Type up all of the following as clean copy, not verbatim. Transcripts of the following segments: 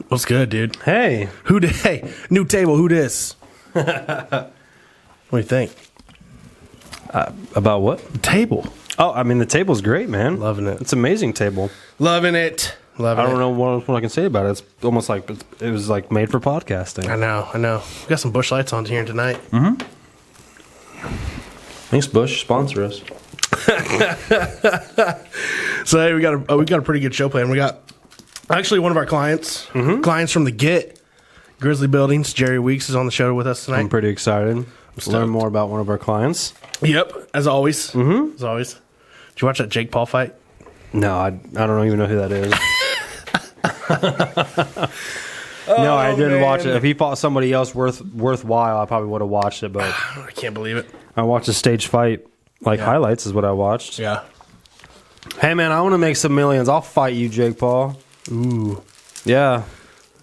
What's good, dude? Hey. Hey, new table, who this? What do you think? About what? The table. Oh, I mean, the table's great, man. Loving it. It's an amazing table. Loving it. Loving I don't it. know what I can say about it. It's almost like it was like made for podcasting. I know. We got some Busch Lights on here tonight. Thanks, Bush. Sponsor us. So hey, we got a pretty good show plan. We got actually one of our clients from the Get Grizzly Buildings. Jerry Weeks is on the show with us tonight. I'm pretty excited to learn more about one of our clients. Yep, as always. As always. Did you watch that Jake Paul fight? No, I don't even know who that is. No, I didn't watch it. If he fought somebody else worthwhile, I probably would have watched it. But I can't believe it. I watched a stage fight, highlights is what I watched. Yeah. Hey, man, I want to make some millions. I'll fight you, Jake Paul. Ooh. Yeah.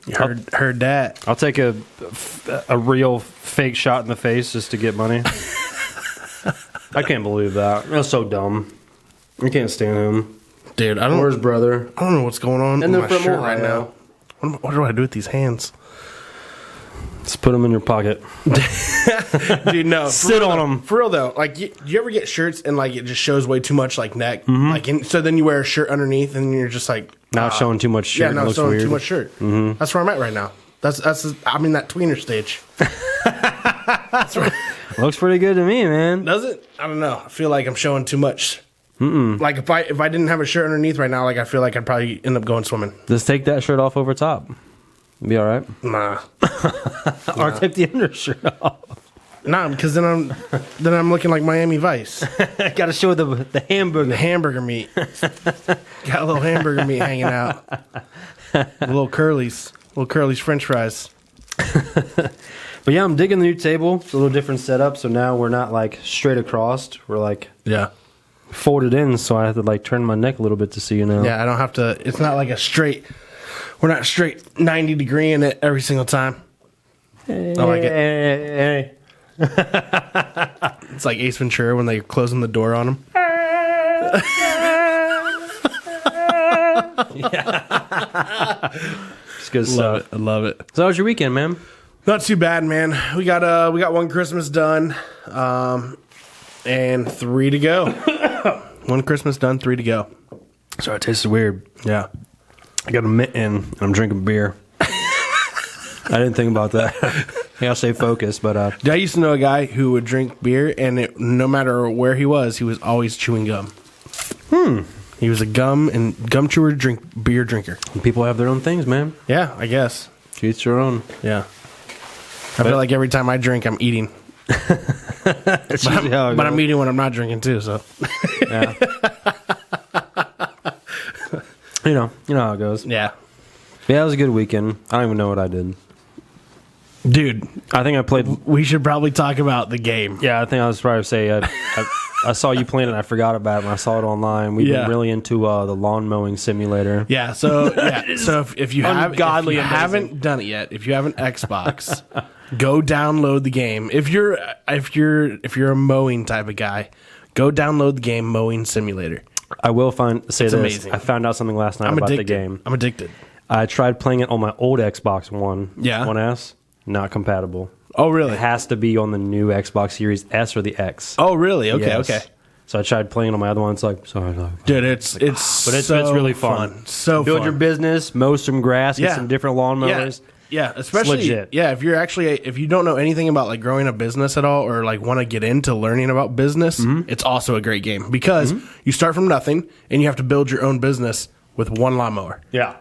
You heard that. I'll take a real fake shot in the face just to get money. I can't believe that. That's so dumb. I can't stand him. Dude, I don't Or his brother. I don't know what's going on And with they're my from shirt right Ohio. now. What do I do with these hands? Just put them in your pocket. Dude, no. Sit on them. For real, though. Like, you ever get shirts and, like, it just shows way too much, like, neck? So then you wear a shirt underneath and you're just like... Not showing too much shirt. Yeah, It not looks showing weird. too much shirt. That's where I'm at right now. I'm in that tweener stage. That's right. Looks pretty good to me, man. Does it? I don't know. I feel like I'm showing too much. Like, if I didn't have a shirt underneath right now, like, I feel like I'd probably end up going swimming. Just take that shirt off over top. Be all right. Nah. Or take the undershirt off. Nah, because then I'm looking like Miami Vice. Got to show the hamburger. The hamburger meat. Got a little hamburger meat hanging out. Little curlies French fries. But yeah, I'm digging the new table. It's a little different setup. So now we're not like straight across. We're like folded in. So I have to like turn my neck a little bit to see you now. Yeah, I don't have to. It's not like we're not straight 90 degree in it every single time. I like it. Hey. It's like Ace Ventura when they're closing the door on him. It's good stuff. I love it. So how was your weekend, man? Not too bad, man. We got one Christmas done, and 3 to go. One Christmas done, 3 to go. Sorry, it tasted weird. Yeah. I got a mitten and I'm drinking beer. I didn't think about that. I gotta stay focused, but I used to know a guy who would drink beer, and no matter where he was always chewing gum. He was a gum chewer, beer drinker. people have their own things, man. Yeah, I guess. To each their own. Yeah. I feel like every time I drink, I'm eating. That's usually how it But I'm goes. eating when I'm not drinking too. So Yeah. You know how it goes. yeah, Yeah, it was a good weekend. I don't even know what I did. dude, I think I played. we should probably talk about the game. Yeah, I think I was probably say I saw you playing it. And I forgot about it, and I saw it online. We've been really into the lawn mowing simulator. Yeah, so if you ungodly haven't done it yet, if you have an Xbox, go download the game. If you're a mowing type of guy, go download the game Mowing Simulator. I will say this. amazing. I found out something last night about the game. I'm addicted. I tried playing it on my old Xbox One. Yeah. One S. Not compatible. Oh, really? It has to be on the new Xbox Series S or the X. Oh, really? Okay, Yes. okay. So I tried playing on my other one. It's like, sorry, no. Dude, it's But it's really fun. So Build fun. your business, mow some grass, get Yeah. some different lawnmowers. Yeah, especially legit. Yeah, if you don't know anything about like growing a business at all, or like want to get into learning about business, it's also a great game because you start from nothing and you have to build your own business with one lawnmower. Yeah.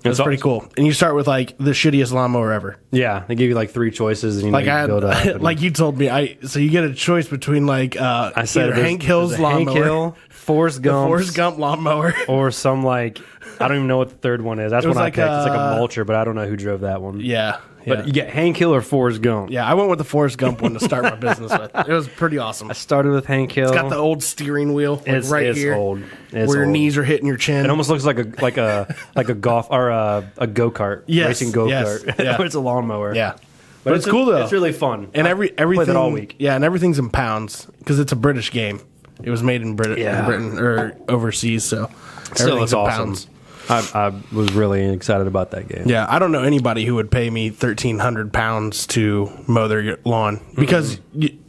That's pretty cool. And you start with like the shittiest lawnmower ever. Yeah, they give you like 3 choices, and you Like need to build up. And like you told me, so you get a choice between like I said either Hank Hill's there's a Hank lawnmower, Hill, Forrest the Gump, Forrest Gump lawnmower, or some like I don't even know what the third one is. That's It was what I like, picked. It's like a mulcher, but I don't know who drove that one. yeah. But you get Hank Hill or Forrest Gump. Yeah, I went with the Forrest Gump one to start my business with. It was pretty awesome. I started with Hank Hill. It's got the old steering wheel like It's right here, old. It's where your old. knees are hitting your chin. It almost looks like a golf or a go kart, Yes, racing go yes, kart. yeah. But it's a lawnmower. Yeah, but it's cool though. It's really fun. and I everything played it all week. Yeah, and everything's in pounds because it's a British game. It was made in Britain Yeah. or overseas, so Still, everything's it's in awesome. pounds. I was really excited about that game. Yeah, I don't know anybody who would pay me £1,300 to mow their lawn because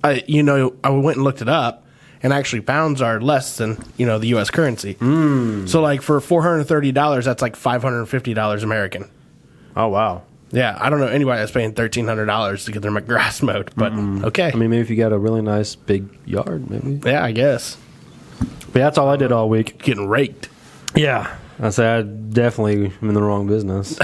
I went and looked it up, and actually pounds are less than the U.S. currency. So like for $430, that's like $550 American. Oh wow. Yeah, I don't know anybody that's paying $1,300 to get their grass mowed, but okay. I mean, maybe if you got a really nice big yard, maybe. Yeah, I guess. But that's all I did all week. Getting raked. Yeah. I say I definitely am in the wrong business.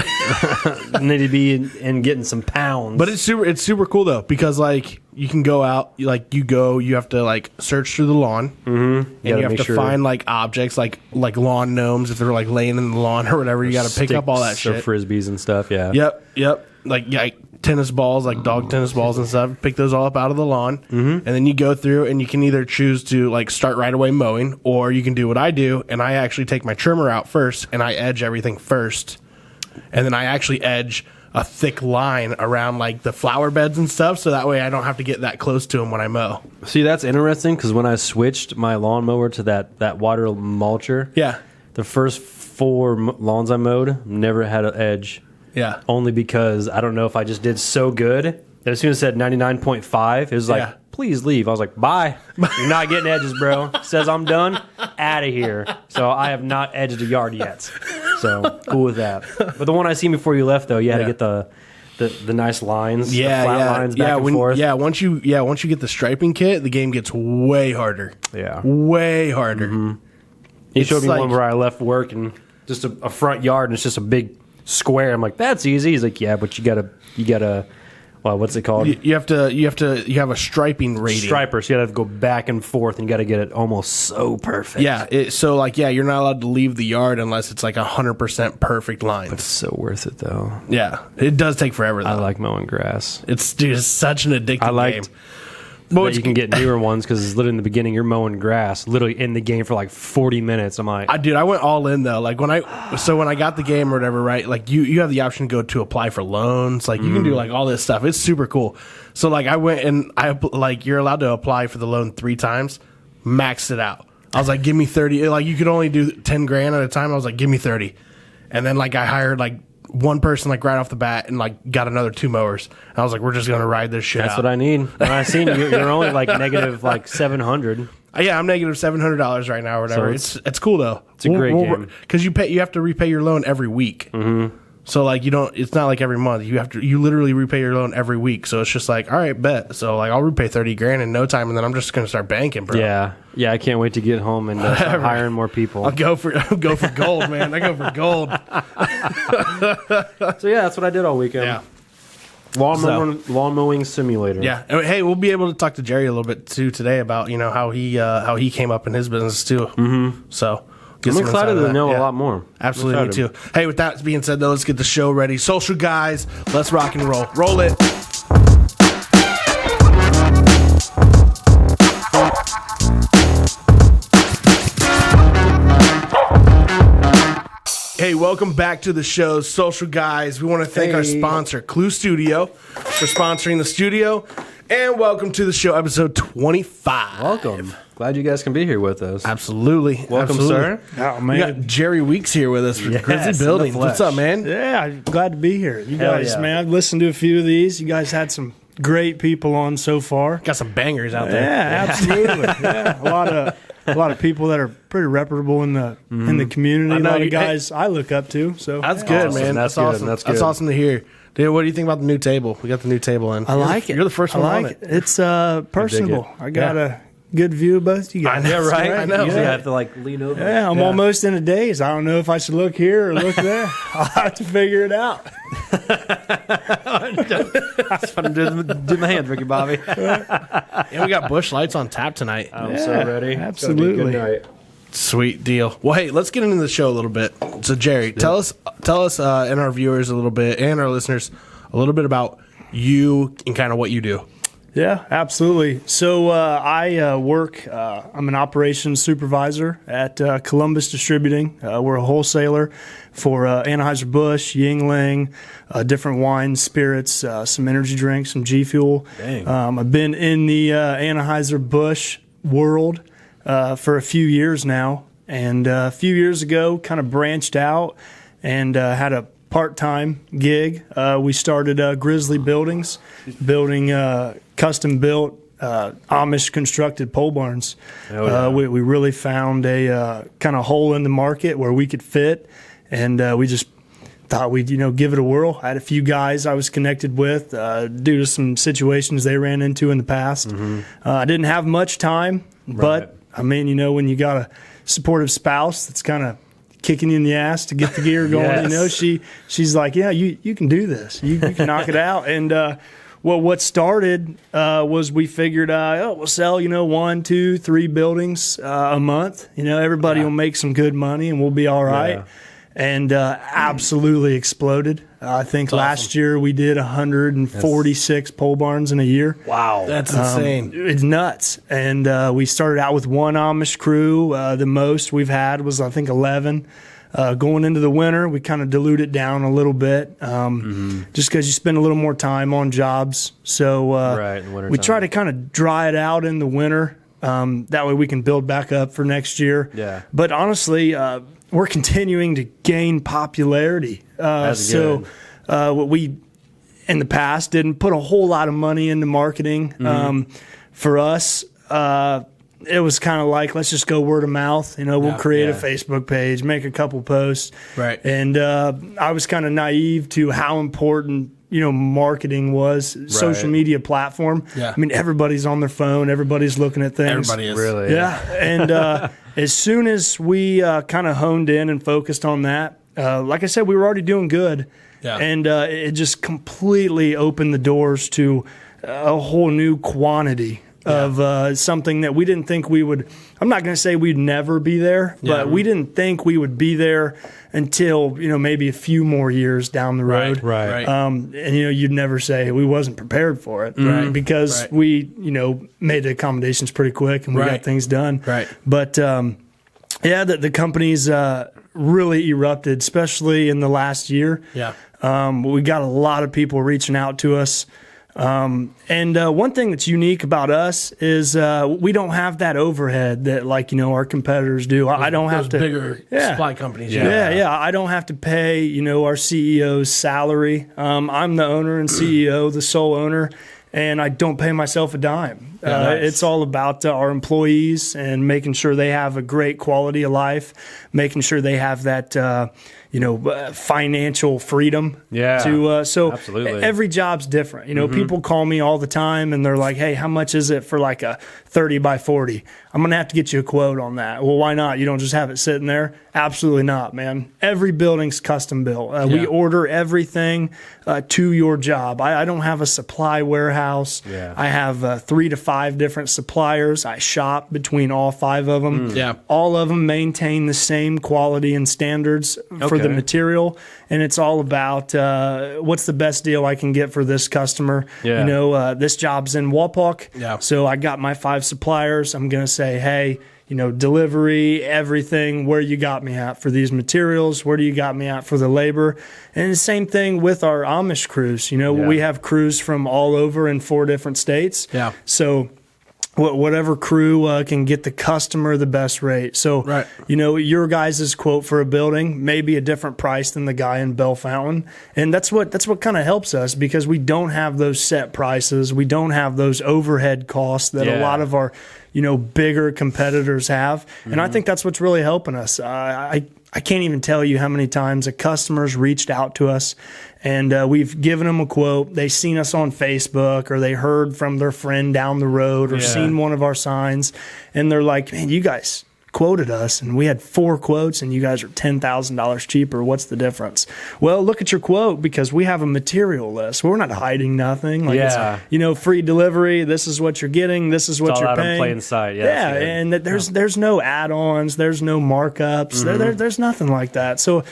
Need to be in getting some pounds. But it's super cool though, because like you can go out, you have to like search through the lawn, and you have to find like objects like lawn gnomes if they're like laying in the lawn or whatever. You got to pick up all that shit. Or frisbees and stuff. Yeah. Yep. Like tennis balls, like dog tennis balls and stuff. Pick those all up out of the lawn, and then you go through and you can either choose to like start right away mowing, or you can do what I do, and I actually take my trimmer out first and I edge everything first, and then I actually edge a thick line around like the flower beds and stuff, so that way I don't have to get that close to them when I mow. See, that's interesting because when I switched my lawnmower to that water mulcher, the first 4 lawns I mowed never had an edge. Yeah. Only because I don't know if I just did so good that as soon as it said 99.5, it was like, please leave. I was like, bye. You're not getting edges, bro. Says I'm done. Out of here. So I have not edged a yard yet. So cool with that. But the one I seen before you left, though, you had to get the nice lines, the flat lines back and forth. Yeah, once you get the striping kit, the game gets way harder. Yeah. Way harder. He showed me one where I left work and just a front yard, and it's just a big square. I'm like, that's easy. He's like, yeah, but you gotta well, what's it called? You have a striping rating. Striper, so you gotta go back and forth, and you gotta get it almost so perfect. Yeah, you're not allowed to leave the yard unless it's like 100% perfect lines. But it's so worth it though. Yeah, it does take forever though. I like mowing grass. It's such an addictive game. But you can get newer ones because literally in the beginning you're mowing grass, literally in the game for like 40 minutes. I'm like, I went all in though. Like when I got the game or whatever, right? Like you have the option to go to apply for loans. Like you can do like all this stuff. It's super cool. So like I went and you're allowed to apply for the loan 3 times, maxed it out. I was like, give me 30. Like you could only do 10 grand at a time. I was like, give me 30. And then like I hired like one person like right off the bat and like got another 2 mowers. And I was like, we're just gonna ride this shit That's out. what I need. And I seen you're only like negative like 700. Yeah, I'm negative $700 right now or whatever. So it's cool though. It's a great game because you have to repay your loan every week. So like it's not like every month. You literally repay your loan every week. So it's just like, all right, bet. So like I'll repay 30 grand in no time, and then I'm just gonna start banking, bro. Yeah. I can't wait to get home and start hiring more people. I'll go for gold, man. I go for gold. So yeah, that's what I did all weekend. Yeah. Lawn mowing simulator. Yeah. And, hey, we'll be able to talk to Jerry a little bit too today about how he came up in his business too. So. I'm excited to know a lot more. Absolutely, me too. Hey, with that being said, though, let's get the show ready. Social guys, let's rock and roll. Roll it. Hey, welcome back to the show, Social Guys. We want to thank our sponsor, Clue Studio, for sponsoring the studio. And welcome to the show, episode 25. Welcome. Glad you guys can be here with us. Absolutely. Welcome, sir. Oh, man. We got Jerry Weeks here with us from Grizzly Buildings. What's up, man? Yeah, I'm glad to be here. You guys, man, I've listened to a few of these. You guys had some great people on so far. Got some bangers out there. Yeah, absolutely. Yeah, a lot of people that are pretty reputable in the community. A lot of guys I look up to. So that's good, man. That's awesome. That's awesome to hear. Dude, what do you think about the new table? We got the new table in. I like it. You're the first one on it. It's personable. I got a good view of both you guys. I know, right? I know. You have to like lean over. Yeah, I'm almost in a daze. I don't know if I should look here or look there. I'll have to figure it out. That's fun to do my hands, Ricky Bobby. And we got Busch Lights on tap tonight. I'm so ready. Absolutely. Good night. Sweet deal. Well, hey, let's get into the show a little bit. So, Jerry, tell us, and our viewers a little bit, and our listeners a little bit about you and kind of what you do. Yeah, absolutely. So I work. I'm an operations supervisor at Columbus Distributing. We're a wholesaler for Anheuser-Busch, Yuengling, different wines, spirits, some energy drinks, some G Fuel. I've been in the Anheuser-Busch world for a few years now, and a few years ago kind of branched out and had a part-time gig. We started Grizzly Buildings, building custom-built Amish constructed pole barns. We really found a kind of hole in the market where we could fit, and we just thought we'd give it a whirl. I had a few guys I was connected with due to some situations they ran into in the past. I didn't have much time, but I mean, when you got a supportive spouse that's kind of kicking you in the ass to get the gear going, she's like, yeah, you can do this. You can knock it out. And what started was we figured, we'll sell 1, 2, 3 buildings a month. Everybody will make some good money and we'll be all right. And absolutely exploded. I think last year we did 146 pole barns in a year. Wow, that's insane. It's nuts. And we started out with 1 Amish crew. The most we've had was, I think, 11. Going into the winter, we kind of dilute it down a little bit, just because you spend a little more time on jobs. So we try to kind of dry it out in the winter. That way we can build back up for next year. Yeah. But honestly, we're continuing to gain popularity. What we in the past didn't put a whole lot of money into marketing. For us, it was kind of like, let's just go word of mouth. We'll create a Facebook page, make a couple posts. Right. And I was kind of naive to how important marketing was. Social media platform. Yeah. I mean, everybody's on their phone. Everybody's looking at things. Everybody is. Really? Yeah. And as soon as we kind of honed in and focused on that, like I said, we were already doing good. Yeah. And it just completely opened the doors to a whole new quantity of something that we didn't think we would. I'm not going to say we'd never be there, but we didn't think we would be there until maybe a few more years down the road. Right. And you'd never say we wasn't prepared for it, because we made the accommodations pretty quick and we got things done. Right. But the company's really erupted, especially in the last year. Yeah. We got a lot of people reaching out to us. And one thing that's unique about us is we don't have that overhead that our competitors do. I don't have to bigger supply companies. Yeah. I don't have to pay our CEO's salary. I'm the owner and CEO, the sole owner, and I don't pay myself a dime. Nice. It's all about our employees and making sure they have a great quality of life, making sure they have that financial freedom. Yeah. So absolutely. Every job's different. People call me all the time and they're like, hey, how much is it for like a 30 by 40? I'm going to have to get you a quote on that. Well, why not? You don't just have it sitting there? Absolutely not, man. Every building's custom built. We order everything to your job. I don't have a supply warehouse. Yeah. I have 3 to 5 different suppliers. I shop between all 5 of them. Yeah. All of them maintain the same quality and standards for the material, and it's all about what's the best deal I can get for this customer. Yeah. This job's in Wapak, so I got my 5 suppliers. I'm going to say, hey, delivery, everything, where you got me at for these materials, where do you got me at for the labor? And the same thing with our Amish crews. We have crews from all over in 4 different states. Yeah. So whatever crew can get the customer the best rate. So, your guys' quote for a building may be a different price than the guy in Bell Fountain. And that's what kind of helps us, because we don't have those set prices. We don't have those overhead costs that a lot of our, bigger competitors have. And I think that's what's really helping us. I can't even tell you how many times a customer's reached out to us and we've given them a quote. They seen us on Facebook, or they heard from their friend down the road, or seen one of our signs, and they're like, man, you guys quoted us and we had 4 quotes and you guys are $10,000 cheaper. What's the difference? Well, look at your quote, because we have a material list. We're not hiding nothing. It's, free delivery. This is what you're getting. This is what you're paying. In plain sight. And there's no add-ons. There's no markups. There's nothing like that. So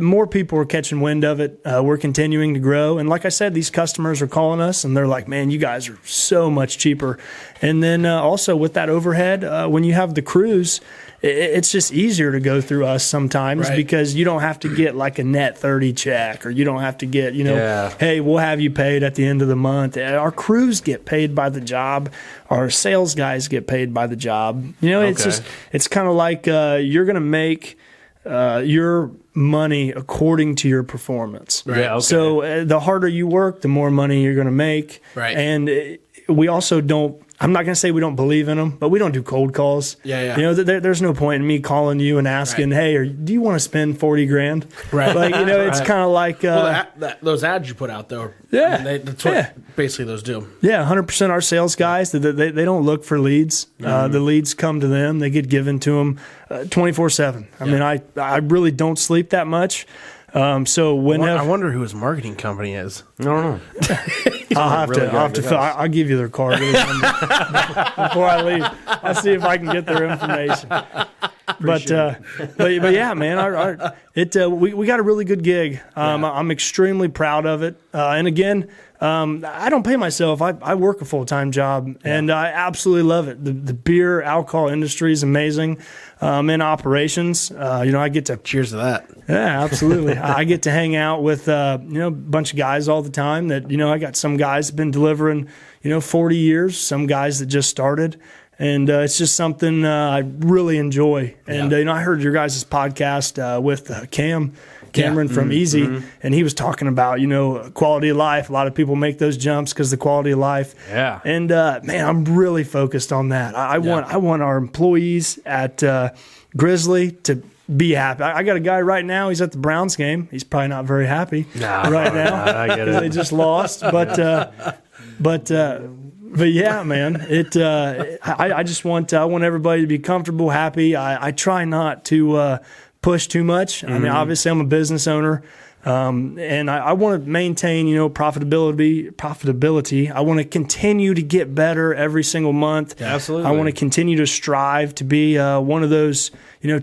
more people are catching wind of it. We're continuing to grow. And like I said, these customers are calling us and they're like, man, you guys are so much cheaper. And then also with that overhead, when you have the crews, it's just easier to go through us sometimes, because you don't have to get like a net 30 check, or you don't have to get, hey, we'll have you paid at the end of the month. Our crews get paid by the job. Our sales guys get paid by the job. It's kind of like you're going to make your money according to your performance. Right. Yeah, okay. So the harder you work, the more money you're going to make. Right. And we also don't. I'm not going to say we don't believe in them, but we don't do cold calls. Yeah. You know, there's no point in me calling you and asking, "Hey, do you want to spend 40 grand?" Right. Like, you know, it's kind of like those ads you put out though. Yeah. I mean, that's what basically those do. Yeah, 100% our sales guys, they don't look for leads. The leads come to them. They get given to them 24/7. I mean, I really don't sleep that much. So whenever I wonder who his marketing company is. I don't know. I'll have to I'll give you their card before I leave. I'll see if I can get their information. But yeah, man, we got a really good gig. I'm extremely proud of it. And again, I don't pay myself. I work a full-time job, and I absolutely love it. The beer alcohol industry is amazing. In operations, I get to Cheers to that. Yeah, absolutely. I get to hang out with a bunch of guys all the time. That I got some guys that been delivering 40 years, some guys that just started. And it's just something I really enjoy. And, I heard your guys' podcast with Cameron from Easy, and he was talking about, quality of life. A lot of people make those jumps because of the quality of life. Yeah. And, man, I'm really focused on that. I want our employees at Grizzly to be happy. I got a guy right now, he's at the Browns game. He's probably not very happy right now. I get it. They just lost. But yeah, man, I just want everybody to be comfortable, happy. I try not to push too much. I mean, obviously, I'm a business owner, and I want to maintain, profitability. I want to continue to get better every single month. Yeah, absolutely. I want to continue to strive to be one of those,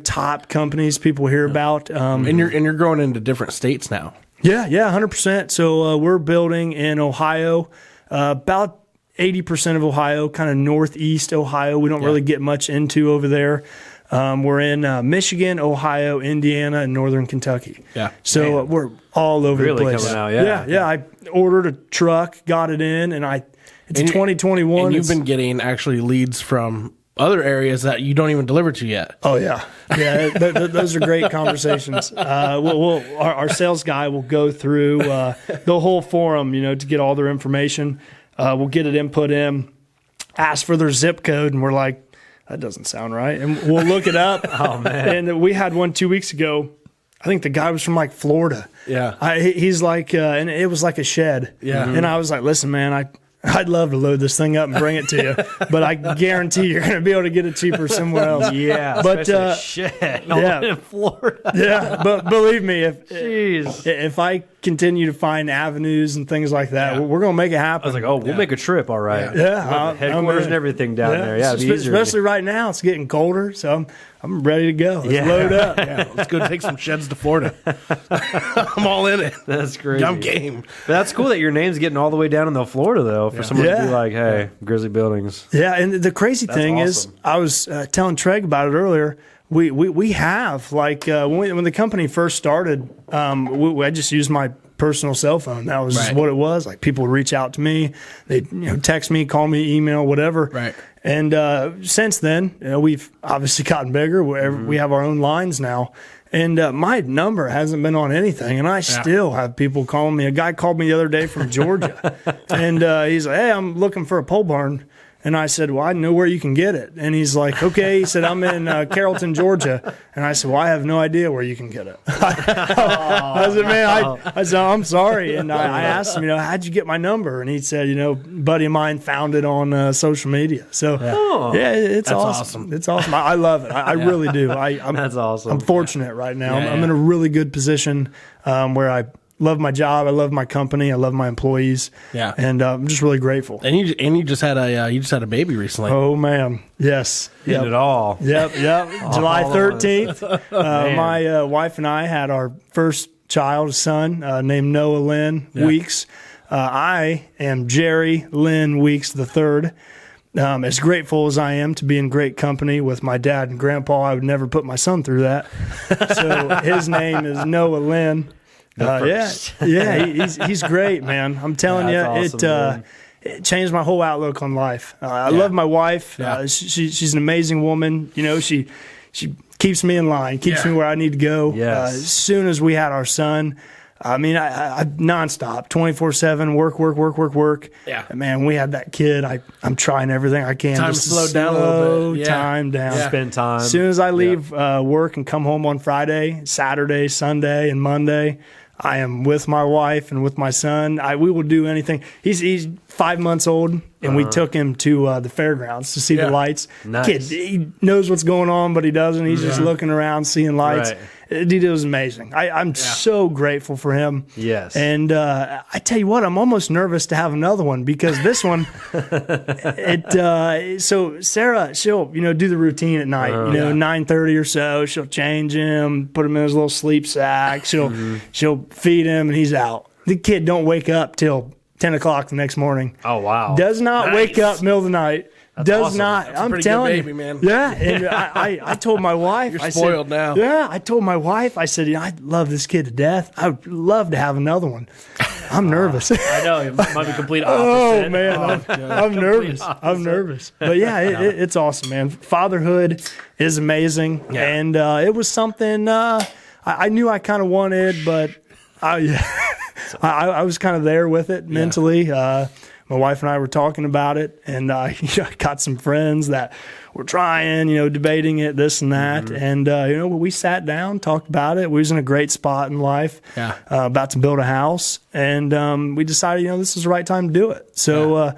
top companies people hear about. And you're growing into different states now. Yeah, 100%. So we're building in Ohio, about 80% of Ohio, kind of northeast Ohio. We don't really get much into over there. We're in Michigan, Ohio, Indiana, and northern Kentucky. Yeah. So we're all over the place. Coming out, Yeah. I ordered a truck, got it in, and it's 2021. And you've been getting actually leads from other areas that you don't even deliver to yet. Oh, yeah. Yeah, those are great conversations. Our sales guy will go through the whole forum, to get all their information. We'll get it input in, ask for their zip code, and we're like, that doesn't sound right. And we'll look it up. Oh, man. And we had one 2 weeks ago. I think the guy was from Florida. Yeah. He's like, and it was like a shed. Yeah. And I was like, listen, man, I'd love to load this thing up and bring it to you, but I guarantee you're going to be able to get it cheaper somewhere else. Yeah, but shit, in Florida. Yeah, but believe me, Jeez. if I continue to find avenues and things like that, we're going to make it happen. I was like, we'll make a trip, all right. Yeah, headquarters and everything down there. Yeah, it'd be easier. Especially right now, it's getting colder, so I'm ready to go. Let's load up. Yeah, let's go take some sheds to Florida. I'm all in it. That's crazy. I'm game. But that's cool that your name's getting all the way down in Florida, though, for someone to be like, hey, Grizzly Buildings. Yeah, and the crazy thing awesome. is, I was telling Treg about it earlier. We have, when the company first started, I just used my personal cell phone. That was just what it was. Like, people would reach out to me. They'd text me, call me, email, whatever. Right. And since then, we've obviously gotten bigger. We have our own lines now. And my number hasn't been on anything, and I still have people calling me. A guy called me the other day from Georgia, and he's like, hey, I'm looking for a pole barn. And I said, well, I know where you can get it. And he's like, okay. He said, I'm in Carrollton, Georgia. And I said, well, I have no idea where you can get it. I said, man, I said, I'm sorry. And I asked him, how'd you get my number? And he said, a buddy of mine found it on social media. So, it's awesome. It's awesome. I love it. I really do. That's awesome. I'm fortunate right now. I'm in a really good position where I love my job. I love my company. I love my employees. Yeah, and I'm just really grateful. And you just had a baby recently. Oh man, yes, Getting it all. Yep. July 13th. My wife and I had our first child, a son named Noah Lynn Weeks. I am Jerry Lynn Weeks III. As grateful as I am to be in great company with my dad and grandpa, I would never put my son through that. So his name is Noah Lynn. He's great, man. I'm telling you, awesome, it changed my whole outlook on life. I love my wife. She's an amazing woman. She keeps me in line, keeps me where I need to go. Yes. As soon as we had our son, I mean, I nonstop, 24/7, work. Yeah. And man, we had that kid. I'm trying everything I can. Time just to slow down a little bit. Yeah. Time down. Yeah. Spend time. As soon as I leave work and come home on Friday, Saturday, Sunday, and Monday, I am with my wife and with my son. We will do anything. He's 5 months old, and we took him to the fairgrounds to see the lights. Nice. Kid, he knows what's going on, but he doesn't. He's just looking around, seeing lights. Right. It was amazing. I'm so grateful for him. Yes. And I tell you what, I'm almost nervous to have another one because this one, so Sarah, she'll, do the routine at night, 9:30 or so. She'll change him, put him in his little sleep sack. She'll feed him and he's out. The kid don't wake up till 10 o'clock the next morning. Oh, wow. Does not wake up middle of the night. Does awesome. not. That's a I'm pretty telling good baby, you, man. Yeah, and I told my wife. You're spoiled now. Yeah, I told my wife. I said, I love this kid to death. I would love to have another one. I'm nervous. I know. It might be complete Oh opposite. man, I'm nervous. I'm nervous. But yeah, it's awesome, man. Fatherhood is amazing, and it was something I knew I kind of wanted, but I was kind of there with it mentally. My wife and I were talking about it, and I got some friends that were trying, debating it, this and that. And, we sat down, talked about it. We was in a great spot in life, about to build a house. And we decided, this is the right time to do it. So,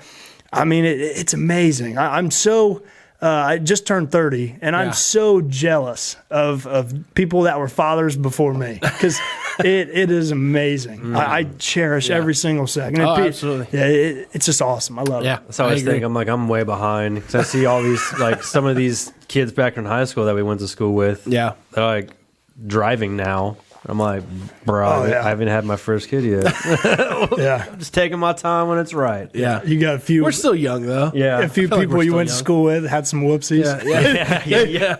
it's amazing. I'm so... I just turned 30, and I'm so jealous of people that were fathers before me because it is amazing. I cherish every single second. Absolutely. Yeah, it's just awesome. I love it. That's how I always think. I'm way behind because I see all these, some of these kids back in high school that we went to school with. Yeah. They're driving now. I'm like, bro, I haven't had my first kid yet. I'm just taking my time when it's right. Yeah. You got a few. We're still young, though. Yeah. A few people you went to school with had some whoopsies.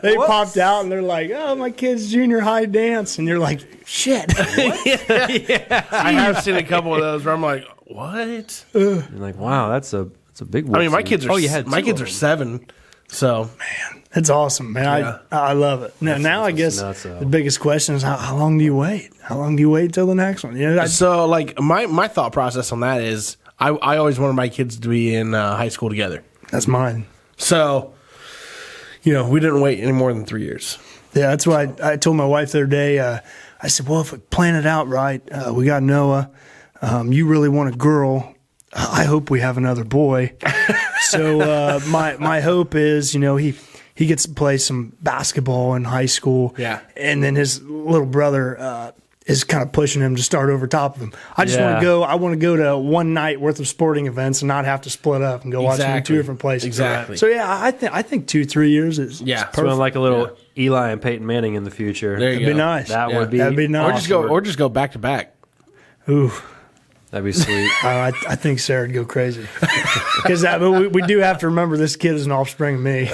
They popped out and they're like, "Oh, my kid's junior high dance," and you're like, "Shit." I have seen a couple of those where I'm like, "What?" You're like, wow, that's a big whoopsie. I mean, my kids are. Oh, you had my two kids of are them. 7. So It's awesome, man. Yeah. I love it. Now I guess nuts, though. the biggest question is how long do you wait? How long do you wait till the next one? So my thought process on that is I always wanted my kids to be in high school together. That's mine. So, we didn't wait any more than 3 years. Yeah, that's why I told my wife the other day. I said, "Well, if we plan it out right, we got Noah. You really want a girl. I hope we have another boy." So my hope is, he gets to play some basketball in high school. Yeah. And then his little brother is kind of pushing him to start over top of him. I just want to go. I want to go to one night worth of sporting events and not have to split up and go watch them in 2 different places. Exactly. So yeah, I think 2-3 years is Yeah. So perfect. like a little Eli and Peyton Manning in the future. There you That'd be go. nice. That'd That'd be nice. Or just go back to back. Ooh. That'd be sweet. I think Sarah would go crazy because we do have to remember this kid is an offspring of me.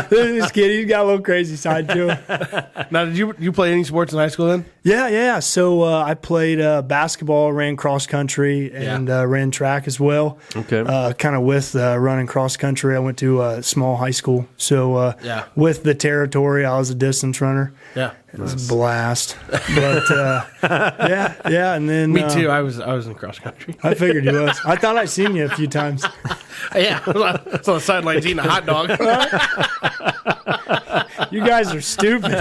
This kid, he's got a little crazy side to him. Now, did you play any sports in high school then? Yeah. So I played basketball, ran cross country, and ran track as well. Okay. Kind of with running cross country, I went to a small high school. So with the territory, I was a distance runner. Yeah. It was a blast. But yeah, and then Me too. I was in cross country. I figured you was. I thought I'd seen you a few times. Yeah. It's on the sidelines eating a hot dog. You guys are stupid.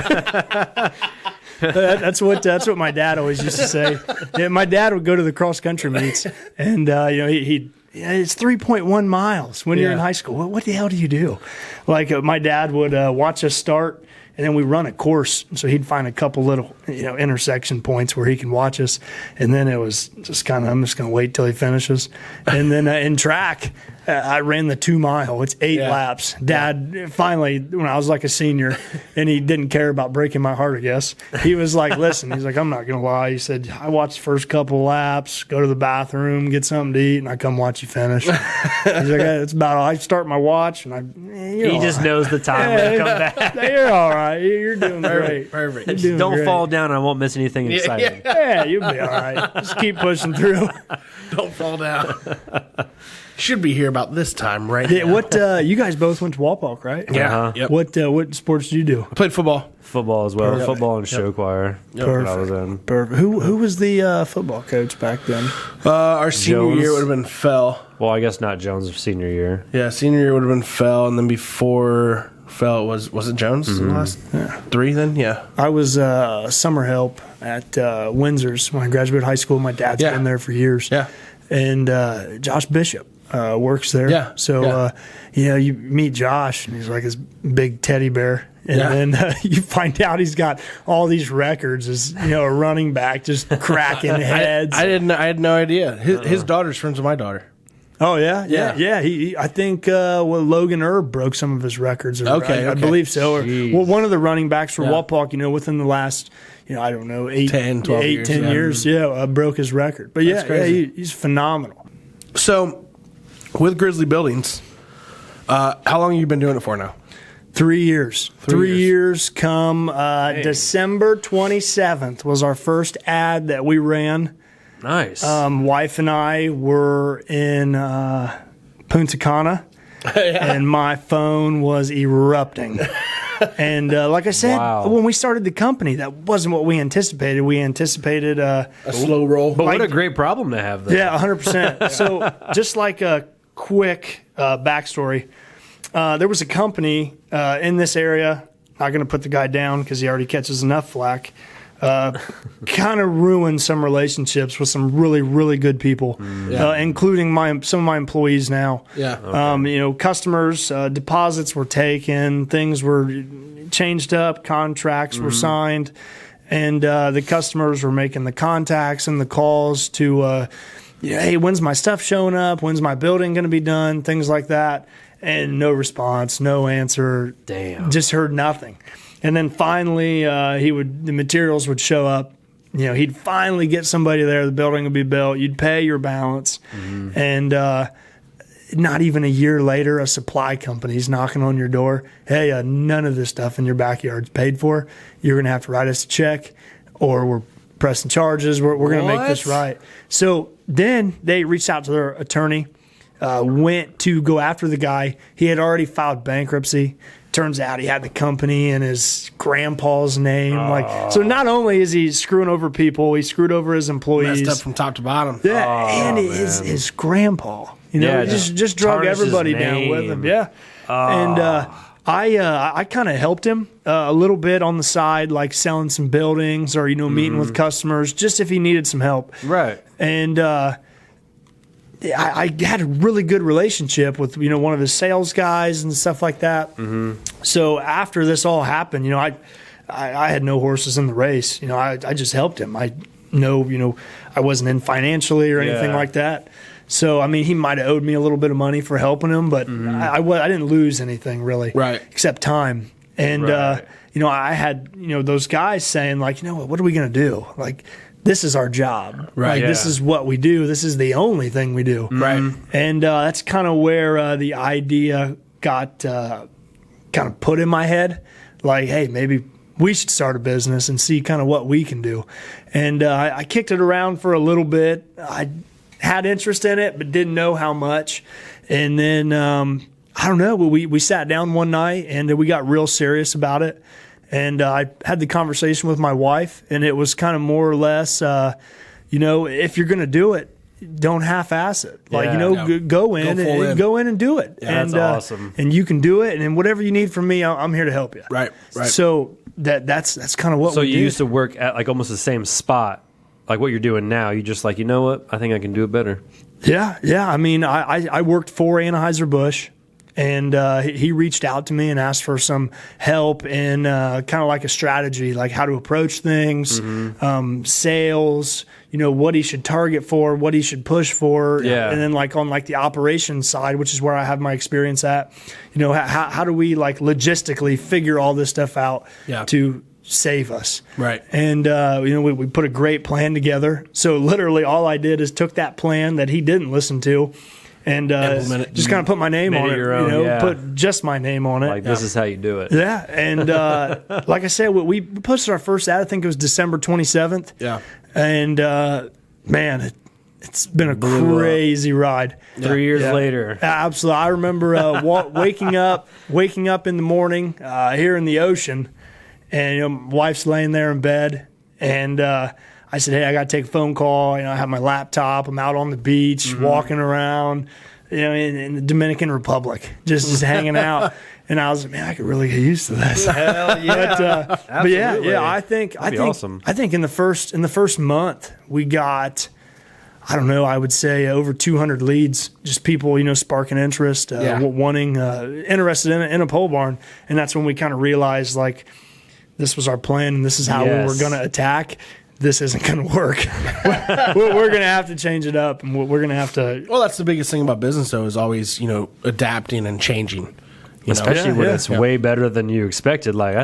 That's what my dad always used to say. Yeah, my dad would go to the cross country meets, and it's 3.1 miles when you're in high school. What the hell do you do? Like my dad would watch us start. And then we run a course, so he'd find a couple little, intersection points where he can watch us. And then it was just I'm just going to wait till he finishes. And then in track, I ran the 2 mile. It's 8 laps. Dad, finally, when I was like a senior, and he didn't care about breaking my heart, I guess, he was like, "Listen," he's like, "I'm not going to lie." He said, "I watched the first couple laps, go to the bathroom, get something to eat, and I come watch you finish." He's like, "That's about all. I start my watch, and He just knows the time when to come back. You're all right. You're doing great. Perfect. You're doing Don't great. fall down and I won't miss anything exciting. Yeah, you'll be all right. Just keep pushing through." Don't fall down. Should be here about this time, right? Yeah, now. what you guys both went to Walpock, right? Yeah. Yep. What sports did you do? I played football. Football as well. Perfect. Football and show choir. That's what I was in. Perfect. Who was the football coach back then? Our senior Jones. year would have been Fell. Well, I guess not Jones' senior year. Yeah, senior year would have been Fell, and then before Fell was it Jones in the last 3 then? Yeah. I was summer help at Windsor's when I graduated high school. My dad's been there for years. Yeah. And Josh Bishop works there. Yeah. So, you meet Josh, and he's like this big teddy bear. And then you find out he's got all these records as, a running back just cracking heads. I had no idea. His daughter's friends with my daughter. Oh, yeah? Yeah. Yeah. I think Logan Erb broke some of his records. Okay, I believe so. Or, Jeez. one of the running backs for Walpock, within the last, I don't know, 10 years, broke his record. But crazy. he's phenomenal. So, with Grizzly Buildings, how long have you been doing it for now? 3 years. 3 years come December 27th was our first ad that we ran. Nice. Wife and I were in Punta Cana, and my phone was erupting. And like I said, when we started the company, that wasn't what we anticipated. We anticipated A slow roll. but what a great problem to have, though. Yeah, 100%. So just like a quick backstory, there was a company in this area, not going to put the guy down because he already catches enough flack, kind of ruined some relationships with some really, really good people, including some of my employees now. Yeah. Customers, deposits were taken, things were changed up, contracts were signed, and the customers were making the contacts and the calls to, hey, when's my stuff showing up? When's my building going to be done? Things like that. And no response, no answer. Damn. Just heard nothing. And then finally, the materials would show up. He'd finally get somebody there. The building would be built. You'd pay your balance, and not even a year later, a supply company's knocking on your door. Hey, none of this stuff in your backyard's paid for. You're going to have to write us a check, or we're pressing charges. We're going to make this right. So then they reached out to their attorney. Went to go after the guy. He had already filed bankruptcy. Turns out he had the company in his grandpa's name. So not only is he screwing over people, he screwed over his employees. Messed up from top to bottom. Yeah, and his grandpa. Just drug everybody down with him. Yeah. And I kind of helped him a little bit on the side, like selling some buildings or, meeting with customers, just if he needed some help. Right. And I had a really good relationship with one of his sales guys and stuff like that. So after this all happened, I had no horses in the race. I just helped him. I wasn't in financially or anything like that. So I mean, he might have owed me a little bit of money for helping him, but I didn't lose anything really, Right. except time. And I had those guys saying like, what are we gonna do? Like, this is our job. Right. Like, this is what we do. This is the only thing we do. Right. And that's kind of where the idea got kind of put in my head. Like, hey, maybe we should start a business and see kind of what we can do. And I kicked it around for a little bit. I had interest in it, but didn't know how much. And then, I don't know, we sat down one night and we got real serious about it. And I had the conversation with my wife, and it was kind of more or less, if you're going to do it, don't half-ass it. Like, go in and do it. Yeah, and, that's awesome. And you can do it, and whatever you need from me, I'm here to help you. Right. So that's kind of what So we you did. used to work at like almost the same spot, like what you're doing now. You just like, what? I think I can do it better. Yeah. I mean, I worked for Anheuser-Busch. And he reached out to me and asked for some help in kind of like a strategy, like how to approach things, sales, what he should target for, what he should push for. Yeah. And then like on like the operations side, which is where I have my experience at, how do we like logistically figure all this stuff out to save us. Right. And, we put a great plan together. So literally all I did is took that plan that he didn't listen to and just kind of put my name on it, your own, put just my name on it. Like, this is how you do it. Yeah, and like I said, we posted our first ad, I think it was December 27th. Yeah. And, man, it's been a crazy ride. 3 years later. Absolutely. I remember waking up in the morning here in the ocean, and my wife's laying there in bed, and I said, hey, I got to take a phone call. I have my laptop. I'm out on the beach, walking around, in the Dominican Republic, just hanging out. And I was like, man, I could really get used to this. Hell yeah. But yeah, I think awesome. I think in the first month we got, I don't know, I would say over 200 leads, just people, sparking interest, wanting, interested in a pole barn. And that's when we kind of realized, like, this was our plan and this is how we were going to attack. This isn't going to work. We're going to have to change it up, and we're going to have to. Well, that's the biggest thing about business, though, is always, adapting and changing. Especially when it's way better than you expected. Like,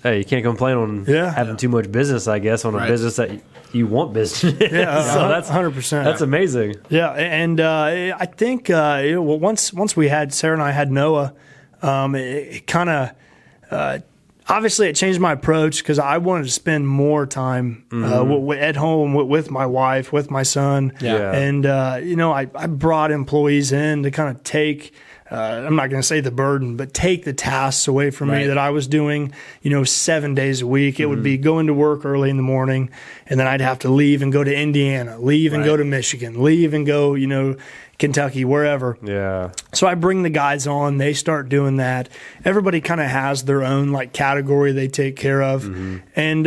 hey, you can't complain on having too much business, I guess, on a business that you want business. Yeah, so that's 100%. That's amazing. Yeah, and I think once we had Sarah and I had Noah, it kind of obviously it changed my approach because I wanted to spend more time at home with my wife, with my son. Yeah. And I brought employees in to kind of take. I'm not going to say the burden, but take the tasks away from me that I was doing, 7 days a week. It would be going to work early in the morning, and then I'd have to leave and go to Indiana, leave and go to Michigan, leave and go, Kentucky, wherever. Yeah. So I bring the guys on. They start doing that. Everybody kind of has their own category they take care of. And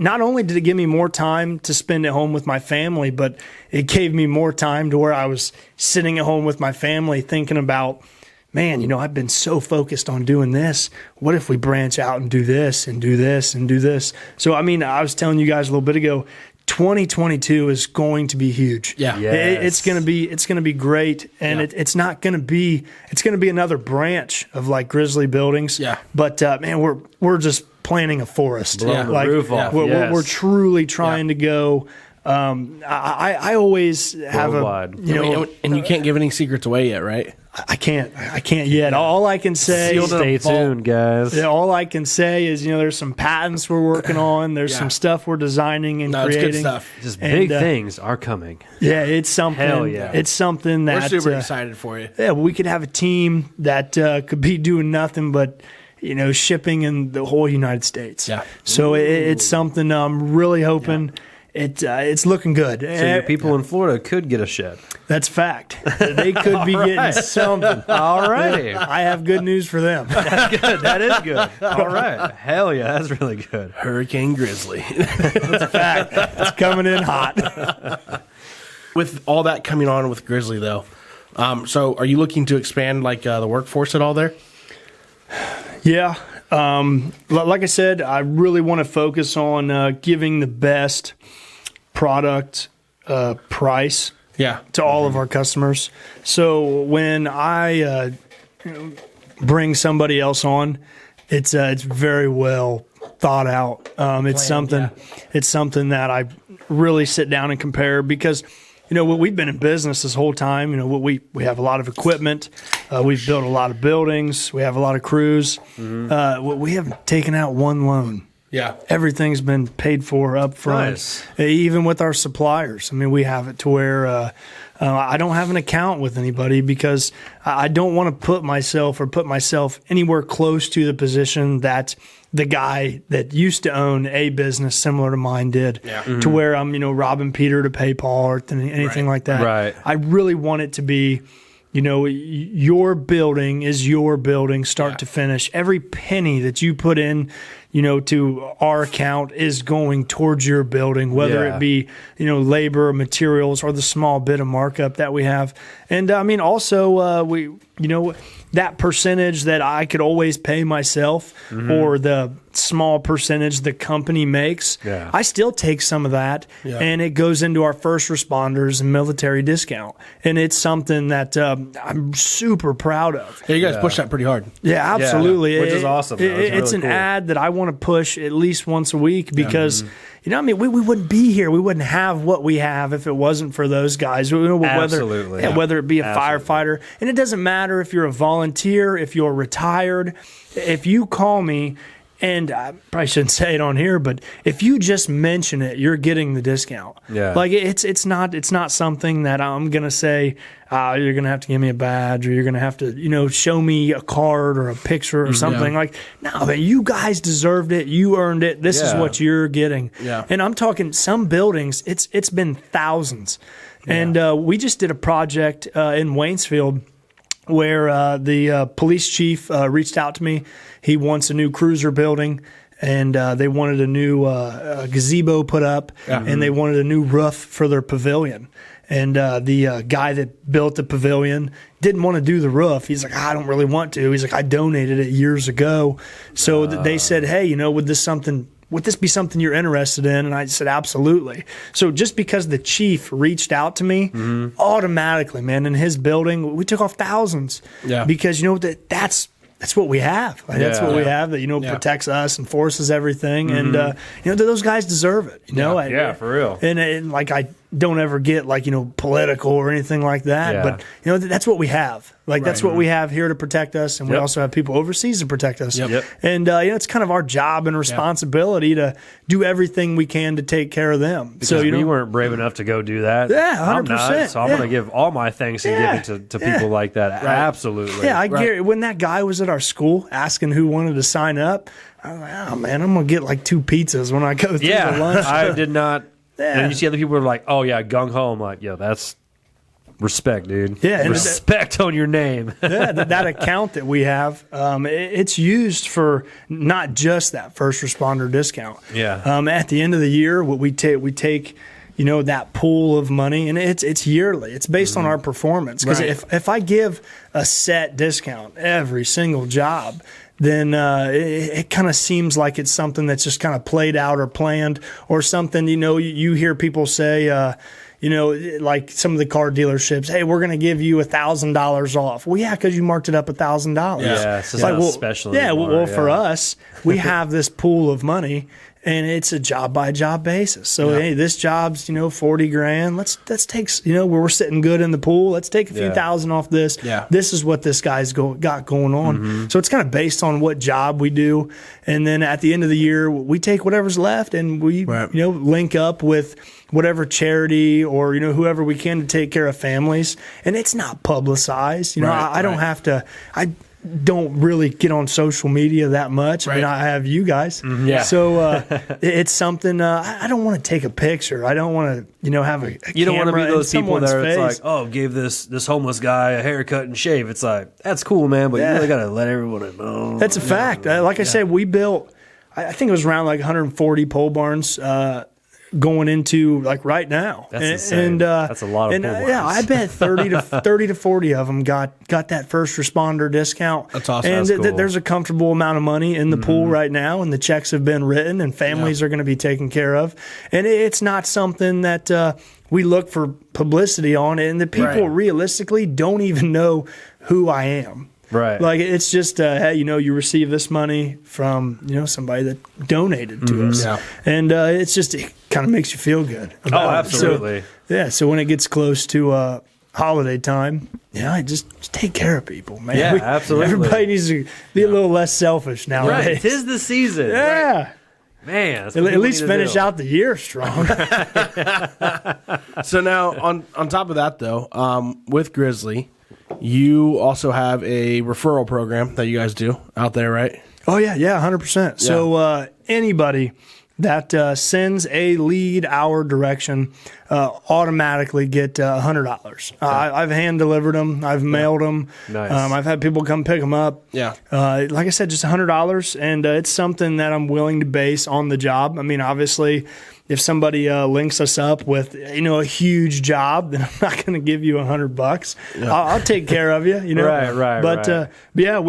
not only did it give me more time to spend at home with my family, but it gave me more time to where I was sitting at home with my family thinking about, man, I've been so focused on doing this. What if we branch out and do this and do this and do this? So, I was telling you guys a little bit ago, 2022 is going to be huge. Yeah. It's going to be great. And it's not going to be, it's going to be another branch of Grizzly Buildings. Yeah. But man, we're just planting a forest. Blowing the roof off. We're truly trying to go. I always have worldwide. And you can't give any secrets away yet, right? I can't yet. All I can say, Stay tuned, guys. Yeah, all I can say is, there's some patents we're working on. There's some stuff we're designing and creating. It's good stuff. Just big things are coming. Yeah, it's something. Hell yeah. It's something that We're super excited for you. Yeah, we could have a team that could be doing nothing but shipping in the whole United States. Yeah. So it's something I'm really hoping. It's looking good. So your people in Florida could get a shed. That's fact. They could be getting something. All right. I have good news for them. That's good. That is good. All right. Hell yeah, that's really good. Hurricane Grizzly. That's a fact. It's coming in hot. With all that coming on with Grizzly, though, so are you looking to expand the workforce at all there? Yeah. Like I said, I really want to focus on giving the best product price to all of our customers. So when I bring somebody else on, it's very well thought out. It's something that I really sit down and compare because we've been in business this whole time. We have a lot of equipment. We've built a lot of buildings. We have a lot of crews. We haven't taken out one loan. Yeah. Everything's been paid for up front. Nice. Even with our suppliers. We have it to where I don't have an account with anybody because I don't want to put myself anywhere close to the position that the guy that used to own a business similar to mine did. Yeah. To where I'm, robbing Peter to pay Paul or anything like that. Right. I really want it to be, your building is your building start to finish. Every penny that you put in, to our account is going towards your building, whether it be, labor, materials, or the small bit of markup that we have. And also that percentage that I could always pay myself or the small percentage the company makes, I still take some of that and it goes into our first responders and military discount. And it's something that I'm super proud of. Yeah, you guys push that pretty hard. Yeah, absolutely. Which is awesome. It's really an ad that I want to push at least once a week because, we wouldn't be here. We wouldn't have what we have if it wasn't for those guys. Absolutely. Whether it be a firefighter. And it doesn't matter if you're a volunteer, if you're retired. If you call me And I probably shouldn't say it on here, but if you just mention it, you're getting the discount. Yeah. Like it's not something that I'm gonna say, you're gonna have to give me a badge or you're gonna have to, show me a card or a picture or something. Yeah. Like, no, man, you guys deserved it. You earned it. This is Yeah. what you're getting. Yeah. And I'm talking some buildings, it's been thousands. And we just did a project in Waynesfield where the police chief reached out to me. He wants a new cruiser building, and they wanted a new gazebo put up, and they wanted a new roof for their pavilion. And the guy that built the pavilion didn't want to do the roof. He's like, I don't really want to. He's like, I donated it years ago. So they said, hey, would this be something you're interested in? And I said, absolutely. So just because the chief reached out to me, automatically, man, in his building, we took off thousands. Yeah. Because that's what we have. Like, that's what we have that, protects us and forces everything. And, those guys deserve it, Yeah, for real. And like, I don't ever get political or anything like that. Yeah. But, that's what we have. Like, that's what we have here to protect us. And we also have people overseas to protect us. Yep. And, it's kind of our job and responsibility to do everything we can to take care of them. Because so, we weren't brave enough to go do that. Yeah, 100%. I'm not, so I'm going to give all my thanks and giving to people like that. Right. Absolutely. Yeah, I guarantee when that guy was at our school asking who wanted to sign up, I was like, oh, man, I'm going to get like 2 pizzas when I go through the lunch. I did not. Yeah. And you see other people are like, oh, yeah, gung-ho. I'm like, yo, that's respect, dude. Yeah, and respect on your name. that account that we have, it's used for not just that first responder discount. Yeah. At the end of the year, what we take that pool of money, and it's yearly. It's based on our performance. Because if I give a set discount every single job, then it kind of seems like it's something that's just kind of played out or planned or something. You hear people say, like some of the car dealerships, hey, we're going to give you $1,000 off. Well, yeah, because you marked it up $1,000. Yeah, it's like, special. Yeah, well, for us, we have this pool of money. And it's a job by job basis. So hey, this job's $40,000. Let's take where we're sitting good in the pool. Let's take a few thousand off this. Yeah. This is what this guy's got going on. So it's kind of based on what job we do, and then at the end of the year, we take whatever's left and we link up with whatever charity or whoever we can to take care of families. And it's not publicized. I don't have to. Don't really get on social media that much. I mean, I have you guys. So it's something I don't want to take a picture. I don't want to, have a you don't want to be those people that are, it's like, oh, gave this homeless guy a haircut and shave. It's like, that's cool, man, but you really got to let everyone know. That's a fact. Like I said, we built, I think it was around like 140 pole barns going into like right now. That's insane. And that's a lot of pole barns. Yeah, I bet 30 to 40 of them got that first responder discount. That's awesome. And that's cool. There's a comfortable amount of money in the pool right now, and the checks have been written, and families are going to be taken care of. And it's not something that we look for publicity on, and the people realistically don't even know who I am. Right. Like, it's just, hey, you receive this money from, somebody that donated to us. Yeah. And it's just, it kind of makes you feel good. Oh, absolutely. So when it gets close to holiday time, just take care of people, man. Yeah, absolutely. Everybody needs to be a little less selfish nowadays. Right. 'Tis the season. Yeah. Right. Man, at least finish out the year strong. So now, on top of that, though, with Grizzly, you also have a referral program that you guys do out there, right? Oh, yeah, 100%. So anybody that sends a lead our direction automatically get $100. I've hand delivered them. I've mailed them. Nice. I've had people come pick them up. Yeah. Like I said, just $100, and it's something that I'm willing to base on the job. I mean, obviously, if somebody links us up with a huge job, then I'm not going to give you $100. Yeah. I'll take care of you. Right. But yeah,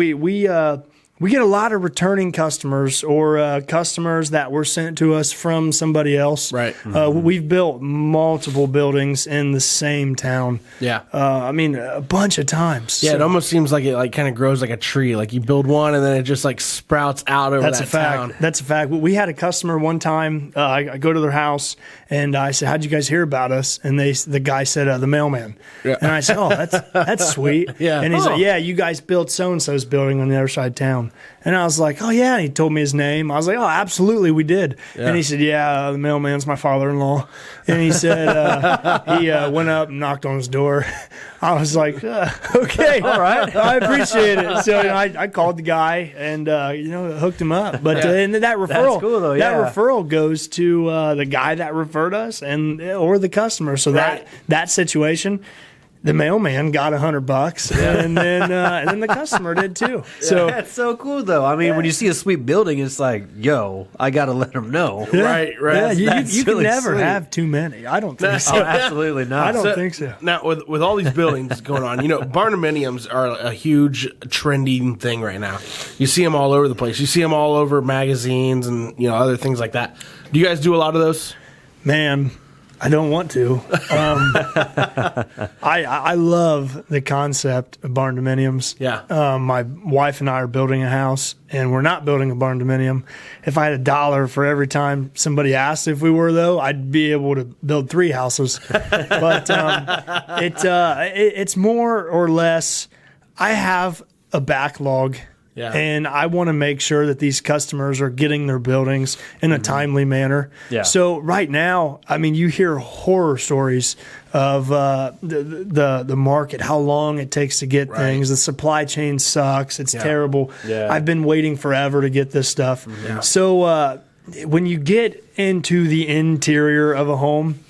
we get a lot of returning customers or customers that were sent to us from somebody else. Right. We've built multiple buildings in the same town. Yeah. I mean, a bunch of times. Yeah, it almost seems like it kind of grows like a tree. Like you build one and then it just like sprouts out over That's that a fact. town. That's a fact. We had a customer one time. I go to their house and I said, "How'd you guys hear about us?" And the guy said, "The mailman." Yeah. And I said, "Oh, that's sweet." Yeah. And he's like, "Yeah, you guys built so and so's building on the other side of town." down. And I was like, oh, yeah. And he told me his name. I was like, oh, absolutely, we did. Yeah. And he said, yeah, the mailman's my father-in-law. And he said he went up and knocked on his door. I was like, okay, all right, I appreciate it. So I called the guy and hooked him up. But and that referral, that's cool, though, that referral goes to the guy that referred us or the customer. So that situation, the mailman got $100, and then the customer did too. So that's so cool, though. I mean, when you see a sweet building, it's like, yo, I got to let them know. Yeah. Right. Yeah, you can really never sweet. have too many. I don't think so. Oh, absolutely not. I don't think so. Now, with all these buildings going on, barndominiums are a huge trending thing right now. You see them all over the place. You see them all over magazines and other things like that. Do you guys do a lot of those? Man, I don't want to. I love the concept of barn dominiums. Yeah. My wife and I are building a house, and we're not building a barn dominium. If I had $1 for every time somebody asked if we were, though, I'd be able to build 3 houses. But it's more or less, I have a backlog. Yeah. And I want to make sure that these customers are getting their buildings in a timely manner. Yeah. So right now, I mean, you hear horror stories of the market, how long it takes to get things. The supply chain sucks. It's terrible. Yeah. I've been waiting forever to get this stuff. Yeah. So when you get into the interior of a home,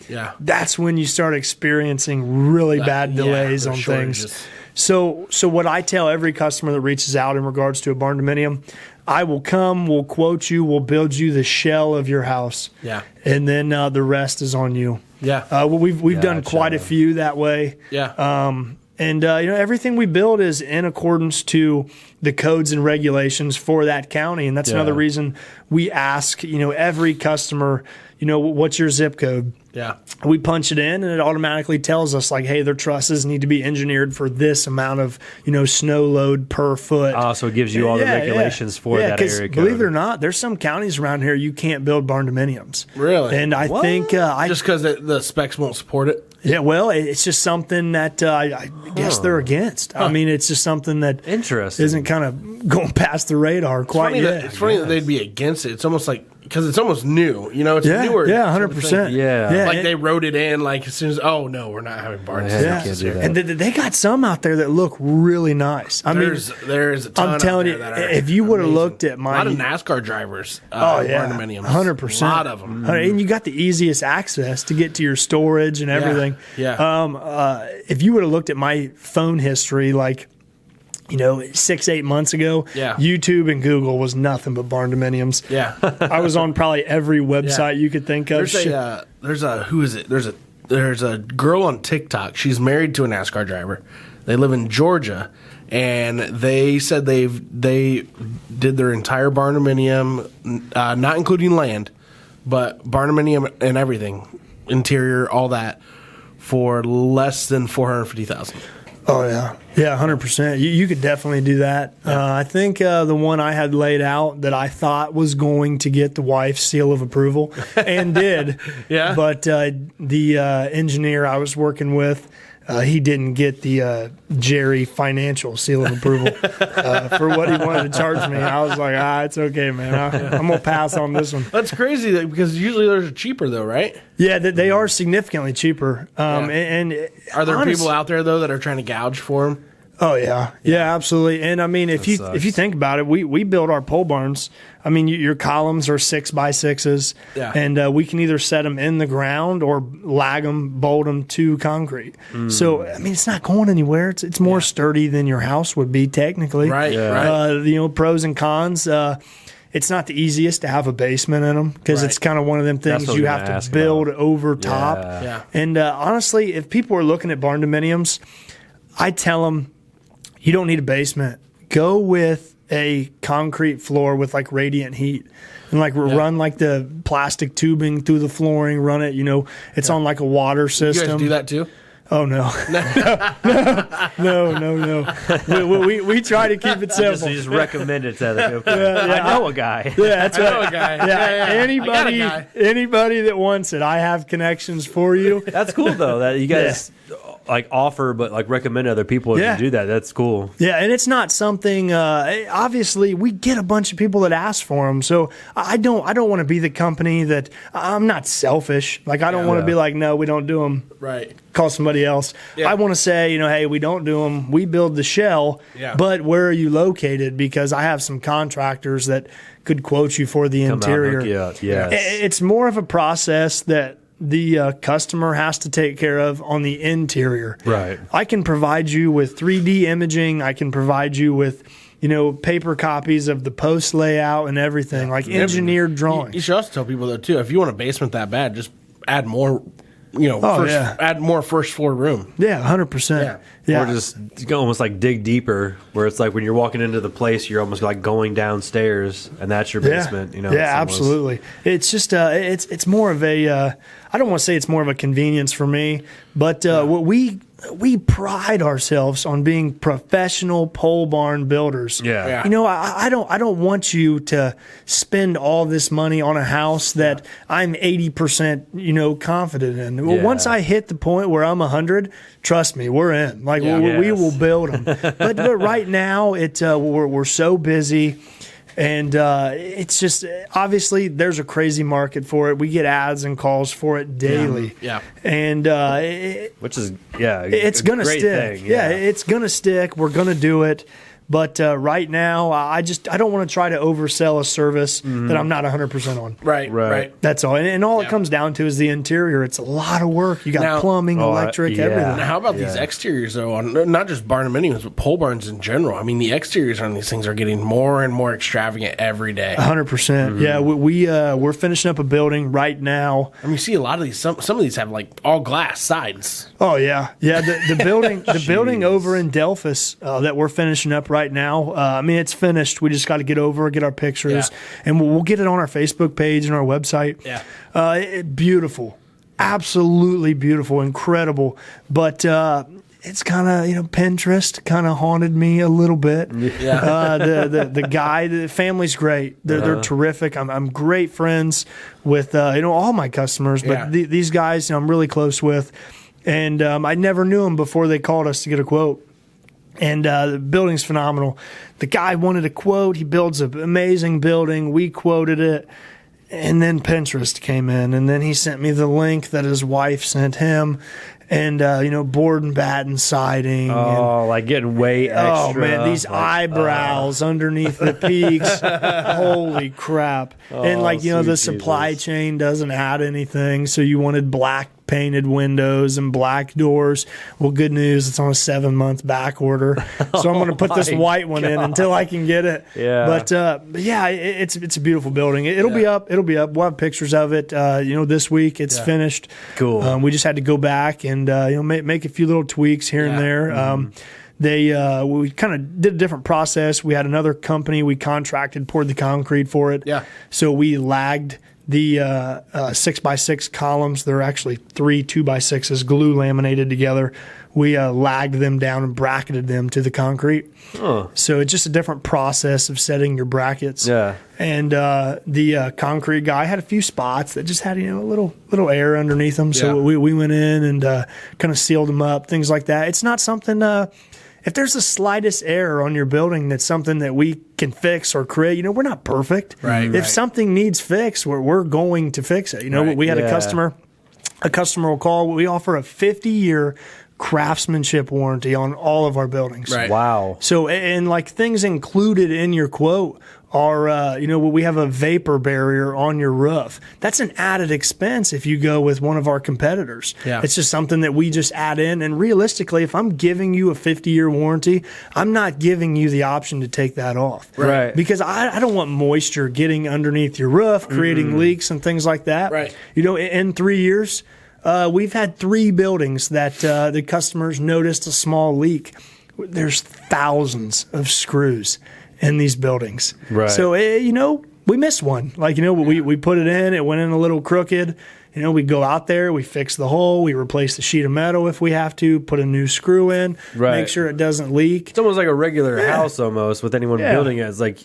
that's when you start experiencing really bad delays on things. So what I tell every customer that reaches out in regards to a barn dominium, I will come, we'll quote you, we'll build you the shell of your house. Yeah. And then the rest is on you. Yeah. We've done quite a few that way. Yeah. And everything we build is in accordance to the codes and regulations for that county. And that's another reason we ask, every customer, what's your zip code? Yeah. We punch it in, and it automatically tells us, like, hey, their trusses need to be engineered for this amount of, snow load per foot. So it gives you all the regulations for that area code. Believe it or not, there's some counties around here you can't build barn dominiums. Really? And I think just because the specs won't support it. Yeah, well, it's just something that I guess they're against. I mean, it's just something that isn't kind of going past the radar quite yet. It's funny that they'd be against it. It's almost like, because it's almost new. It's newer. Yeah, 100%. Yeah. Like they wrote it in like as soon as, oh, no, we're not having barns. And they got some out there that look really nice. There's a ton I'm telling you, if you would have looked at my... A lot of NASCAR drivers, barn dominiums. 100%. A lot of them. And you got the easiest access to get to your storage and everything. Yeah. If you would have looked at my phone history, 6-8 months ago, YouTube and Google was nothing but barn dominiums. Yeah. I was on probably every website you could think of. There's a girl on TikTok. She's married to a NASCAR driver. They live in Georgia, and they said they did their entire barn dominium, not including land, but barn dominium and everything, interior, all that, for less than $450,000. Oh, yeah. Yeah, 100%. You could definitely do that. I think the one I had laid out that I thought was going to get the wife's seal of approval and did. But the engineer I was working with, he didn't get the Jerry financial seal of approval for what he wanted to charge me. I was like, it's okay, man. I'm going to pass on this one. That's crazy because usually those are cheaper, though, right? Yeah, they are significantly cheaper. And are there people out there, though, that are trying to gouge for them? Oh, yeah, absolutely. And I mean, if you think about it, we build our pole barns. I mean, your columns are 6x6s, and we can either set them in the ground or lag them, bolt them to concrete. So I mean, it's not going anywhere. It's more sturdy than your house would be technically. Right. Right. Pros and cons. It's not the easiest to have a basement in them because it's kind of one of them things you have to build over top. Yeah. And honestly, if people are looking at barn dominiums, I tell them, you don't need a basement. Go with a concrete floor with radiant heat and run the plastic tubing through the flooring, run it, it's on a water system. You guys do that too? Oh, no. No. We try to keep it simple. You just recommend it to them. I know a guy. Yeah, that's right. I know a guy. Yeah. Anybody that wants it, I have connections for you. That's cool, though, that you guys like offer, but like recommend other people to do that. That's cool. Yeah, and it's not something. Obviously, we get a bunch of people that ask for them. So I don't want to be the company that. I'm not selfish. Like I don't want to be like, no, we don't do them. Right. Call somebody else. I want to say, hey, we don't do them. We build the shell. But where are you located? Because I have some contractors that could quote you for the interior. It's more of a process that the customer has to take care of on the interior. Right. I can provide you with 3D imaging. I can provide you with, paper copies of the post layout and everything, like engineered drawings. You should also tell people though too, if you want a basement that bad, just add more. Add more first floor room. Yeah, 100%. Yeah. Or just almost like dig deeper, where it's like when you're walking into the place, you're almost like going downstairs, and that's your basement. Yeah, absolutely. It's just it's more of a I don't want to say it's more of a convenience for me, but what we pride ourselves on being professional pole barn builders. Yeah. I don't want you to spend all this money on a house that I'm 80% confident in. Well, once I hit the point where I'm 100, trust me, we're in. Like we will build them. but right now we're so busy. And it's just obviously there's a crazy market for it. We get ads and calls for it daily. Yeah. And which is it's gonna stick. It's gonna stick. We're gonna do it. But right now, I don't want to try to oversell a service that I'm not 100% on. Right. That's all. And all it comes down to is the interior. It's a lot of work. You got plumbing, electric, everything. Now, how about these exteriors, though? On not just barn dominiums, but pole barns in general. I mean, the exteriors on these things are getting more and more extravagant every day. 100%. Yeah, we're finishing up a building right now. I mean, you see a lot of these. Some of these have like all glass sides. Oh yeah. The building building over in Delphus that we're finishing up right now. I mean, it's finished. We just got to get our pictures, and we'll get it on our Facebook page and our website. Beautiful, absolutely beautiful, incredible. But it's kind of Pinterest kind of haunted me a little bit. The guy, the family's great. They're terrific. I'm great friends with all my customers, but these guys I'm really close with, and I never knew them before they called us to get a quote. And the building's phenomenal. The guy wanted a quote. He builds an amazing building. We quoted it. And then Pinterest came in. And then he sent me the link that his wife sent him. And, board and batten siding. Like getting way extra. Oh, man, these eyebrows underneath the peaks. Holy crap. And, the supply chain doesn't add anything. So you wanted black painted windows and black doors. Well, good news, it's on a 7-month back order. So I'm going to put this white one in until I can get it. But it's a beautiful building. It'll be up. We'll have pictures of it. This week it's finished. Cool. We just had to go back and make a few little tweaks here and there. We kind of did a different process. We had another company we contracted, poured the concrete for it. So we lagged the 6x6 columns. They're actually 3 2x6s glue laminated together. We lagged them down and bracketed them to the concrete. So it's just a different process of setting your brackets. And the concrete guy had a few spots that just had a little air underneath them. So we went in and kind of sealed them up, things like that. It's not something. If there's the slightest error on your building, that's something that we can fix or create. We're not perfect. If something needs fixed, we're going to fix it. We had a customer will call. We offer a 50-year craftsmanship warranty on all of our buildings. Wow. So, and like things included in your quote are, we have a vapor barrier on your roof. That's an added expense if you go with one of our competitors. It's just something that we just add in. And realistically, if I'm giving you a 50-year warranty, I'm not giving you the option to take that off. Because I don't want moisture getting underneath your roof, creating leaks and things like that. In 3 years, we've had 3 buildings that the customers noticed a small leak. There's thousands of screws in these buildings. So, we missed one. We put it in, it went in a little crooked. We go out there, we fix the hole, we replace the sheet of metal if we have to, put a new screw in, make sure it doesn't leak. It's almost like a regular house almost with anyone building it. It's like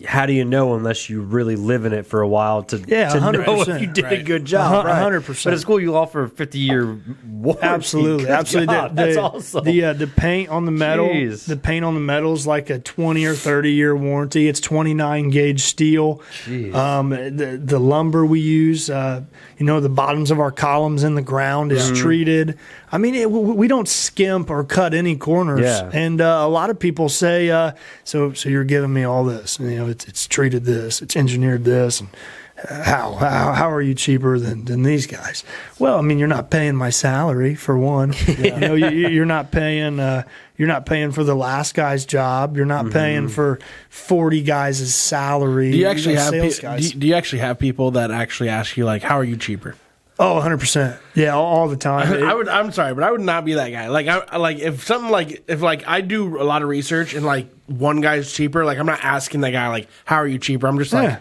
how do you know unless you really live in it for a while to know 100%. if you did a good job? 100%. But it's cool you offer a 50-year warranty. Absolutely. Good Absolutely. job. That's awesome. The paint on the metal, Jeez. the paint on the metal is like a 20 or 30-year warranty. It's 29 gauge steel. Jeez. The lumber we use, the bottoms of our columns in the ground is treated. I mean, we don't skimp or cut any corners. Yeah. And a lot of people say, so you're giving me all this. And, it's treated this, it's engineered this, and how are you cheaper than these guys? Well, I mean, you're not paying my salary for one. You're not paying for the last guy's job. You're not paying for 40 guys' salary. Do you actually Do you actually have people that actually ask you like, how are you cheaper? Oh, 100%. Yeah, all the time. I'm sorry, but I would not be that guy. Like, if I do a lot of research and like one guy's cheaper, like I'm not asking that guy like, how are you cheaper? I'm just like,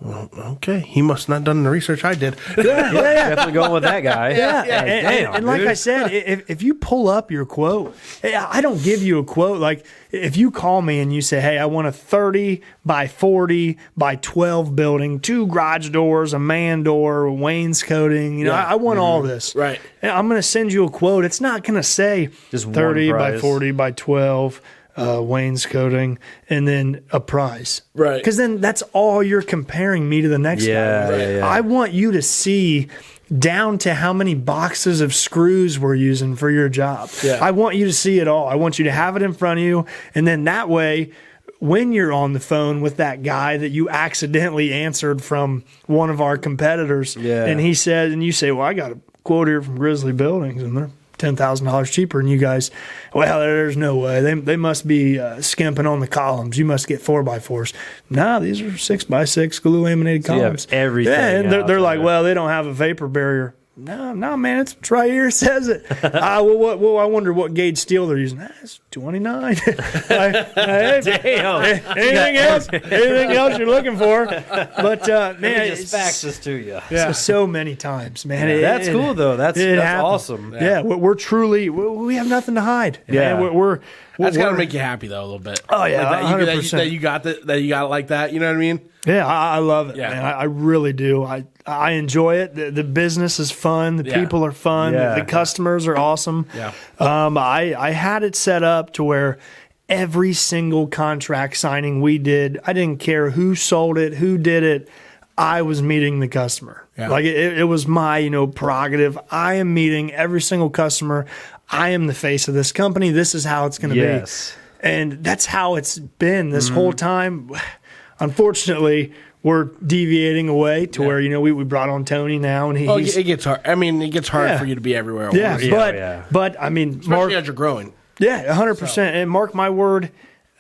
well, okay, he must not done the research I did. Definitely going with that guy. And like I said, if you pull up your quote, I don't give you a quote. Like if you call me and you say, hey, I want a 30 by 40 by 12 building, 2 garage doors, a man door, wainscoting, I want all this. Right. And I'm going to send you a quote. It's not going to say Just 30 one by price. 40 by 12. Wainscoting, and then a price. Right. Because then that's all you're comparing me to the next guy. Yeah. I want you to see down to how many boxes of screws we're using for your job. Yeah. I want you to see it all. I want you to have it in front of you, and then that way, when you're on the phone with that guy that you accidentally answered from one of our competitors, and he said, and you say, well, I got a quote here from Grizzly Buildings, and they're $10,000 cheaper, and you guys, well, there's no way. They must be skimping on the columns. You must get 4x4s. No, these are 6x6 glue laminated columns. Everything. Yeah, and they're like, well, they don't have a vapor barrier. No, man, it's right here. It says it. I wonder what gauge steel they're using. It's 29. Hey, Damn. anything else you're looking for? But man, just fax this to you. so many times, man. That's cool though. That's happens. awesome. Yeah, we're truly we have nothing to hide. Yeah. Man, That's gotta make you happy though a little bit. Oh yeah, like 100%. that you got it like that. You know what I mean? Yeah, I love it, Yeah. man. I really do. I enjoy it. The business is fun. The people are fun. Yeah. The customers are awesome. Yeah. I had it set up to where every single contract signing we did, I didn't care who sold it, who did it. I was meeting the customer. Yeah. Like it was my, prerogative. I am meeting every single customer. I am the face of this company. This is how it's going to be. And that's how it's been this whole time. Unfortunately, we're deviating away to where, we brought on Tony now, and he's... it gets hard. I mean, it gets hard for you to be everywhere at once. But I mean, Especially as you're growing. Yeah, 100%. And mark my word,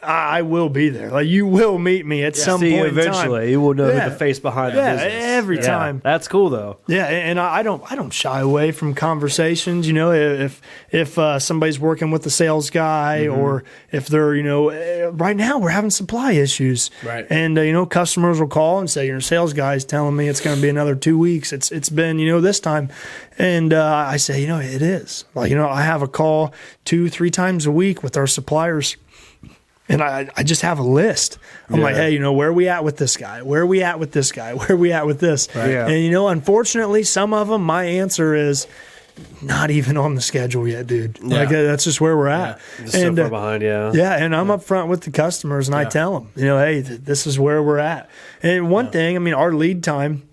I will be there. Like, you will meet me at some point eventually. in time. You will know who the face behind the business. Every time. That's cool though. Yeah, and I don't shy away from conversations. If somebody's working with the sales guy, or if they're right now we're having supply issues, right? And customers will call and say your sales guy's telling me it's going to be another 2 weeks. It's been this time, and I say it is. Like I have a call 2-3 times a week with our suppliers. And I just have a list. I'm like, hey, where are we at with this guy? Where are we at with this guy? Where are we at with this? Right. Yeah. And, unfortunately, some of them, my answer is not even on the schedule yet, dude. Yeah. Like, that's just where we're at. Just so far behind, Yeah, and I'm up front with the customers, and I tell them, hey, this is where we're at. And one thing, I mean, our lead time,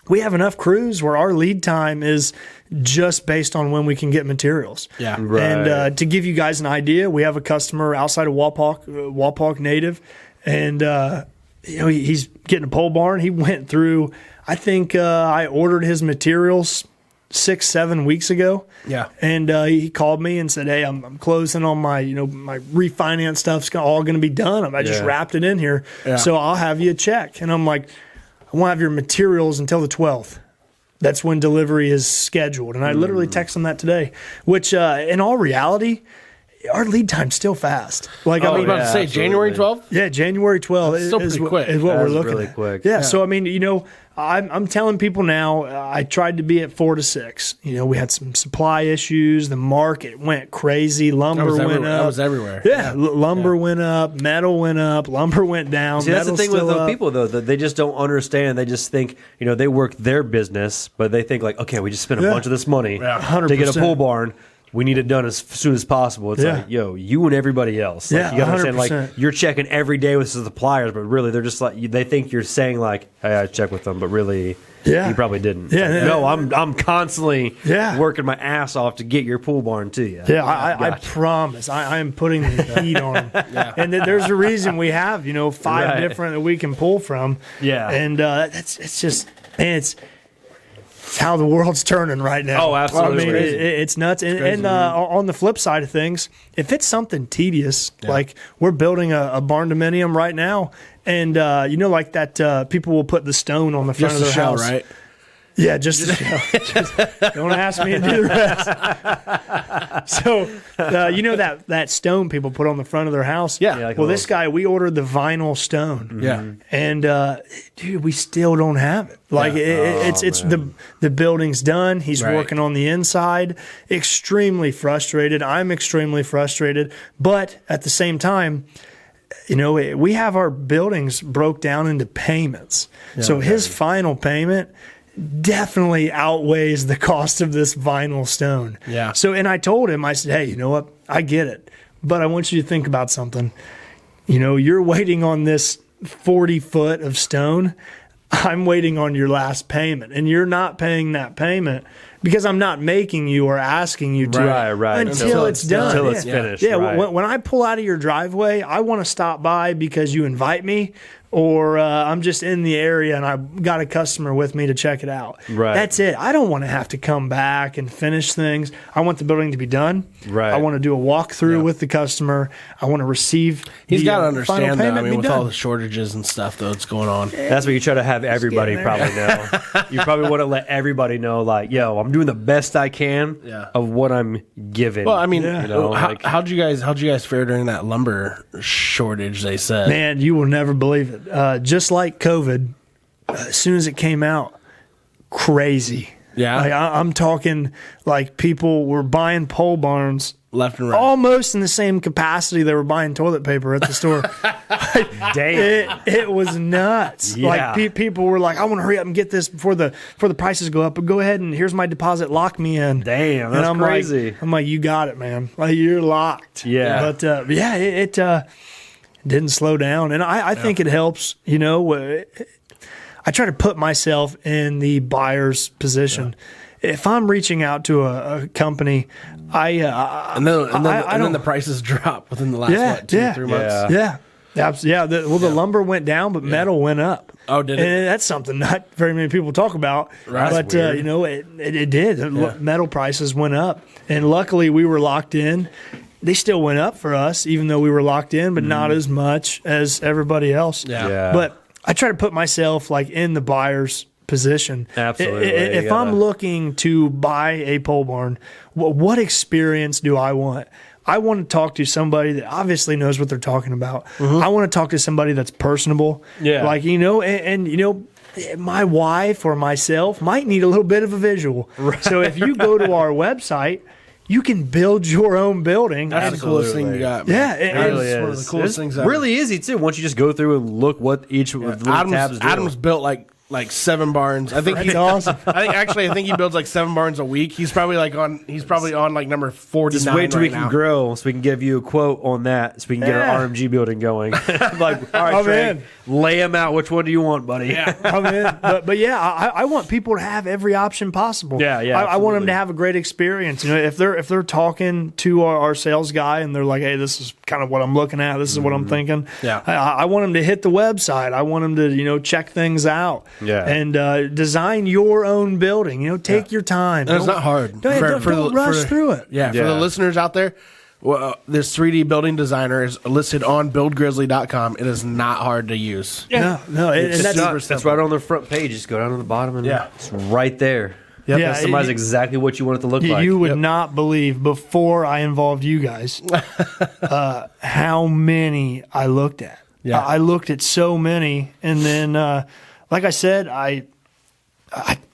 we have enough crews where our lead time is just based on when we can get materials. Yeah. Right. And to give you guys an idea, we have a customer outside of Walpock native, and he's getting a pole barn. He went through, I think I ordered his materials 6-7 weeks ago. Yeah. And he called me and said, hey, I'm closing on my, my refinance stuff's all going to be done. I just wrapped it in here. Yeah. So I'll have you a check. And I'm like, I won't have your materials until the 12th. That's when delivery is scheduled. And I literally text him that today, which in all reality, our lead time's still fast. Like, I was I mean, about to say January 12th. yeah, January 12th That's still is pretty quick. what we're That's looking really at. quick. Yeah, so I mean, I'm telling people now, I tried to be at 4 to 6. We had some supply issues. The market went crazy. Lumber went up. That was everywhere. Yeah, lumber went up. Metal went up. Lumber went down. See, that's the metal's thing with still those up. people, though, that they just don't understand. They just think, they work their business, but they think, like, okay, we just spent a bunch of this money to get a 100%. pole barn. We need it done as soon as possible. It's like, yo, you and everybody else. Like, Yeah, you gotta understand, 100%. like, you're checking every day with the suppliers, but really they're just like, they think you're saying, like, hey, I check with them, but really, you probably didn't. Yeah, Like, no, I'm constantly Yeah. working my ass off to get your pool barn to you. Yeah, I promise. I am putting the heat on them. And there's a reason we have, 5 Right. different that we can pull from. Yeah. And it's just, man, it's how the world's turning right now. Oh, absolutely. I mean, it's nuts. And on the flip side of things, if it's something tedious, like we're building a barn dominium right now, and like that, people will put the stone on the front Just of the their shell, house, right? Yeah, just don't ask me to do the rest. So, that stone people put on the front of their house. Yeah. like well, a this guy, we ordered the vinyl stone. Yeah. And dude, we still don't have it. Like it's the building's done. He's Right. working on the inside. Extremely frustrated. I'm extremely frustrated. But at the same time, we have our buildings broke down into payments. So his final payment definitely outweighs the cost of this vinyl stone. Yeah. So, and I told him, I said, hey, you know what? I get it, but I want you to think about something. You're waiting on this 40 foot of stone. I'm waiting on your last payment, and you're not paying that payment because I'm not making you or asking you to Right. until it's done. Until it's finished. Yeah, right. when I pull out of your driveway, I want to stop by because you invite me, or I'm just in the area and I've got a customer with me to check it out. Right. That's it. I don't want to have to come back and finish things. I want the building to be done. Right. I want to do a walkthrough with the customer. I want to receive. He's got to final understand that. payment I and mean, be with done. all the shortages and stuff that's going on. That's what you try to have everybody getting probably know. You probably want to let everybody know, like, yo, I'm doing the best I can of what I'm given. Well, I mean, how'd you guys fare during that lumber shortage? They said, Man, you will never believe it. Just like COVID, as soon as it came out, crazy. Yeah. Like, I'm talking like people were buying pole barns left and right. almost in the same capacity they were buying toilet paper at the store. damn. It was nuts. Yeah. Like people were like, I want to hurry up and get this before the prices go up, but go ahead and here's my deposit, lock me in. Damn, that's and I'm crazy. I'm like, you got it, man. Like, you're locked. Yeah. But it didn't slow down, and I think it helps. I try to put myself in the buyer's position. If I'm reaching out to a company, and then the prices drop within the last 2-3 months. The lumber went down, but metal went up. Oh, did it? And that's something not very many people talk about. Right. But it did. Metal prices went up, and luckily we were locked in. They still went up for us, even though we were locked in, but not as much as everybody else. Yeah. But I try to put myself like in the buyer's position. Absolutely. If I'm looking to buy a pole barn, what experience do I want? I want to talk to somebody that obviously knows what they're talking about. I want to talk to somebody that's personable. Yeah. Like, my wife or myself might need a little bit of a visual. Right. So if you go to our website, you can build your own building. That's the coolest thing you got, man. Yeah, it That really is one of the coolest It's things ever. really easy too. Once you just go through and look what each of the little tabs do. Adam's built like 7 barns. I think That's awesome. I think he builds like 7 barns a week. He's probably on like number 49 Just wait till we right can now. grow, so we can give you a quote on that, so we can get our RMG building going. Like, all right, I'm Trey, in. lay them out. Which one do you want, buddy? Yeah. I'm in. But yeah, I want people to have every option possible. Yeah, I want them absolutely. to have a great experience. If they're talking to our sales guy and they're like, hey, this is kind of what I'm looking at. This is what I'm thinking. Yeah. I want them to hit the website. I want them to check things out. Yeah. And design your own building. Take your time. And it's not hard. Don't rush through it. Yeah, for the listeners out there, this 3D building designer is listed on buildgrizzly.com. It is not hard to use. No, and It's that's not, it's right on the front page. Just go down to the bottom and it's right there. Yep. Yeah, Customize exactly what you want it to look like. You would not believe, before I involved you guys, how many I looked at. Yeah. I looked at so many, and then, like I said, I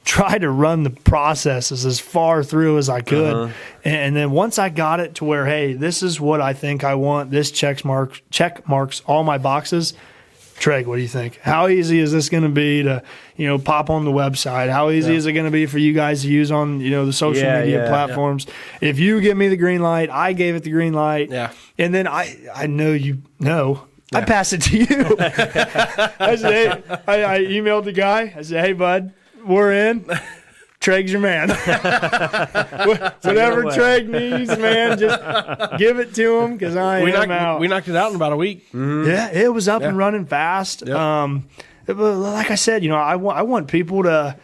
tried to run the processes as far through as I could, and then once I got it to where, hey, this is what I think I want. This check marks all my boxes. Treg, what do you think? How easy is this going to be to, pop on the website? How easy is it going to be for you guys to use on, the social media platforms? Yeah. If you give me the green light, I gave it the green light. Yeah. And then I know you know. Yeah. I pass it to you. I said, hey, I emailed the guy. I said, hey, bud, we're in. Treg's your man. Whatever Treg needs, man, just give it to him because am out. We knocked it out in about a week. Mm-hmm. Yeah, it was up and running fast. Yep. Like I said, I want people to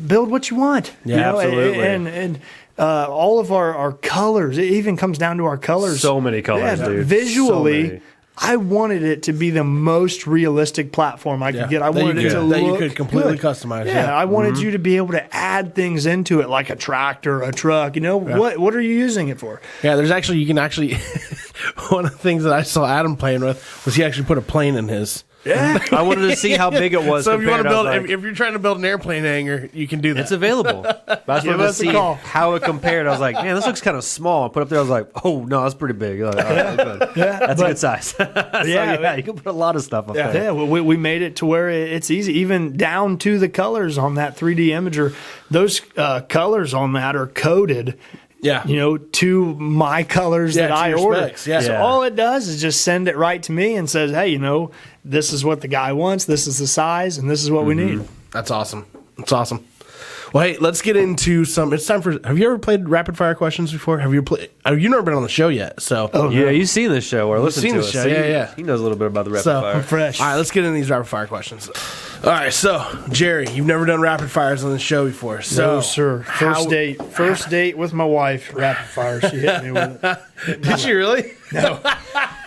build what you want. Yeah, absolutely. And all of our colors, it even comes down to our colors. So many colors, dude. Visually. So I wanted it to be the most realistic platform I could get. I wanted it to look that you could completely good. customize. Yeah, I wanted you to be able to add things into it, like a tractor, a truck. What are you using it for? Yeah, you can actually. One of the things that I saw Adam playing with was he actually put a plane in his. Yeah, I wanted to see how big it was. So if you want to build, like, if you're trying to build an airplane hangar, you can do that. It's available. But I just wanted to see how it compared. I was like, man, this looks kind of small. I put it up there. I was like, oh no, that's pretty big. Like, that's a good size. So, you can put a lot of stuff up there. Yeah, we made it to where it's easy, even down to the colors on that 3D imager. Those colors on that are coded. Yeah. To my colors that I ordered. Specs. Yeah. So all it does is just send it right to me and says, hey, this is what the guy wants, this is the size, and this is what we need. That's awesome. That's awesome. Well, hey, let's get into some. It's time for. Have you ever played rapid fire questions before? Have you played? You've never been on the show yet, so. Oh yeah, you've seen this show or listened to it. Show. Yeah. He knows a little bit about the rapid fire. I'm fresh. All right, let's get into these rapid fire questions. All right, so Jerry, you've never done rapid fires on the show before, so no, sir. First date with my wife. Rapid fire. She hit me with it. Did she really? No.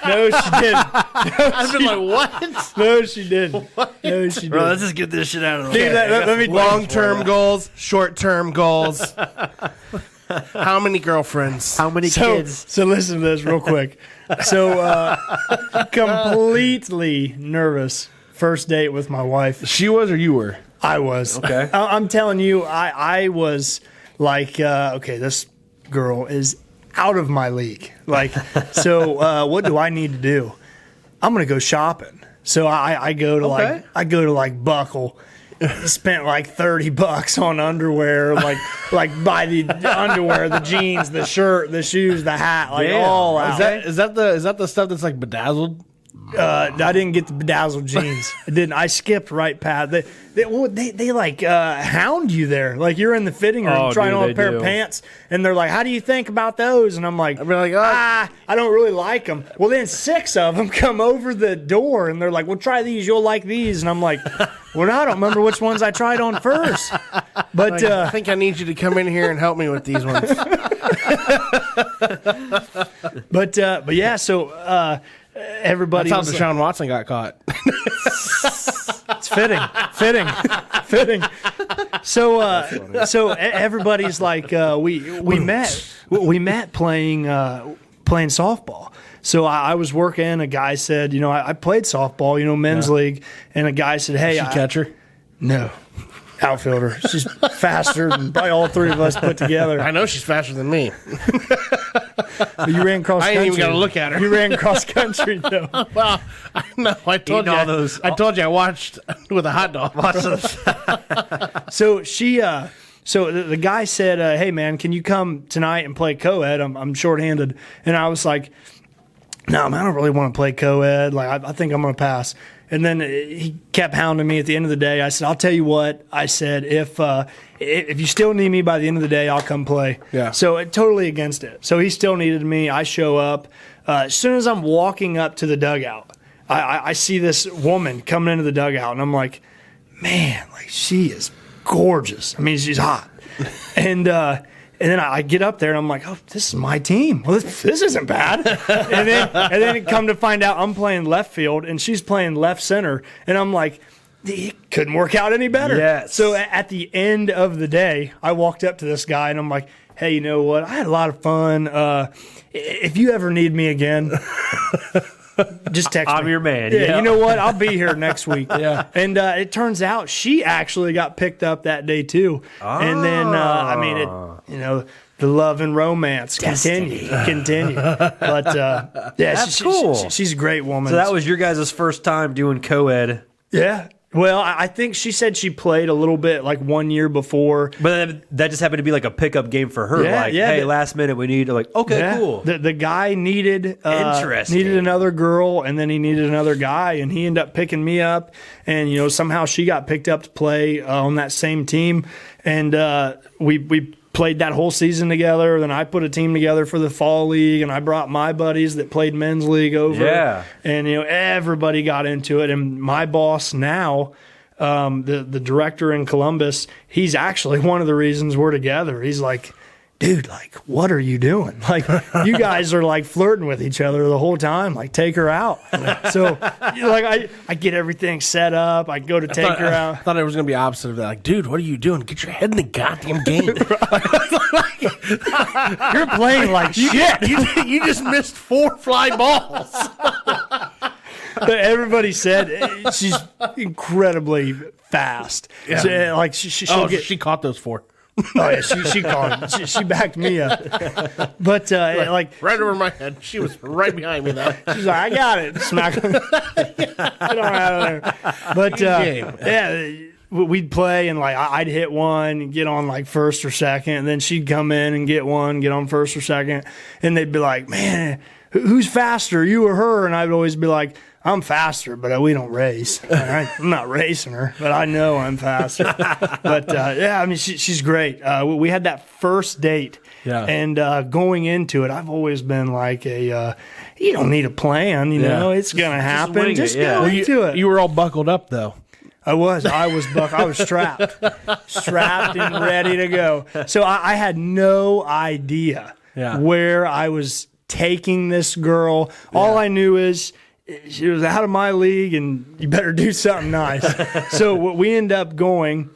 No, she didn't. I've been like, what? No, she didn't. No, she didn't. Bro, let's just get this shit out of the way. Let me long-term goals, short-term goals. How many girlfriends? How many kids? So listen to this real quick. So completely nervous first date with my wife. She was or you were? I was. Okay. I'm telling you, I was like, okay, this girl is out of my league. Like, so what do I need to do? I'm gonna go shopping. So I go to like Buckle. Spent like $30 on underwear, like buy the underwear, the jeans, the shirt, the shoes, the hat, all out. Is that the stuff that's like bedazzled? I didn't get the bedazzled jeans. I didn't. I skipped right past. They like hound you there. Like you're in the fitting room trying on a pair of pants, and they're like, "How do you think about those?" And I'm like, I don't really like them. Well, then 6 of them come over the door, and they're like, "Well, try these. You'll like these." And I'm like, "Well, I don't remember which ones I tried on first." But I think I need you to come in here and help me with these ones. But yeah, so. Everybody. That's how Deshaun Watson got caught. It's fitting. So everybody's like, we met playing softball. So I was working. A guy said, I played softball, men's league, and a guy said, hey, catcher? No. Outfielder. She's faster than probably all 3 of us put together. I know she's faster than me. But you ran cross country. I ain't even got to look at her. You ran cross country, though. Well, I told you. I told you I watched with a hot dog. So so the guy said, hey, man, can you come tonight and play co-ed? I'm shorthanded. And I was like, no, man, I don't really want to play co-ed. Like, I think I'm going to pass. And then he kept hounding me at the end of the day. I said, I'll tell you what. I said, if you still need me by the end of the day, I'll come play. Yeah. So totally against it. So he still needed me. I show up. As soon as I'm walking up to the dugout, I see this woman coming into the dugout, and I'm like, man, like she is gorgeous. I mean, she's hot. And then I get up there and I'm like, oh, this is my team. Well, this isn't bad. and then come to find out I'm playing left field and she's playing left center. And I'm like, it couldn't work out any better. Yes. So at the end of the day, I walked up to this guy and I'm like, hey, you know what? I had a lot of fun. If you ever need me again, just text me. I'm your man. Yeah, Yeah. you know what? I'll be here next week. Yeah. And it turns out she actually got picked up that day too. And then, the love and romance continue. But yeah, That's cool. She's a great woman. So that was your guys' first time doing co-ed. Yeah. Well, I think she said she played a little bit like 1 year before. But that just happened to be like a pickup game for her. Yeah, Hey, last minute we need, like, okay, Yeah. cool. The guy needed Interesting. another girl, and then he needed another guy, and he ended up picking me up. And somehow she got picked up to play on that same team, and we played that whole season together. Then I put a team together for the fall league, and I brought my buddies that played men's league over. Yeah. And everybody got into it. And my boss now, the director in Columbus, he's actually one of the reasons we're together. He's like, dude, like, what are you doing? Like, you guys are like flirting with each other the whole time. Like, take her out. So, I get everything set up. I go to take her I out. thought it was going to be opposite of that. Like, dude, what are you doing? Get your head in the goddamn game. You're playing like shit. You just missed 4 fly balls. Everybody said she's incredibly fast. Yeah. So, like, she'll get. She caught those 4. Oh yeah, she called it. She backed me up. But like Right over my head. She was right behind me, though. she's like, I got it. Smack her. Get on out of there. But yeah, we'd play and like I'd hit one and get on like first or second, and then she'd come in and get one, get on first or second, and they'd be like, man, who's faster, you or her? And I'd always be like, I'm faster, but we don't race. I'm not racing her, but I know I'm faster. But yeah, I mean, she's great. We had that first date, and going into it, I've always been like you don't need a plan, you know, it's gonna happen. Just go into it. You were all buckled up, though. I was strapped and ready to go. So I had no idea where I was taking this girl. All I knew is she was out of my league, and you better do something nice. So we end up going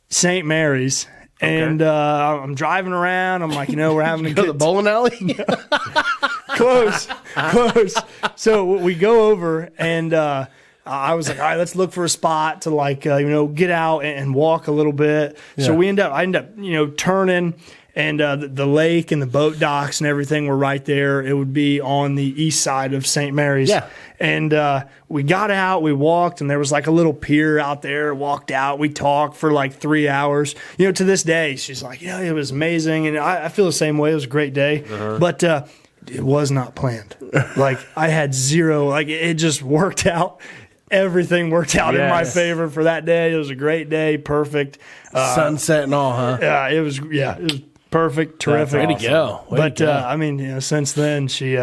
St. Mary's, and I'm driving around. I'm like, we're having a Go to the bowling alley? close. So we go over, and I was like, all right, let's look for a spot to like, get out and walk a little bit. Yeah. So I end up, turning. And the lake and the boat docks and everything were right there. It would be on the east side of St. Mary's. Yeah. And we got out, we walked, and there was like a little pier out there. Walked out, we talked for like 3 hours. To this day, she's like, it was amazing. And I feel the same way. It was a great day. But it was not planned. Like, I had zero, like, it just worked out. Everything worked out in my favor for that day. It was a great day. Perfect. Sunset and all, huh? Yeah, it was perfect, terrific. Way to go. But I mean, since then she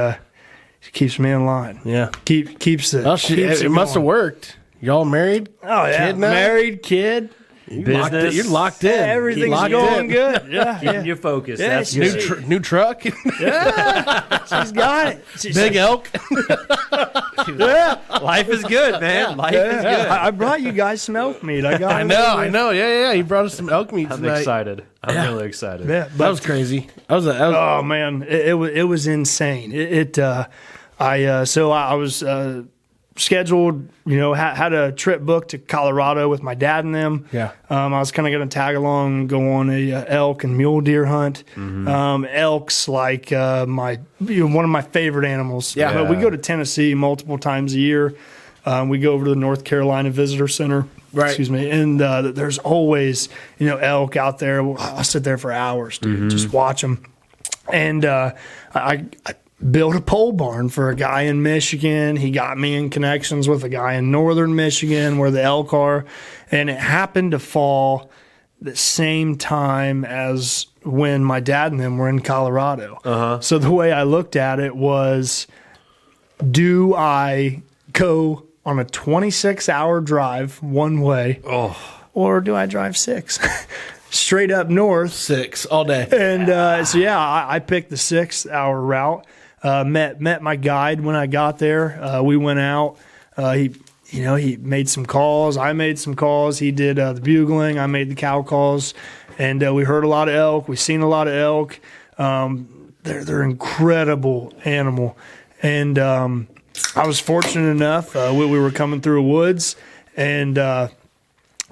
keeps me in line. Yeah, keeps it. Well, it must have worked. Y'all married? Oh yeah, kid now? Married, kid. Business. You're locked in. Yeah, everything's going good. Yeah, keeping you focused. Yeah, that's good. New truck. Yeah, she's got it. Big elk. Yeah, life is good, man. Life is good. I brought you guys some elk meat. I know. Yeah. He brought us some elk meat I'm tonight. excited. I'm really excited. Yeah, that was crazy. Oh man, it was insane. I was scheduled, had a trip booked to Colorado with my dad and them. Yeah. I was kind of going to tag along and go on a elk and mule deer hunt. Elk's like one of my favorite animals. Yeah. But we go to Tennessee multiple times a year. We go over to the North Carolina Visitor Center. Right. Excuse me. And there's always, elk out there. I'll sit there for hours, dude, just watch them. And I built a pole barn for a guy in Michigan. He got me in connections with a guy in northern Michigan where the elk are. And it happened to fall the same time as when my dad and them were in Colorado. So the way I looked at it was, do I go on a 26-hour drive one way, or do I drive 6? Straight up north. 6 all day. And I picked the 6-hour route. Met my guide when I got there. We went out. He he made some calls. I made some calls. He did the bugling. I made the cow calls. And we heard a lot of elk. We've seen a lot of elk. They're incredible animal. And I was fortunate enough. We were coming through a woods, and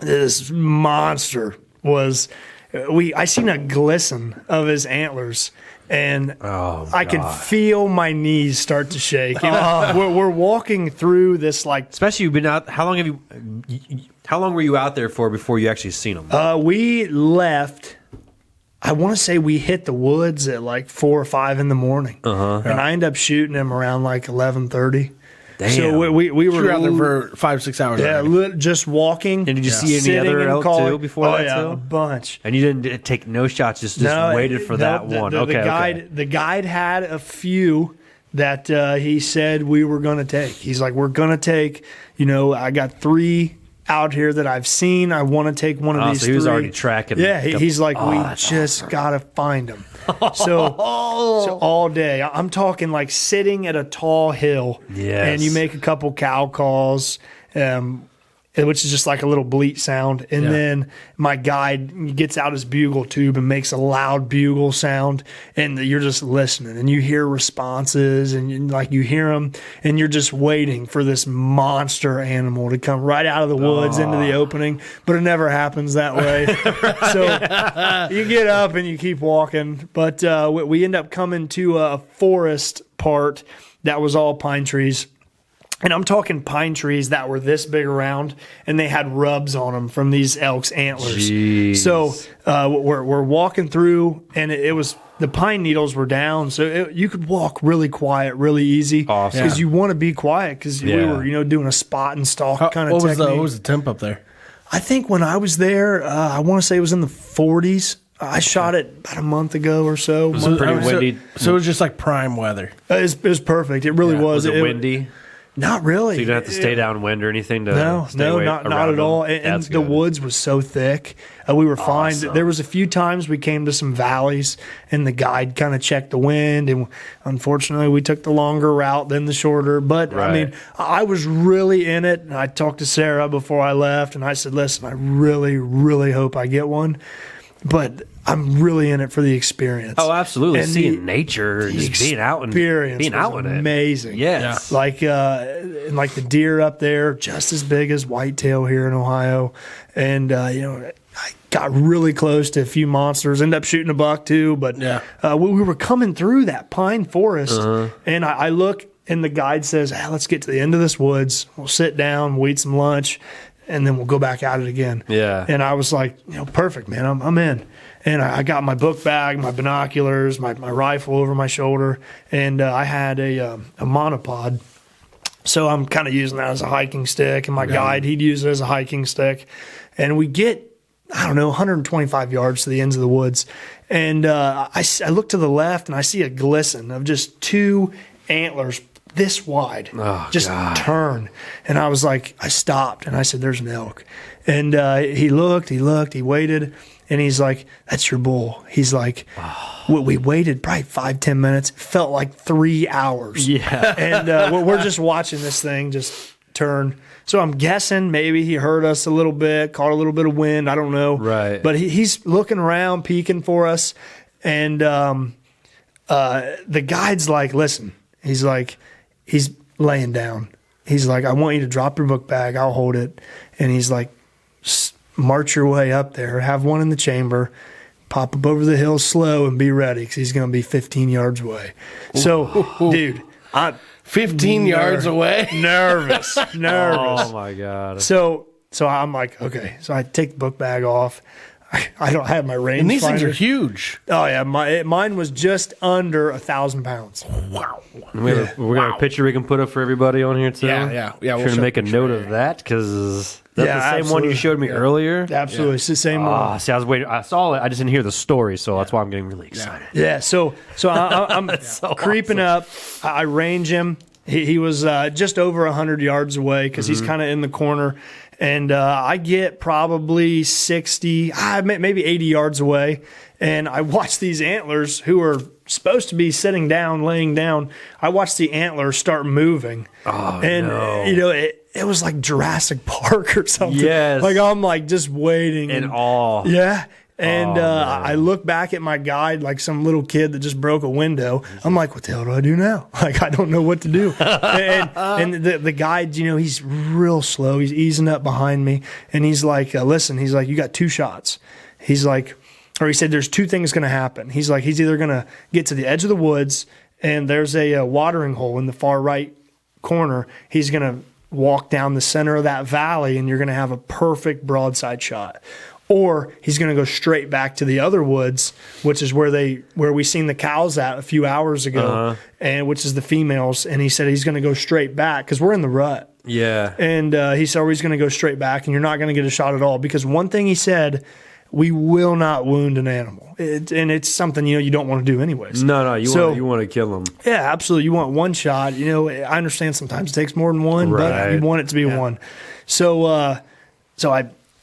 this monster was. I seen a glisten of his antlers, and I could feel my knees start to shake. We're walking through this especially you've been out. How long were you out there for before you actually seen them? We left. I want to say we hit the woods at 4 or 5 in the morning, and I ended up shooting him around 11:30. Damn. So we were out there for 5-6 hours. Yeah, just walking. And did you see any other elk too before that? Yeah, too? a bunch. And you didn't take no shots, just waited for that one. The guide had a few that he said we were going to take. He's like, we're going to take. I got 3 out here that I've seen. I want to take one of these. So he was 3. already tracking. Yeah, he's like, we just gotta find them. So all day, I'm talking sitting at a tall hill, and you make a couple cow calls, which is just like a little bleat sound, and then my guide gets out his bugle tube and makes a loud bugle sound, and you're just listening, and you hear responses, and you hear them, and you're just waiting for this monster animal to come right out of the woods into the opening, but it never happens that way. So you get up and you keep walking, but we end up coming to a forest part that was all pine trees. And I'm talking pine trees that were this big around, and they had rubs on them from these elk's antlers. Jeez. So we're walking through, and it was the pine needles were down, so you could walk really quiet, really easy. Awesome. Because you want to be quiet, because we were doing a spot and stalk kind of technique. What was the temp up there? I think when I was there, I want to say it was in the 40s. I shot it about a month ago or so. Was it pretty windy? So it was just prime weather. It was perfect. It really was. Was it windy? Not really. So you don't have to stay downwind or anything to not at all. And the woods was so thick. We were fine. There was a few times we came to some valleys, and the guide kind of checked the wind, and unfortunately we took the longer route than the shorter. But I mean, I was really in it, and I talked to Sarah before I left, and I said, listen, I really, really hope I get one. But I'm really in it for the experience. Oh, absolutely. And seeing nature, just being out and being out with it. Amazing. Yes. Like the deer up there, just as big as whitetail here in Ohio. And, I got really close to a few monsters, ended up shooting a buck too. But we were coming through that pine forest, and I look, and the guide says, let's get to the end of this woods. We'll sit down, we'll eat some lunch, and then we'll go back at it again. Yeah. And I was like, perfect, man. I'm in. And I got my book bag, my binoculars, my rifle over my shoulder, and I had a monopod. So I'm kind of using that as a hiking stick, and my guide, he'd use it as a hiking stick. And we get, 125 yards to the ends of the woods. And I look to the left, and I see a glisten of just 2 antlers this wide, turn. And I was like, I stopped, and I said, there's an elk. And he looked, he waited, and he's like, that's your bull. He's like, we waited probably 5-10 minutes. It felt like 3 hours. Yeah. And we're just watching this thing just turn. So I'm guessing maybe he heard us a little bit, caught a little bit of wind. I don't know. Right. But he's looking around, peeking for us. And the guide's like, listen, he's laying down. He's like, I want you to drop your book bag. I'll hold it. And he's like, march your way up there. Have one in the chamber. Pop up over the hill slow and be ready, because he's going to be 15 yards away. So, dude, I'm 15 yards away? Nervous. Oh, my God. So I'm like, okay. So I take the book bag off. I don't have my range. And these things are huge. Oh yeah, mine was just under 1,000 pounds. Wow. We got a picture we can put up for everybody on here too. Yeah. We'll trying to make a note of that, because that's the same one you showed me earlier. Absolutely, it's the same one. See, I was waiting. I saw it. I just didn't hear the story, so that's why I'm getting really excited. Yeah. So I'm so creeping up. I range him. He was just over 100 yards away, because he's kind of in the corner. And I get probably 60, maybe 80 yards away, and I watch these antlers, who are supposed to be sitting down, laying down. I watch the antlers start moving. Oh, and, no. it was like Jurassic Park or something. Yes. Like I'm like just waiting In awe. Yeah. And man. I look back at my guide like some little kid that just broke a window. I'm like, what the hell do I do now? Like, I don't know what to do. and the guide, you know, he's real slow. He's easing up behind me. And he's like, listen, he's like, you got 2 shots. He's like, or he said, there's 2 things going to happen. He's like, he's either going to get to the edge of the woods and there's a watering hole in the far right corner. He's going to walk down the center of that valley and you're going to have a perfect broadside shot. Or he's going to go straight back to the other woods, which is where we seen the cows at a few hours ago, and which is the females. And he said he's going to go straight back because we're in the rut. Yeah. And he said he's going to go straight back, and you're not going to get a shot at all because one thing he said, we will not wound an animal, and it's something you don't want to do anyways. No, you want to kill them. Yeah, absolutely. You want one shot. I understand sometimes it takes more than one, but you want it to be one. So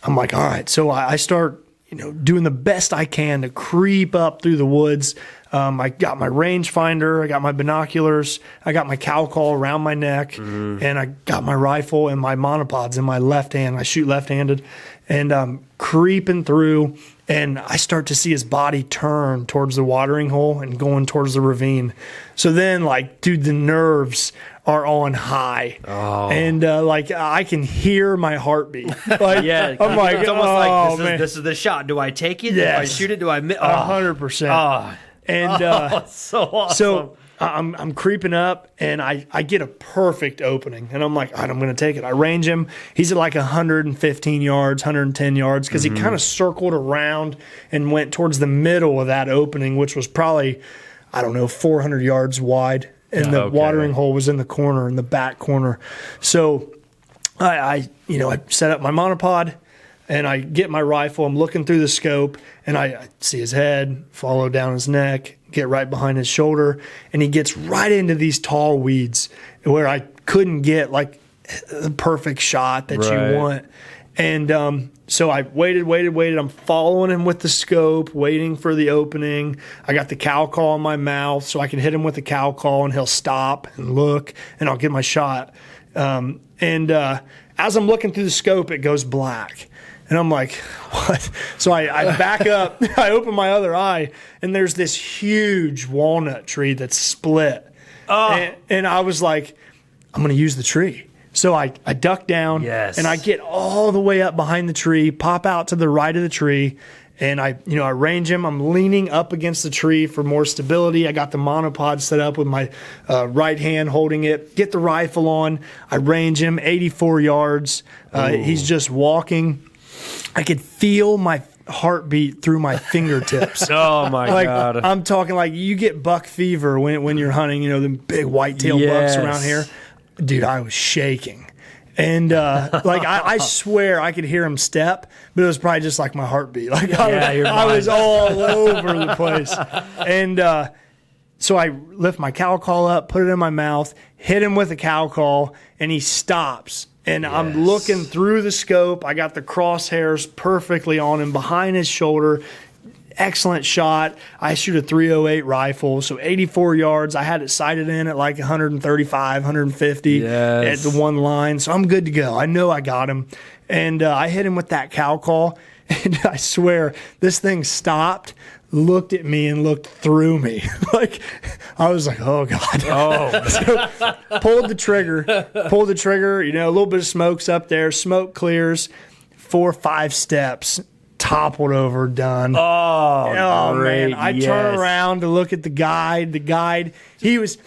I'm like, all right. So I start, doing the best I can to creep up through the woods. I got my rangefinder, I got my binoculars, I got my cow call around my neck, and I got my rifle and my monopods in my left hand. I shoot left-handed, and I'm creeping through, and I start to see his body turn towards the watering hole and going towards the ravine. So then, the nerves are on high, and I can hear my heartbeat. Like, Yeah, I'm like, it's almost man. this is the shot. Do I take it? Yes. If I shoot it, do I miss? 100%. And It's so awesome. so I'm creeping up, and I get a perfect opening, and I'm like, all right, I'm going to take it. I range him. He's at like 115 yards, 110 yards, because he kind of circled around and went towards the middle of that opening, which was probably, 400 yards wide. And the watering hole was in the corner, in the back corner. So I set up my monopod, and I get my rifle. I'm looking through the scope, and I see his head, follow down his neck, get right behind his shoulder, and he gets right into these tall weeds where I couldn't get like the perfect shot that you want. And so I waited. I'm following him with the scope, waiting for the opening. I got the cow call in my mouth so I can hit him with the cow call, and he'll stop and look, and I'll get my shot. And as I'm looking through the scope, it goes black. And I'm like, what? So I back up, I open my other eye, and there's this huge walnut tree that's split. And I was like, I'm going to use the tree. So I duck down, and I get all the way up behind the tree, pop out to the right of the tree, and I range him. I'm leaning up against the tree for more stability. I got the monopod set up with my right hand holding it. Get the rifle on. I range him 84 yards. He's just walking. I could feel my heartbeat through my fingertips. Oh my God. I'm talking like you get buck fever when you're hunting, the big whitetail bucks around here. Dude, I was shaking. And I swear I could hear him step, but it was probably just like my heartbeat. Like I was all over the place. And so I lift my cow call up, put it in my mouth, hit him with a cow call, and he stops. And I'm looking through the scope. I got the crosshairs perfectly on him behind his shoulder. Excellent shot. I shoot a .308 rifle, so 84 yards. I had it sighted in at like 135, 150 at the one line, so I'm good to go. I know I got him. And I hit him with that cow call, and I swear this thing stopped, looked at me, and looked through me. Like, I was like, oh, God. So, pulled the trigger, a little bit of smoke's up there, smoke clears, 4 or 5 steps, toppled over, done. Oh man! I turn around to look at the guide. The guide, he was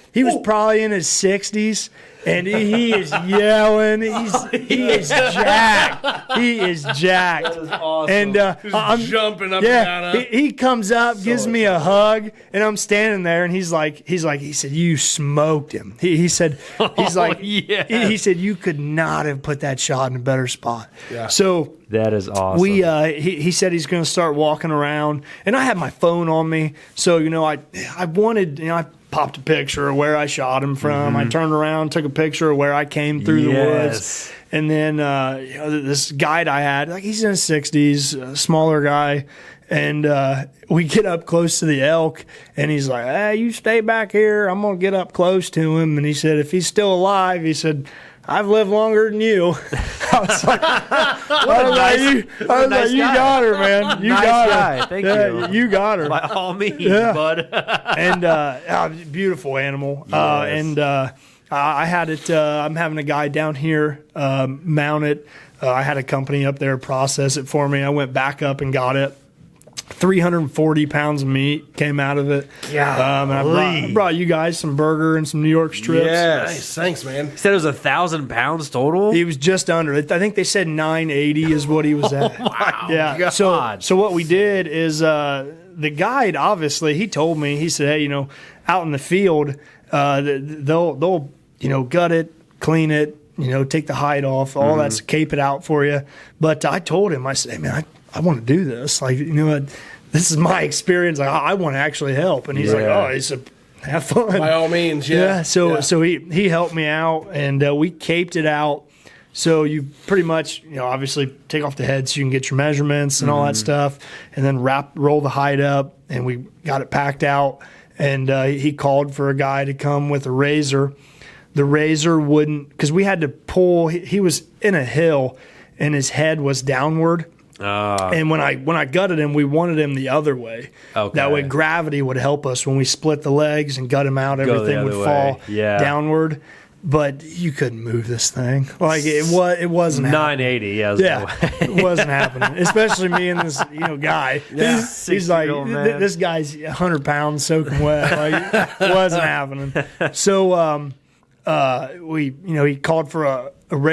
probably in his 60s, and he is yelling. He is jacked. He is jacked. That is awesome. And I'm jumping up and down. He comes up, gives me a hug, and I'm standing there, and he said, you smoked him. He said, he said, you could not have put that shot in a better spot. Yeah. So that is awesome. He said he's going to start walking around, and I had my phone on me, so I wanted, I popped a picture of where I shot him from. I turned around, took a picture of where I came through the woods, and then this guide I had, like, he's in his 60s, a smaller guy, and we get up close to the elk, and he's like, hey, you stay back here, I'm going to get up close to him. And he said if he's still alive, he said, I've lived longer than you. I was like, you got her, man. You Nice got guy. her. Thank Yeah, you. you got her. By all means, Yeah. bud. And beautiful animal. I had it. I'm having a guy down here mount it. I had a company up there process it for me. I went back up and got it. 340 pounds of meat came out of it. Yeah, and I brought you guys some burger and some New York strips. Nice. Thanks, man. He said it was 1,000 pounds total. He was just under. I think they said 980 is what he was at. Wow. Yeah. God. So what we did is the guide, obviously, he told me, he said, hey, out in the field, they'll gut it, clean it, take the hide off, all that's cape it out for you. But I told him, I said, hey, man, I want to do this. Like, this is my experience. Like, I want to actually help. And he's like, oh, he said, have fun. By all means, yeah. So he helped me out, and we caped it out. So you pretty much, obviously take off the head so you can get your measurements and all that stuff, and then roll the hide up, and we got it packed out. And he called for a guy to come with a razor. The razor wouldn't, because we had to pull. He was in a hill, and his head was downward. And when I gutted him, we wanted him the other way. Okay. That way gravity would help us when we split the legs and gut him out. Everything would fall downward. But you couldn't move this thing. Like it wasn't 980. Yeah, it wasn't happening. Especially me and this guy. Yeah. He's like, this guy's 100 pounds soaking wet. Like it wasn't happening. So he called for a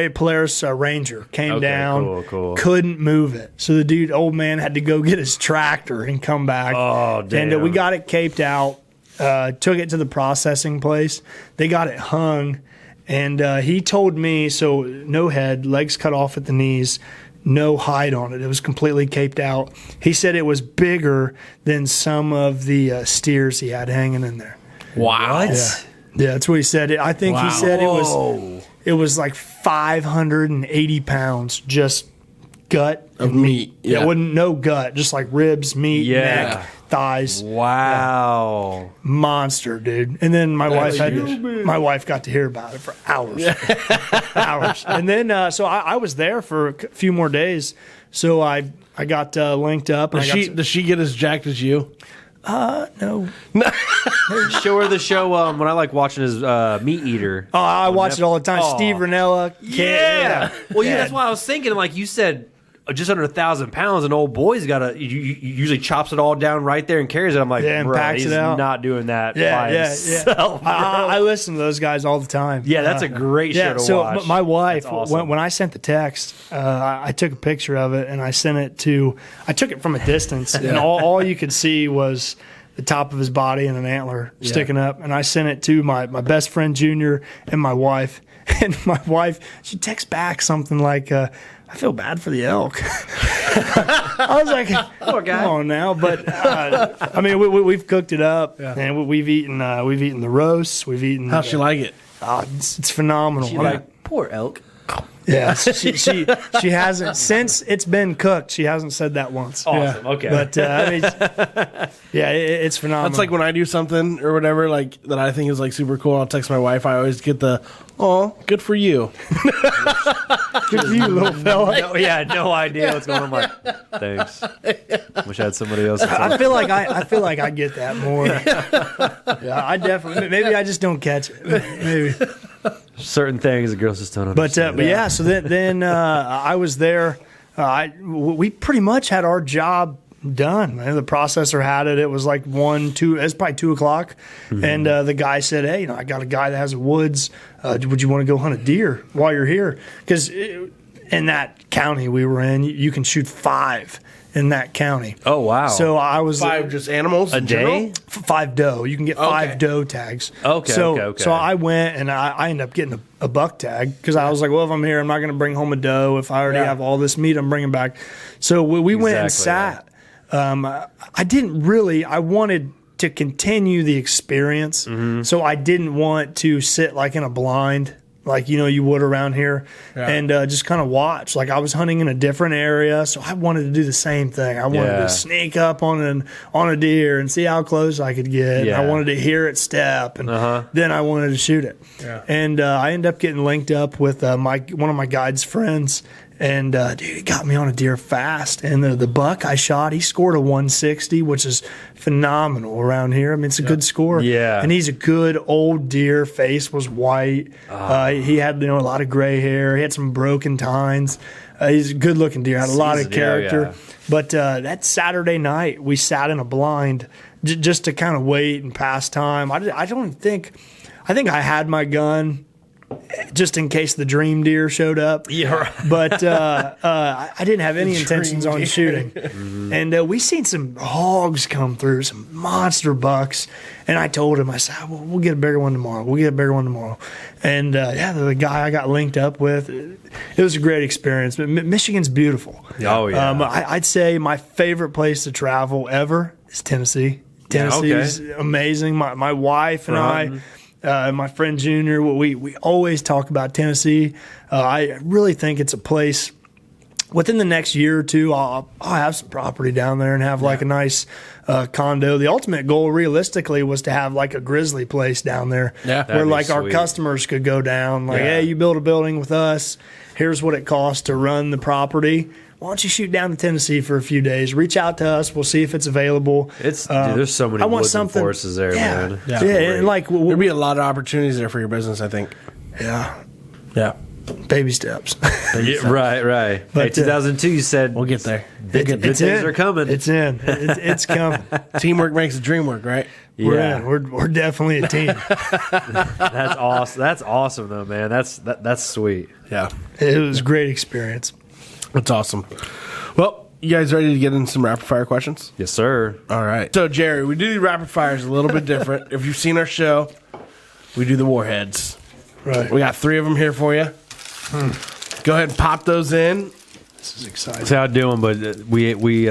Polaris Ranger, came down, cool. couldn't move it. So the old man had to go get his tractor and come back. Oh, damn. And we got it caped out, took it to the processing place. They got it hung, and he told me, so no head, legs cut off at the knees, no hide on it. It was completely caped out. He said it was bigger than some of the steers he had hanging in there. Wow. Yeah, that's what he said. I think he said it was like 580 pounds just gut Of meat. Yeah, it wasn't no gut, just like ribs, meat, neck, thighs. Wow. Yeah. Monster, dude. And then my wife got to hear about it for hours. Hours. And then so I was there for a few more days. So I got linked up. Does she get as jacked as you? No. Show her the show when I like watching his Meat Eater. Oh, I watch it all the time. Oh. Steve Ranella. Yeah. Well, that's why I was thinking, like you said, just under 1,000 pounds, an old boy's got to usually chops it all down right there and carries it. I'm like, and packs he's it out. Not doing that by himself. I listen to those guys all the time. Yeah, that's a great show to watch. So my wife, awesome. when I sent the text, I took a picture of it and I sent it to. I took it from a distance, and all you could see was the top of his body and an antler sticking up. And I sent it to my best friend Junior and my wife. And my wife, she texts back something like, I feel bad for the elk. I was like, poor guy. Come on now. But I mean, we've cooked it up, and we've eaten the roasts. We've eaten. How'd she like it? It's phenomenal. She's like, poor elk. Yeah, she hasn't since it's been cooked. She hasn't said that once. Awesome. Yeah. Okay. But I mean, it's phenomenal. That's like when I do something or whatever, like that I think is like super cool. I'll text my wife. I always get the, "Oh, good for you." Good for you, little fella. No idea what's going on. I'm like, thanks. Wish I had somebody else. I feel like I get that more. Yeah, I definitely. Maybe I just don't catch it. Maybe. Certain things the girls just don't understand. But yeah, so then I was there. We pretty much had our job done. The processor had it. It was like 1, 2. It's probably 2 o'clock, and the guy said, "Hey, I got a guy that has woods. Would you want to go hunt a deer while you're here? Because in that county we were in, you can shoot 5 in that county. Oh wow! So I was 5 just animals a day. 5 doe. You can get 5 doe tags. Okay. So I went and I ended up getting a buck tag because I was like, well, if I'm here, I'm not going to bring home a doe. If I already have all this meat, I'm bringing back. So we went and sat. I didn't really. I wanted to continue the experience, so I didn't want to sit like in a blind like you would around here, and just kind of watch. Like I was hunting in a different area, so I wanted to do the same thing. I wanted to sneak up on a deer and see how close I could get. Yeah. I wanted to hear it step, and then I wanted to shoot it. Yeah. And I ended up getting linked up with one of my guide's friends. And, dude, he got me on a deer fast. And the buck I shot, he scored a 160, which is phenomenal around here. I mean, it's a good score. Yeah. And he's a good old deer. Face was white. He had, a lot of gray hair. He had some broken tines. He's a good-looking deer. Had a lot of character. Yeah. But that Saturday night, we sat in a blind just to kind of wait and pass time. I think I had my gun just in case the dream deer showed up. Yeah, right. But I didn't have any intentions on shooting. And we seen some hogs come through, some monster bucks. And I told him, I said, we'll get a bigger one tomorrow. And the guy I got linked up with, it was a great experience. But Michigan's beautiful. Oh, yeah. I'd say my favorite place to travel ever is Tennessee. Tennessee's amazing. My wife and I... my friend Junior, we always talk about Tennessee. I really think it's a place. Within the next year or two, I'll have some property down there and have like a nice condo. The ultimate goal, realistically, was to have like a grizzly place down there, where like our customers could go down. Like, hey, you build a building with us. Here's what it costs to run the property. Why don't you shoot down to Tennessee for a few days? Reach out to us. We'll see if it's available. Dude, there's so many woods and forests there, man. Yeah, and like there'd be a lot of opportunities there for your business, I think. Yeah. Baby steps. Right. But, hey, 2002, you said We'll get there. good days are coming. It's in. It's coming. Teamwork makes the dream work, right? We're in. We're definitely a team. That's awesome. That's awesome, though, man. That's sweet. Yeah. It was a great experience. That's awesome. Well, you guys ready to get in some rapid fire questions? Yes, sir. All right. So, Jerry, we do the rapid fires a little bit different. If you've seen our show, we do the warheads. Right. We got 3 of them here for you. Go ahead and pop those in. This is exciting. That's how I'm doing, but we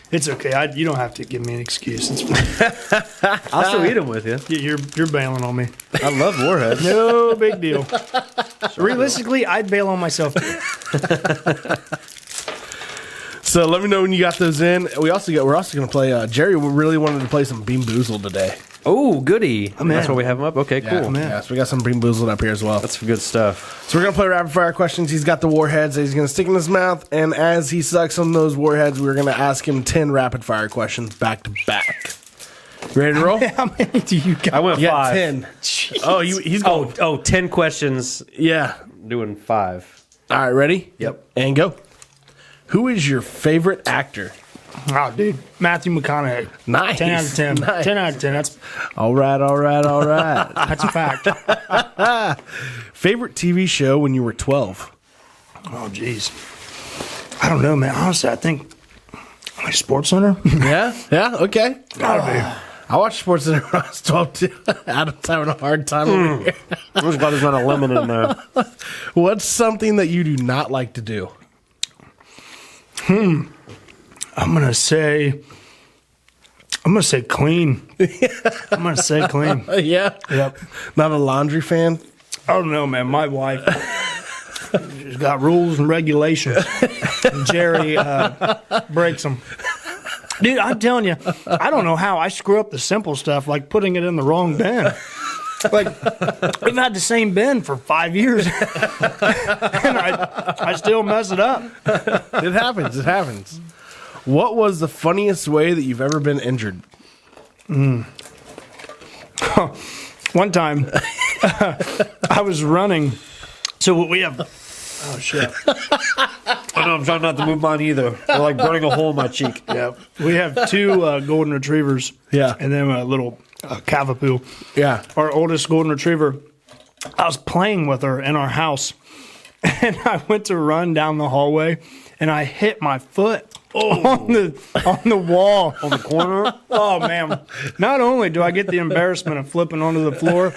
It's okay. You don't have to give me an excuse. It's fine. I'll still eat them with you. You're bailing on me. I love warheads. No big deal. Realistically, I'd bail on myself too. So let me know when you got those in. We're also going to play. Jerry really wanted to play some Bean Boozled today. Oh, goody. I'm That's in. why we have them up? Okay, cool. Yeah, so we got some Bean Boozled up here as well. That's good stuff. So we're going to play rapid fire questions. He's got the warheads that he's going to stick in his mouth. And as he sucks on those warheads, we're going to ask him 10 rapid fire questions back to back. You ready to roll? How many do you got? I went You got 5. 10. Jeez. Oh, he's going. 10 questions. Yeah. Doing 5. All right, ready? Yep. And go. Who is your favorite actor? Oh, dude. Matthew McConaughey. Nice. 10 out of 10. Nice. 10 out of 10. That's All right. that's a fact. Favorite TV show when you were 12? Oh, jeez. I don't know, man. Honestly, I think like Sports Center. Yeah? Yeah? Okay. Gotta be. I watched Sports Center when I was 12, too. Adam's having a hard time over here. I'm just glad there's not a lemon in there. What's something that you do not like to do? I'm gonna say clean. I'm gonna say clean. Yeah? Yep. Not a laundry fan? I don't know, man. My wife, she's got rules and regulations. And Jerry breaks them. Dude, I'm telling you, I don't know how I screw up the simple stuff, like putting it in the wrong bin. Like, we've had the same bin for 5 years, and I still mess it up. It happens. What was the funniest way that you've ever been injured? One time, I was running. So we have. Oh shit! I know, I'm trying not to move mine either. They're like burning a hole in my cheek. Yeah, we have 2 golden retrievers. Yeah. And then a little cavapoo. Yeah. Our oldest golden retriever. I was playing with her in our house, and I went to run down the hallway, and I hit my foot on the wall On the corner? Oh man! Not only do I get the embarrassment of flipping onto the floor,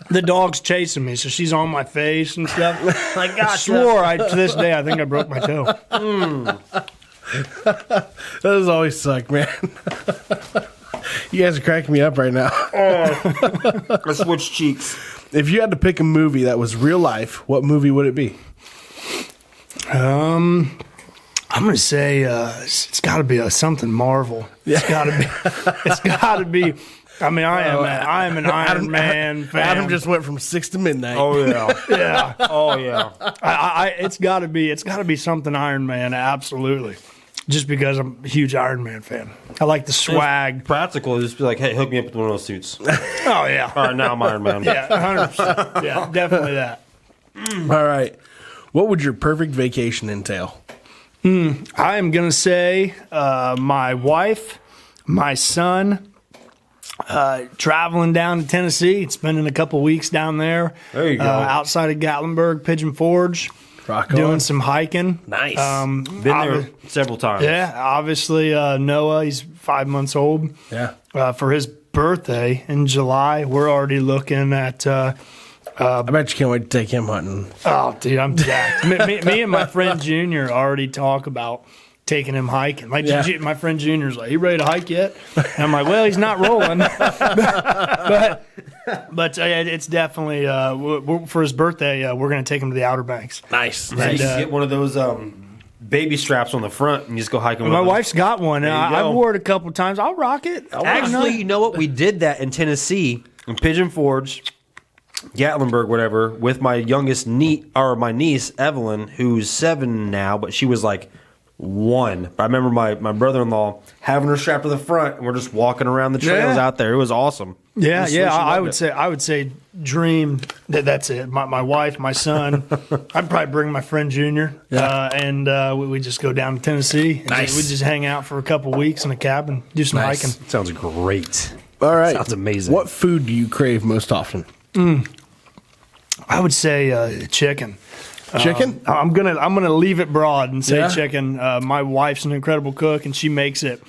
the dog's chasing me, so she's on my face and stuff. Like, I swore to this day I think I broke my toe. That does always suck, man. You guys are cracking me up right now. I switched cheeks. If you had to pick a movie that was real life, what movie would it be? I'm gonna say it's got to be something Marvel. It's got to be. It's got to be. I mean, I am an Iron Man fan. Adam just went from 6 to midnight. Oh yeah, yeah. oh yeah. It's got to be. It's got to be something Iron Man. Absolutely. Just because I'm a huge Iron Man fan. I like the swag. Practical, just be like, hey, hook me up with one of those suits. Oh yeah. All right, now I'm Iron Man. Yeah, 100%. Yeah, definitely that. All right. What would your perfect vacation entail? I am gonna say my wife, my son, traveling down to Tennessee, spending a couple weeks down there. There you go. Outside of Gatlinburg, Pigeon Forge, Rock on. doing some hiking. Nice. Been there several times. Yeah, obviously Noah, he's 5 months old. Yeah. For his birthday in July, we're already looking at. I bet you can't wait to take him hunting. Oh, dude, I'm jacked. me and my friend Junior already talk about taking him hiking. Like my friend Junior's like, "You ready to hike yet?" And I'm like, "Well, he's not rolling." but it's definitely for his birthday. We're gonna take him to the Outer Banks. Nice. You get one of those baby straps on the front and you just go hiking with My them. wife's got one. I wore it a couple times. I'll rock it. Actually, you know what? We did that in Tennessee, in Pigeon Forge, Gatlinburg, whatever, with my youngest my niece Evelyn, who's 7 now, but she was like 1. But I remember my brother-in-law having her strapped to the front, and we're just walking around the trails out there. It was awesome. Yeah, I would say dream that's it. My wife, my son. I'd probably bring my friend Junior, and we just go down to Tennessee. Nice. We just hang out for a couple weeks in a cabin, do some hiking. Sounds great. All right. Sounds amazing. What food do you crave most often? I would say chicken. Chicken? I'm gonna leave it broad and say Yeah? chicken. My wife's an incredible cook, and she makes it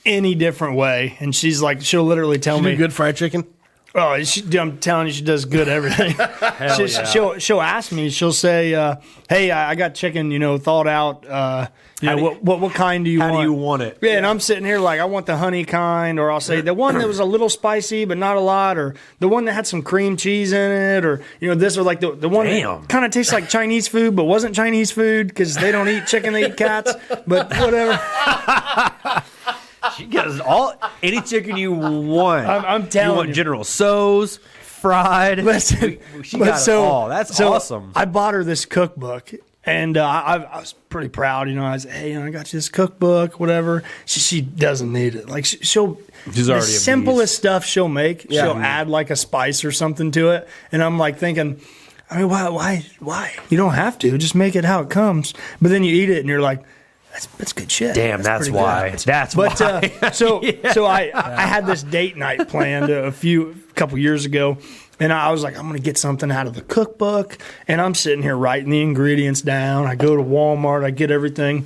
any different way. And she's like, she'll literally tell You me, do good fried chicken? "Oh, I'm telling you, she does good everything." She'll ask me. She'll say, "Hey, I got chicken, thawed out. What kind do you want? How do you want it? Yeah, and I'm sitting here like, I want the honey kind, or I'll say the one that was a little spicy but not a lot, or the one that had some cream cheese in it, or this, or like the one that kind of tastes like Chinese food but wasn't Chinese food because they don't eat chicken, they eat cats. But whatever." She gets any chicken you want. I'm telling you. Want you. General Tso's, fried. Listen, she got it all. That's awesome. I bought her this cookbook, and I was pretty proud. I said, "Hey, I got you this cookbook, whatever." She doesn't need it. Like she's already the simplest stuff she'll make. Yeah. She'll add like a spice or something to it, and I'm like thinking, I mean, why? You don't have to. Just make it how it comes. But then you eat it, and you're like, That's good shit. Damn, that's pretty why. good. That's but, why. So I had this date night planned a couple years ago, and I was like, I'm going to get something out of the cookbook, and I'm sitting here writing the ingredients down. I go to Walmart, I get everything.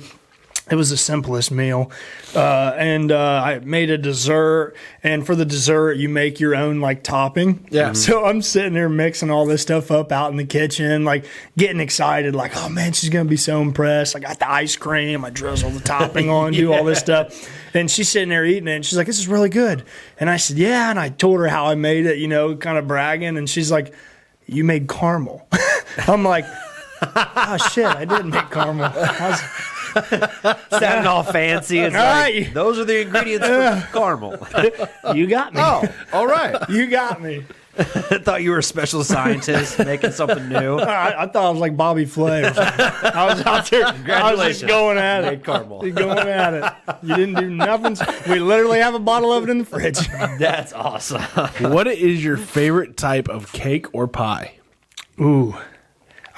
It was the simplest meal. And I made a dessert. And for the dessert, you make your own, topping. Yeah. So I'm sitting there mixing all this stuff up out in the kitchen, getting excited. Oh, man, she's going to be so impressed. I got the ice cream. I drizzle the topping on, do all this stuff. And she's sitting there eating it. And she's like, "This is really good." And I said, "Yeah." And I told her how I made it, kind of bragging. And she's like, "You made caramel." I'm like, "Oh, shit, I didn't make caramel." Sounding all fancy. It's all right. Those are the ingredients for caramel. You got me. Oh, all right. You got me. I thought you were a special scientist making something new. I thought I was like Bobby Flay or something. I was out there. I was just going at it. Made caramel. Going at it. You didn't do nothing. We literally have a bottle of it in the fridge. That's awesome. What is your favorite type of cake or pie? Ooh.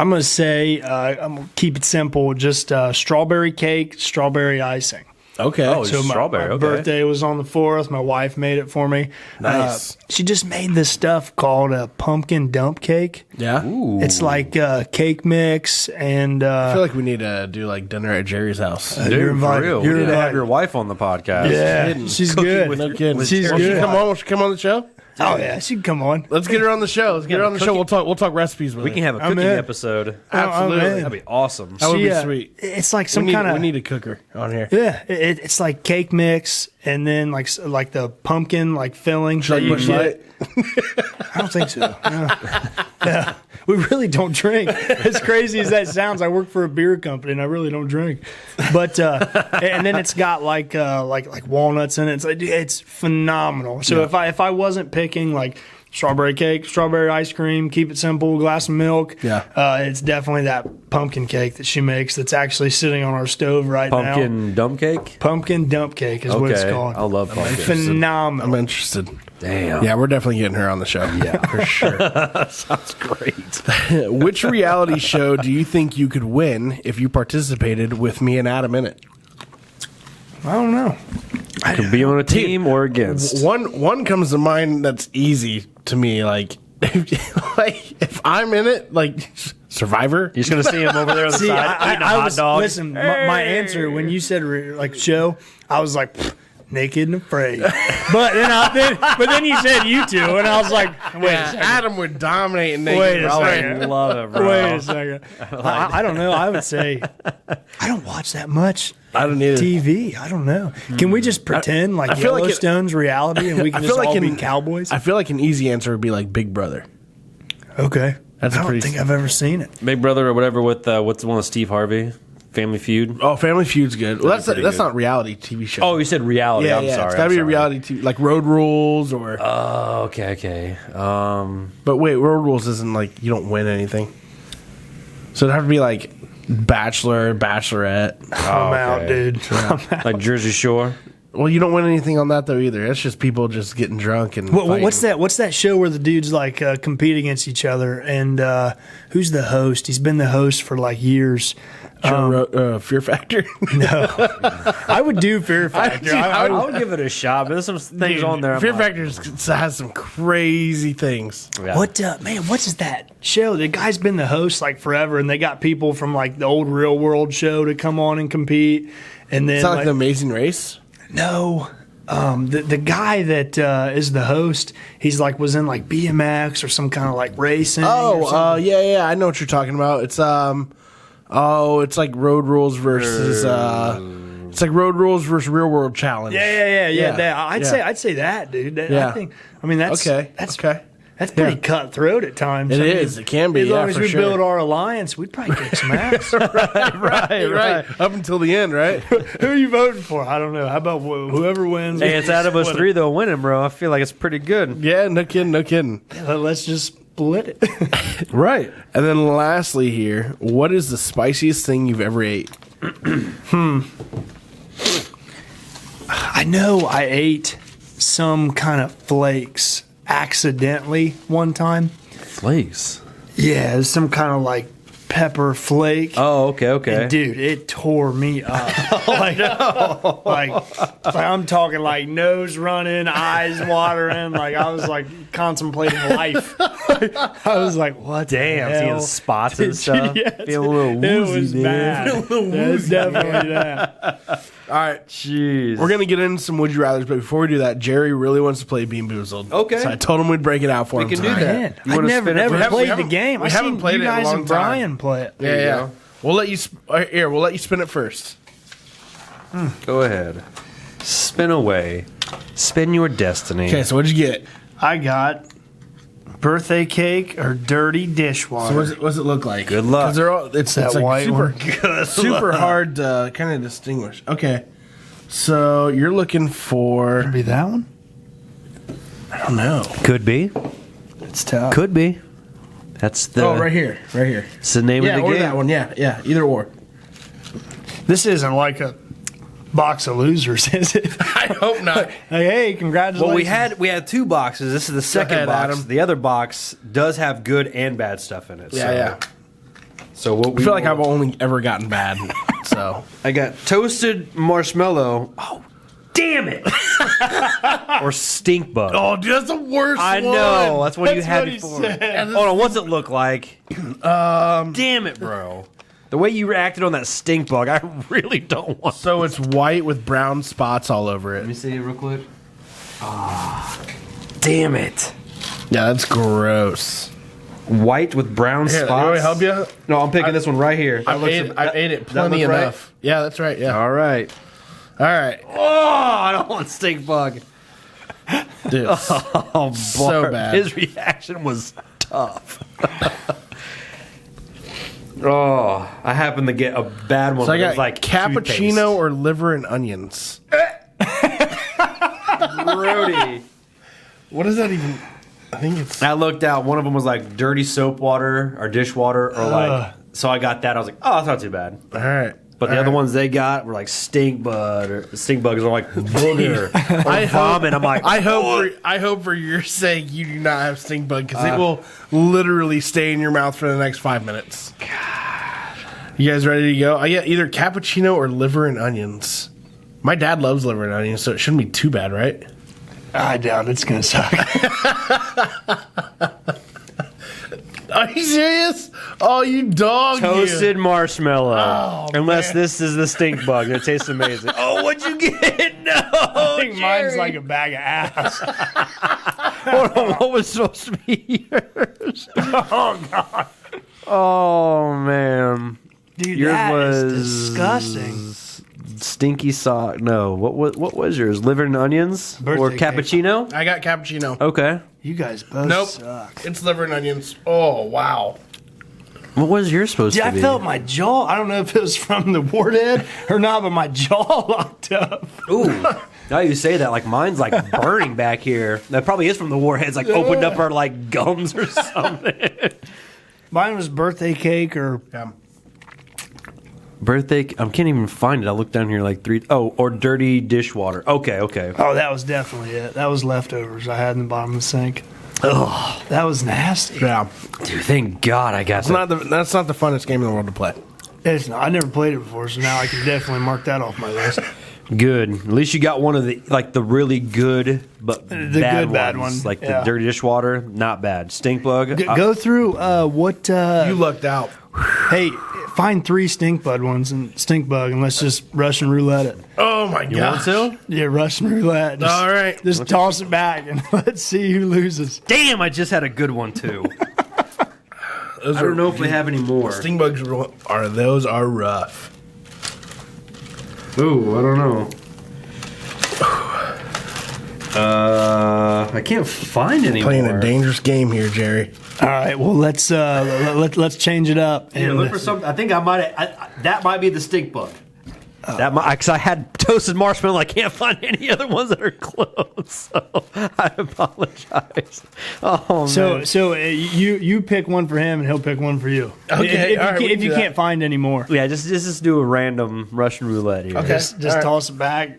I'm going to say, I'm going to keep it simple, just strawberry cake, strawberry icing. Okay. Oh, So my birthday was on the 4th. My wife made it for me. Nice. She just made this stuff called a pumpkin dump cake. Yeah. Ooh. It's like cake mix and I feel like we need to do dinner at Jerry's house. Dude, you're for invited. real. You're We need to have invited. your wife on the podcast. yeah, kidding. she's Cooking good. with No kidding. She's Won't she good. come on? Won't she come on the show? Oh yeah, she can come on. Let's get her on the show. Let's get her on the show. We'll talk recipes with We her. can have a cooking episode. Absolutely. That'd be awesome. That would be sweet. It's like some We kind of need a cooker on here. yeah. It's like cake mix, and then like the pumpkin like filling. Should I Busch Light? I don't think so. No. Yeah. We really don't drink. As crazy as that sounds, I work for a beer company and I really don't drink. But and then it's got like walnuts in it. It's phenomenal. So if I wasn't picking like strawberry cake, strawberry ice cream, keep it simple, glass of milk, it's definitely that pumpkin cake that she makes that's actually sitting on our stove right now. Pumpkin dump cake? Pumpkin dump cake is what it's called. I love pumpkin. Phenomenal. I'm interested. Damn. Yeah, we're definitely getting her on the show. Yeah, for sure. Sounds great. Which reality show do you think you could win if you participated with me and Adam in it? I don't know. Could be on a team or against. One comes to mind that's easy to me. Like if I'm in it, like Survivor. You're just going to see him over there on the side eating a hot dog. Listen, my answer when you said like show, I was like naked and afraid. But then you said you two, and I was like, wait a second. Adam would dominate in naked. Wait a and second. afraid. Love it, bro. Wait a second. I don't know. I would say I don't watch that much. I don't need it. TV. I don't know. Can we just pretend like feel like Yellowstone's reality and we can just all be cowboys? I feel like an easy answer would be like Big Brother. Okay. That's I don't think I've ever seen it. Big Brother or whatever with what's the one with Steve Harvey? Family Feud. Oh, Family Feud's good. Well, that's good. not reality TV show. Oh, you said reality. I'm sorry. It's gotta be a reality TV, like Road Rules or. Oh, okay. But wait, Road Rules isn't like you don't win anything. So it'd have to be like Bachelor, Bachelorette. I'm out, dude. Like Jersey Shore. Well, you don't win anything on that though either. It's just people just getting drunk and. What's that? What's that show where the dudes like compete against each other? And who's the host? He's been the host for like years. Fear Factor? No, I would do Fear Factor. I would give it a shot, but there's some things on there. Fear Factor has some crazy things. Yeah. What is that show? The guy's been the host like forever, and they got people from like the old Real World show to come on and compete. And then It's not like The Amazing Race? No. The guy that is the host, he's like was in like BMX or some kind of like racing. Yeah, I know what you're talking about. It's it's like Road Rules versus it's like Road Rules versus Real World Challenge. Yeah. I'd say that, dude. I mean that's okay. That's pretty cutthroat at times. It is. It can be. As long as for we sure. build our alliance, we'd probably kick some ass. right. Up until the end, right? Who are you voting for? I don't know. How about whoever wins? Hey, it's out of us three though winning, bro. I feel like it's pretty good. Yeah, no kidding. Let's just split it. Right. And then lastly here, what is the spiciest thing you've ever ate? I know I ate some kind of flakes accidentally one time. Flakes. Yeah, it was some kind of like pepper flake. Oh, okay. And dude, it tore me up. like I'm talking like nose running, eyes watering. Like I was like contemplating life. I was like, what? Damn, the hell? seeing spots and stuff. Yes, Feel a little woozy, it was dude. bad. It's definitely that. All right. Jeez. We're going to get into some Would You Rathers, but before we do that, Jerry really wants to play Bean Boozled. Okay. So I told him we'd break it out for him can do tonight. that. Man, I never played the game. We haven't played you it in a guys long and Brian time. play it. Yeah. We'll let you we'll let you spin it first. Go ahead. Spin away. Spin your destiny. Okay, so what'd you get? I got birthday cake or dirty dishwater. So what does it look like? Good luck. 'Cause they're all it's That like white super one. super hard to kind of distinguish. Okay. So you're looking for Be that one? I don't know. Could be. It's tough. Could be. That's the. Right here. It's the name Yeah, of the or game. that one. Yeah, either or. This isn't like a box of losers, is it? I hope not. Like, hey, congratulations. Well, we had two boxes. This is the second ahead, box. Adam. The other box does have good and bad stuff in it. Yeah. So what we I feel like I've only ever gotten bad. So I got toasted marshmallow. Oh, damn it! Or stink bug. oh, dude, that's the worst. I know. That's what you had what he before. said. Hold on. What's it look like? Damn it, bro. The way you reacted on that stink bug, I really don't want. So it's white with brown spots all over it. Let me see it real quick. Damn it. Yeah, that's gross. White with brown Here, spots. you want me to help you? No, I'm picking this one right here. I ate it plenty look right? enough. Yeah, that's right. Yeah. All right. All right. Oh, I don't want stink bug. Dude, Oh, so Bart, bad. His reaction was tough. Oh, I happened to get a bad one. So I but it got was like cappuccino or liver and onions. Brody. What is that even? I think it's. I looked out. One of them was like dirty soap water or dishwater or like. So I got that. I was like, oh, that's not too bad. All right. But the other ones they got were like stink bug or stink bugs are like booger or vomit. I'm like, I hope for your sake you do not have stink bug because it will literally stay in your mouth for the next 5 minutes. God. You guys ready to go? I get either cappuccino or liver and onions. My dad loves liver and onions, so it shouldn't be too bad, right? I doubt it's gonna suck. Are you serious? Oh, you dog! toasted marshmallow. Oh, Unless man. this is the stink bug. It tastes amazing. Oh, what'd you get? No, I think mine's Jerry. like a bag of ass. Hold on, what was supposed to be yours? Oh god, Oh man, dude, yours that was is disgusting. Stinky sock. No, what was yours? Liver and onions Birthday or cake. cappuccino? I got cappuccino. Okay. You guys both Nope, suck. it's liver and onions. Oh wow. What was yours supposed Dude, to I be? felt my jaw. I don't know if it was from the warhead or not, but my jaw locked up. Ooh. Now you say that, like mine's like burning back here. That probably is from the warheads. Like opened up our like gums or something. Mine was birthday cake or Yeah. Birthday. I can't even find it. I looked down here like three. Oh, or dirty dishwater. Okay. oh, that was definitely it. That was leftovers I had in the bottom of the sink. Ugh, that was nasty. Yeah. Dude, thank God I got It's that. that's not the funnest game in the world to play. It's not, I never played it before, so now I can definitely mark that off my list. Good. At least you got one of the the really good but bad ones. one, Like yeah. the dirty dishwater, not bad. Stink bug. Go through what. You lucked out. Hey, find 3 stink bug ones and stink bug, and let's just Russian roulette it. Oh my You want god. to? Yeah, Russian roulette. Just, All right. just toss it back and let's see who loses. Damn! I just had a good one too. Those I don't know if we have any more. Sting bugs are rough. Ooh, I don't know. I can't find any Playing more. a dangerous game here, Jerry. All right, well let's change it up. Yeah, And, look for some. I think I might. That might be the stink bug. That might because I had toasted marshmallow. I can't find any other ones that are close. So I apologize. Oh man. so you pick one for him and he'll pick one for you. Okay, If, all right, we if can you do can't find any more, Yeah, just do a random Russian roulette here. Okay. just all right. toss it back.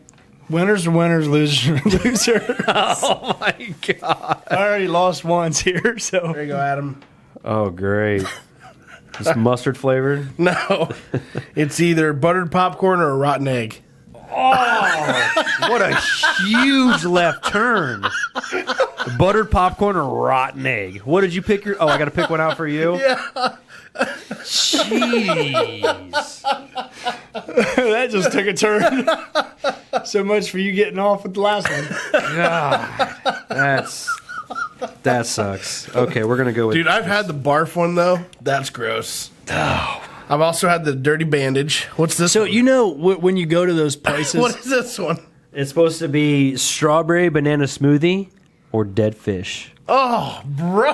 Winners are winners, losers are losers. Oh my god. I already lost once here, so There you go, Adam. Oh great. It's mustard flavored. No, it's either buttered popcorn or a rotten egg. What a huge left turn. Buttered popcorn or rotten egg. What did you pick your? Oh, I got to pick one out for you. Yeah. Jeez. that just took a turn. So much for you getting off with the last one. God, that sucks. Okay, we're gonna go with. Dude, I've had the barf one though. That's gross. I've also had the dirty bandage. What's this? So one? you know when you go to those places, What is this one? It's supposed to be strawberry banana smoothie or dead fish. Oh, bro.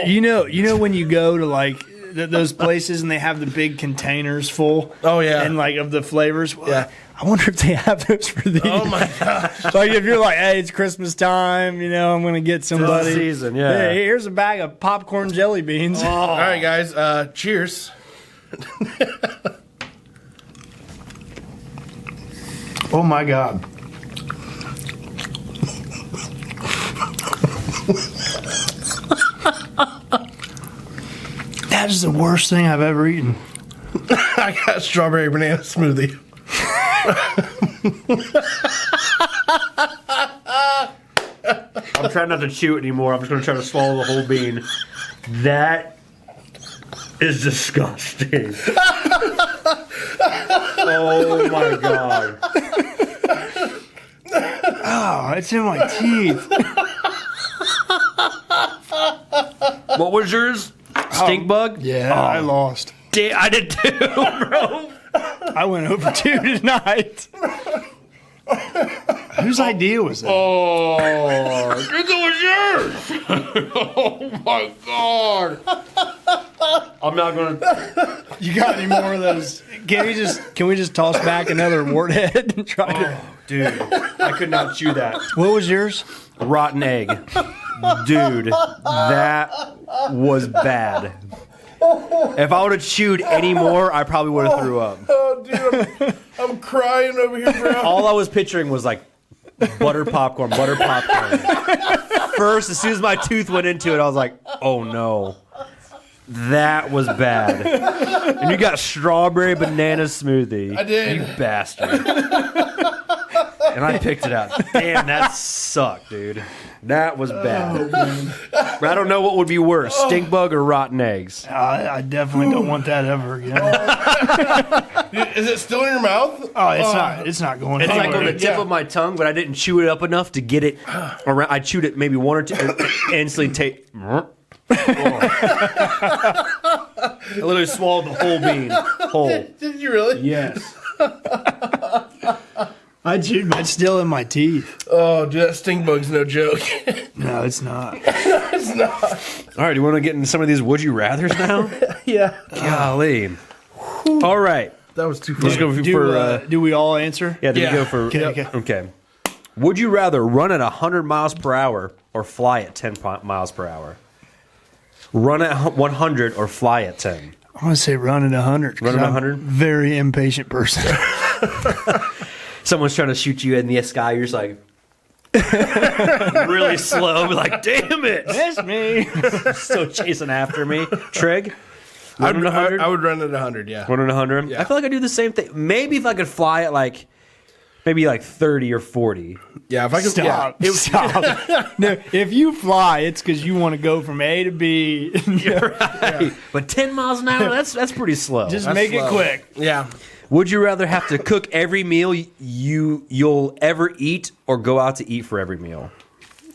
you know when you go to like those places and they have the big containers full. Oh, yeah. and like of the flavors. Well, Yeah. I wonder if they have those for these. Oh my gosh. Like if you're like, hey, it's Christmas time, I'm gonna get somebody. season, yeah. Hey, here's a bag of popcorn jelly beans. All right, guys. Cheers. Oh my god. That is the worst thing I've ever eaten. I got strawberry banana smoothie. I'm trying not to chew it anymore. I'm just gonna try to swallow the whole bean. That is disgusting. Oh my god. Oh, it's in my teeth. What was yours? Stink bug? Yeah, I lost. I did too, bro. I went over 2 tonight. Whose idea was that? Oh, I think it was yours. Oh my god! I'm not gonna. You got any more of those? Can we just toss back another warthead and try to? Dude, I could not chew that. What was yours? Rotten egg. Dude, that was bad. If I would have chewed any more, I probably would have threw up. Oh, dude, I'm crying over here, bro. All I was picturing was like butter popcorn. First, as soon as my tooth went into it, I was like, oh no. That was bad. And you got strawberry banana smoothie. I did. You bastard. And I picked it out. Damn, that sucked, dude. That was bad. But I don't know what would be worse, stink bug or rotten eggs. I definitely don't want that ever again. Is it still in your mouth? Oh, it's not. It's not going. It's like anywhere. on the tip of my tongue, but I didn't chew it up enough to get it around. I chewed it maybe one or two, and instantly take. I literally swallowed the whole bean. Whole. Did you really? Yes. I chewed mine still in my teeth. Oh, dude, that stink bug's no joke. No, it's not. It's not. All right, do you want to get into some of these would you rathers now? Yeah. Golly. All right. That was too Let's funny. go Do we all answer? Yeah, did Yeah. we go for... Okay. Okay. Would you rather run at 100 miles per hour or fly at 10 miles per hour? Run at 100 or fly at 10? I want to say run at 100. Run at 100? I'm a very impatient person. Someone's trying to shoot you in the sky, you're just like... really slow, be like, damn it! That's me. Still chasing after me. Trig? I Run at 100? would run at 100, yeah. Run at 100? Yeah. I feel like I do the same thing. Maybe if I could fly at like... Maybe like 30 or 40. Yeah, if I could... Stop. Yeah, Stop. No, if you fly, it's because you want to go from A to B. Right. But 10 miles an hour, that's pretty slow. Just that's make slow. it quick. Yeah. Would you rather have to cook every meal you'll ever eat or go out to eat for every meal?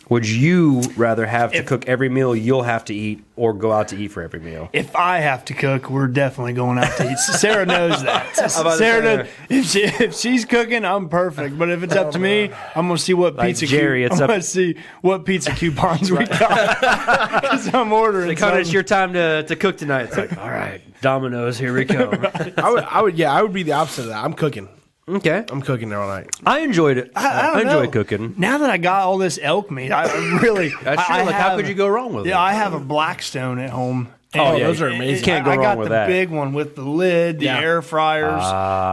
Would you rather have to cook every meal you'll have to eat or go out to eat for every meal? If I have to cook, we're definitely going out to eat. Sarah knows that. Sarah knows, if she's cooking, I'm perfect. But if it's up to me, I'm gonna see what Like pizza. Jerry, it's I'm up- gonna see what pizza coupons we got. Because I'm ordering. Like, it's something. your time to cook tonight. It's like, all right, Domino's, here we come. I would be the opposite of that. I'm cooking. Okay. I'm cooking there all night. I enjoyed it. I don't enjoy know. cooking. Now that I got all this elk meat, I really. That's true. I Like, how have- could you go wrong with it? Yeah, I have a Blackstone at home. Oh, And yeah, those are amazing. Can't go I wrong got with the that. big one with the lid, the Yeah. air fryers,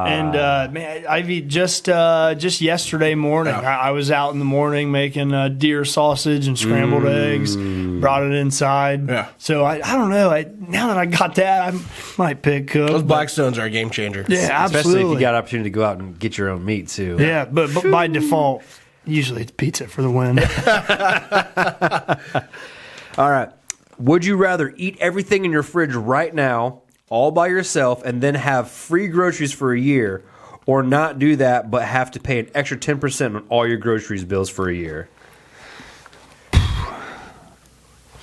and man, I've eat just yesterday morning. Yeah. I was out in the morning making deer sausage and scrambled eggs. Brought it inside. Yeah. So I don't know. Now that I got that, I might pick cook. Those but- Blackstones are a game changer. Yeah, Especially absolutely. if you got opportunity to go out and get your own meat, too. Yeah, but by default, usually it's pizza for the win. All right. Would you rather eat everything in your fridge right now, all by yourself, and then have free groceries for a year, or not do that but have to pay an extra 10% on all your groceries bills for a year?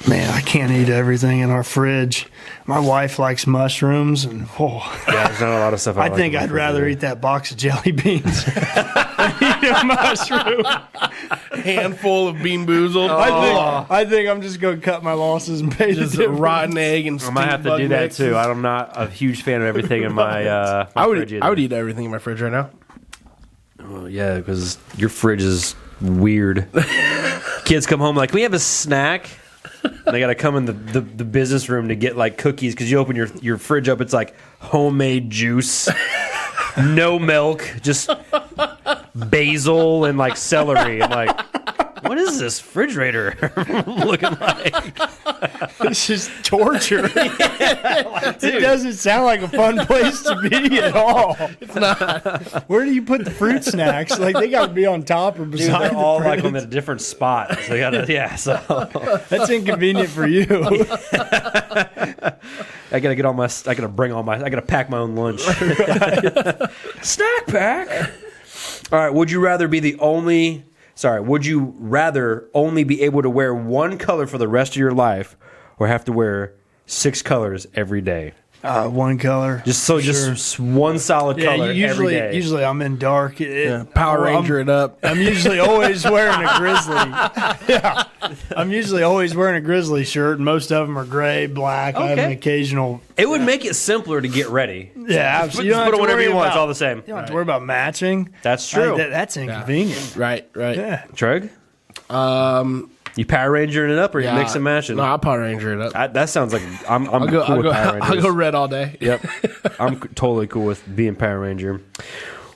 Man, I can't eat everything in our fridge. My wife likes mushrooms, and Yeah, there's not a lot of stuff I think I'd rather eat that box of jelly beans than eat a mushroom. Handful of Bean Boozled. I think I'm just going to cut my losses and pay Just the a difference. rotten egg and I might have to stink do bug that, mix. too. I'm not a huge fan of everything in my, my I fridge either. would eat everything in my fridge right now. Oh, yeah, because your fridge is weird. Kids come home like, we have a snack. They got to come in the business room to get like cookies because you open your fridge up, it's like homemade juice, no milk, just basil and like celery. I'm like, what is this refrigerator looking like? It's just torture. It doesn't sound like a fun place to be at all. It's not. Where do you put the fruit snacks? Like they got to be on top or Dude, beside they're the all like fridge. on a different spot. So they gotta, yeah. So That's inconvenient for you. I gotta get all my. I gotta pack my own lunch. Snack pack. All right. Would you rather would you rather only be able to wear one color for the rest of your life, or have to wear 6 colors every day? One color. Just one solid color every day. Usually I'm in dark. Power Ranger it up. I'm usually always wearing a grizzly. Yeah, I'm usually always wearing a grizzly shirt, and most of them are gray, black. I have an occasional. It would make it simpler to get ready. Yeah, Just put it whatever you want. It's all the same. You don't have to worry about matching. That's true. That's inconvenient. Right. Yeah. Treg? You Power Rangering it up, or you mix and match it? No, I'll Power Ranger it up. That sounds like I'll go, cool with Power Rangers. I'll go red all day. Yep, I'm totally cool with being Power Ranger.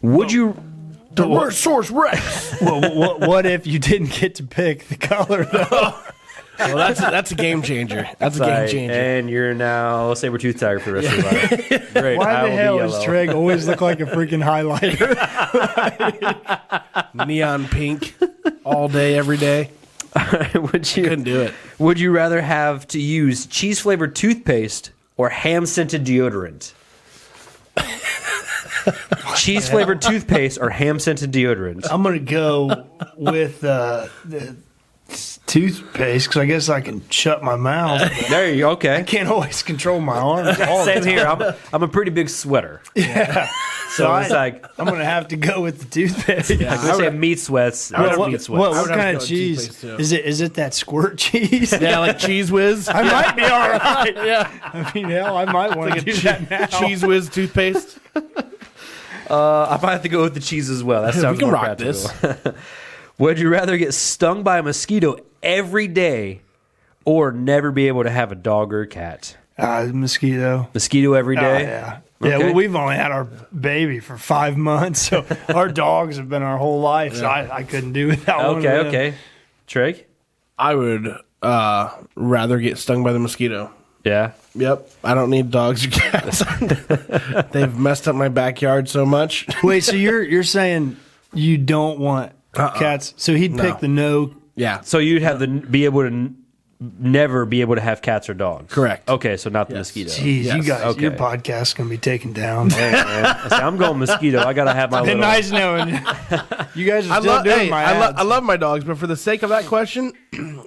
Would you? The Source Rex. What if you didn't get to pick the color though? Well, that's a game changer. That's a game changer. And you're now saber-tooth tiger for the rest of your life. Great. Why the hell does Treg always look like a freaking highlighter? Neon pink all day, every day. Couldn't do it. Would you rather have to use cheese-flavored toothpaste or ham-scented deodorant? Cheese-flavored toothpaste or ham-scented deodorant? I'm going to go with the toothpaste because I guess I can shut my mouth. There you go. Okay. I can't always control my arms. Same here. I'm a pretty big sweater. Yeah. So it's like I'm going to have to go with the toothpaste. I was say meat sweats. What I would kind have of to go cheese? toothpaste, too. Is it that squirt cheese? Yeah, like Cheese Whiz. I might be all right. Yeah. I mean, hell, I might want to do that now. Cheese Whiz toothpaste. I might have to go with the cheese as well. That sounds we can more rock practical. Would you rather get stung by a mosquito every day or never be able to have a dog or a cat? Mosquito. Mosquito every day? Yeah. Okay. Yeah, we've only had our baby for 5 months, so our dogs have been our whole life, so I couldn't do without one of them. Okay. Treg? I would rather get stung by the mosquito. Yeah. Yep. I don't need dogs or cats. They've messed up my backyard so much. Wait, so you're saying you don't want cats? So he'd pick the no. Yeah. So you'd have to be able to never be able to have cats or dogs. Correct. Okay, so not the mosquito. Jeez, Yes. you guys, Okay. your podcast's gonna be taken down. Hey, man. I say, I'm going mosquito. I gotta have my Been little. nice knowing you. You guys are still doing my ads. I love my dogs, but for the sake of that question,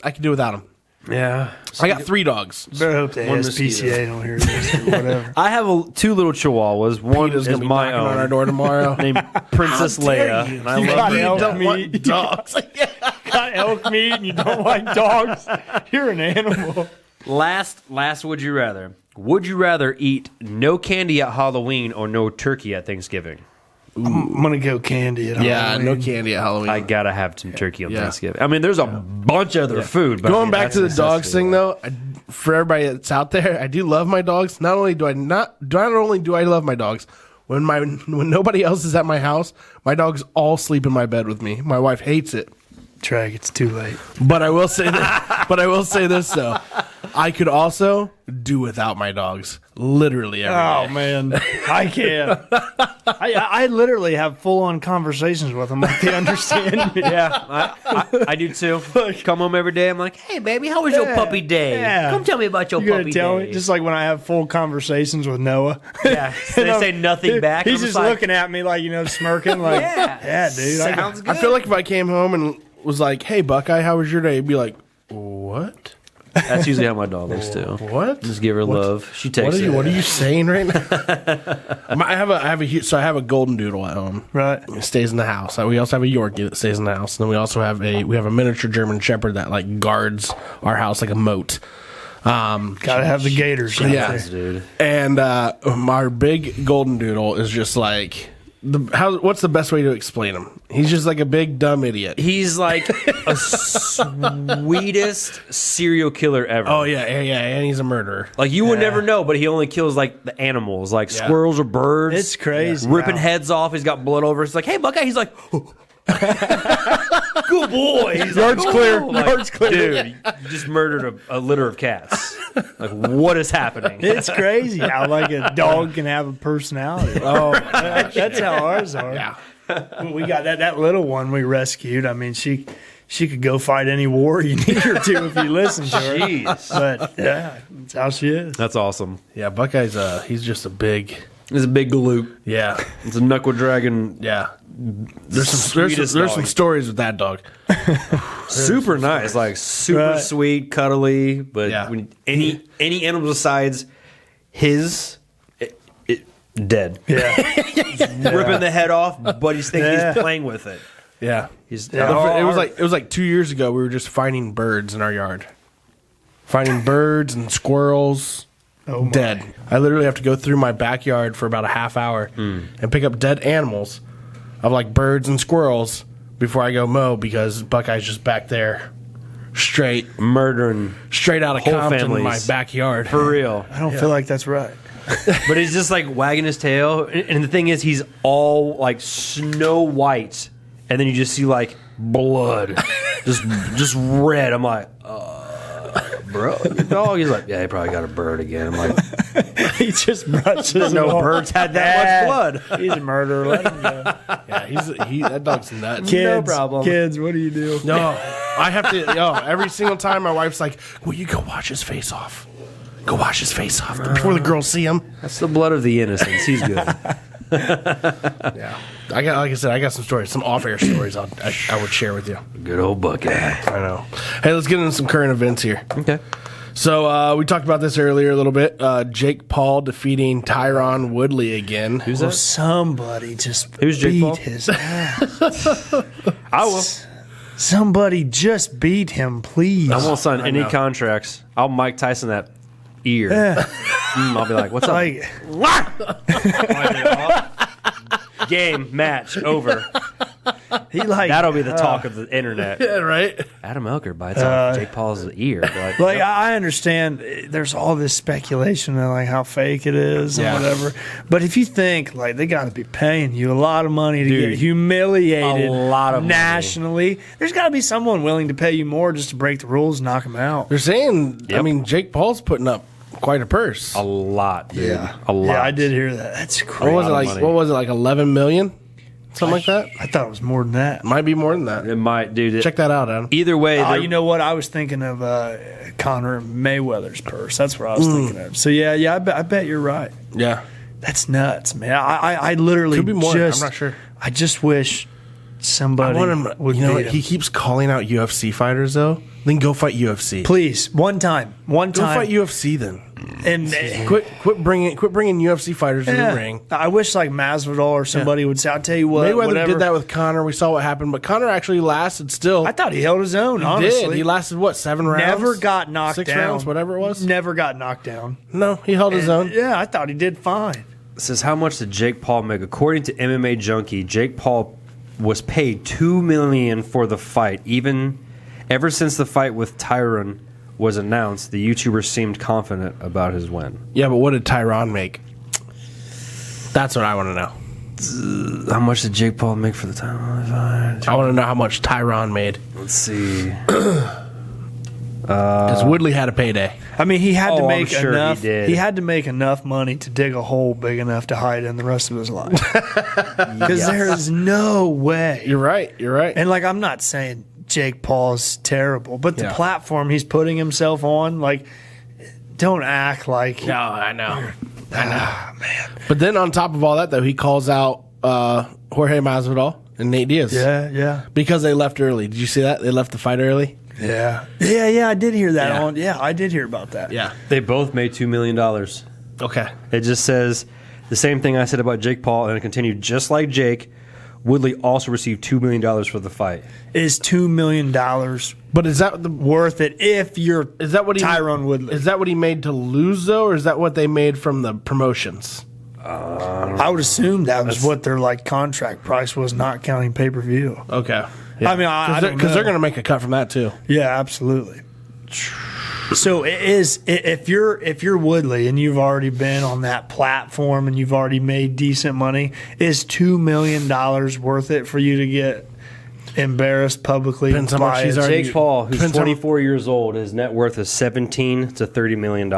I can do without them. Yeah. I got 3 dogs. Better hope the One ASPCA don't hear this or whatever. I have 2 little chihuahuas. One Peter's is gonna be my knocking on our door tomorrow. named Princess Leia. And I You love got her. elk don't want meat. dogs. Got elk meat and you don't like dogs. You're an animal. Last would you rather? Would you rather eat no candy at Halloween or no turkey at Thanksgiving? I'm gonna go candy at Yeah, Halloween. no candy at Halloween. I gotta have some turkey on Yeah. Thanksgiving. I mean, there's a bunch of other food. But I Going mean, back that's to the a dogs necessity, thing, though, for everybody that's out there, I do love my dogs. Not only do I love my dogs, when nobody else is at my house, my dogs all sleep in my bed with me. My wife hates it. Treg, it's too late. But I will say that. But I will say this though, I could also do without my dogs literally every day. Oh man, I can't. I literally have full on conversations with them, like they understand me. Yeah, I do too. Come home every day. I'm like, hey, baby, how was your puppy day? Yeah. Come tell me about your You gotta puppy tell day. me, just like when I have full conversations with Noah. Yeah, they say nothing back. He's I'm just like, looking at me like smirking, like, yeah, dude. sounds good. I feel like if I came home and was like, "Hey, Buckeye, how was your day?" He'd be like, "What? That's usually how my dog is too. What? Just give her love. She takes What it. are you saying right now?" I have a golden doodle at home. Right. It stays in the house. We also have a Yorkie that stays in the house, and then we also have a miniature German Shepherd that like guards our house like a moat. Gotta have the gators. Yeah. Yes, dude. And our big golden doodle is just like what's the best way to explain him? He's just like a big dumb idiot. He's like a sweetest serial killer ever. Oh yeah, and he's a murderer. Like you would never know, but he only kills like the animals, like squirrels or birds. It's crazy. Ripping Wow. heads off. He's got blood over. It's like, hey, Buckeye. He's like, good boy. He's Yard's like, clear. "Oh." Like, Yard's clear. Dude, you just murdered a litter of cats. Like, what is happening? It's crazy how like a dog can have a personality. Oh, That's how ours are. yeah. We got that little one we rescued. I mean, she could go fight any war you need her to if you listen to her. Jeez. But yeah, that's how she is. That's awesome. Yeah, Buckeye's he's just a big It's a big galoot. yeah. It's a knuckle dragon. Yeah. There's some stories with that dog. Super nice, like super sweet, cuddly. But when any animal besides his, dead. Yeah. Ripping the head off, but he's thinking he's playing with it. Yeah, He's it was like 2 years ago. We were just finding birds in our yard, finding birds and squirrels. Dead. I literally have to go through my backyard for about a half hour and pick up dead animals of like birds and squirrels before I go mow because Buckeye's just back there, murdering straight out of whole Compton families. in my backyard. For real. I don't feel like that's right. But he's just like wagging his tail, and the thing is, he's all like snow white, and then you just see like blood, just red. I'm like, bro, your dog. He's like, yeah, he probably got a bird again. I'm like, He just brushes no it off. birds had that much blood. He's a murderer. Let him go. Yeah, that dog's nuts. Kids, No problem. Kids, what do you do? No, I have to. Every single time my wife's like, "Will you go wash his face off? Go wash his face off before the girls see him." That's the blood of the innocents. He's good. Yeah, like I said, I got some stories, some off-air stories. I would share with you. Good old bucket. I know. Hey, let's get into some current events here. Okay. So we talked about this earlier a little bit. Jake Paul defeating Tyron Woodley again. Who's Well, that? somebody just Who's Jake beat Paul? his ass. I will. Somebody just beat him, please. I won't sign any know. contracts. I'll Mike Tyson that ear. Yeah. I'll be like, what's up? Like, Game, match, over. he like That'll be the talk of the internet. Yeah, right. Adam Elker bites off Jake Paul's ear. Like, Like I understand there's all this speculation and like how fake it is and whatever. But if you think like they got to be paying you a lot of money to Dude, get humiliated a lot of money. nationally, there's got to be someone willing to pay you more just to break the rules and knock him out. They're saying. I Yep. mean, Jake Paul's putting up quite a purse. a lot, dude. A lot. Yeah, I did hear that. That's What crazy. was it like? money. What was it like? 11 million, something like that. I thought it was more than that. Might be more than that. It might, dude. Check that out, Adam. Either way, You know what? I was thinking of Conor Mayweather's purse. That's what I was thinking of. So yeah, I bet you're right. Yeah, That's nuts, man. I literally could be more. Just, I'm not sure. I just wish somebody I want him. would You know, beat what? He him. keeps calling out UFC fighters though. Then go fight UFC. Please, one time, Go fight UFC then. and Quit bringing UFC fighters in the ring. I wish like Masvidal or somebody would say, "I'll tell you what." Mayweather whatever. did that with Conor. We saw what happened, but Conor actually lasted still. I thought he held his own. He Honestly, did. He lasted what, 7 rounds? never got knocked 6 down. rounds, whatever it was. Never got knocked down. No, he held his own. Yeah, I thought he did fine. says how much did Jake Paul make? According to MMA Junkie, Jake Paul was paid $2 million for the fight. Ever since the fight with Tyron was announced, the YouTuber seemed confident about his win. Yeah, but what did Tyron make? That's what I want to know. How much did Jake Paul make for the title? I want to know how much Tyron made. Let's see. Because Woodley had a payday. I mean, he had to I'm make sure enough. he did. He had to make enough money to dig a hole big enough to hide in the rest of his life. Because there is no way. You're right. You're right. And like, I'm not saying Jake Paul's terrible, but the Yeah. platform he's putting himself on, like, don't act like. No, I know. Man. But then on top of all that, though, he calls out Jorge Masvidal and Nate Diaz. Yeah. Because they left early. Did you see that? They left the fight early. Yeah. I did hear that. Yeah. I did hear about that. Yeah. They both made $2 million. Okay. It just says the same thing I said about Jake Paul, and it continued just like Jake. Woodley also received $2 million for the fight. Is $2 million But is that worth it if you're is that what he Tyron Woodley? Is that what he made to lose though, or is that what they made from the promotions? I would assume that was what their like contract price was, not counting pay per view. Okay. I mean, I don't because they're know. going to make a cut from that too. Yeah, absolutely. So it is if you're Woodley and you've already been on that platform and you've already made decent money, is $2 million worth it for you to get embarrassed publicly? Depends how much by he's a- already- Jake Paul, who's Depends how- 24 years old, his net worth is $17 to $30 million.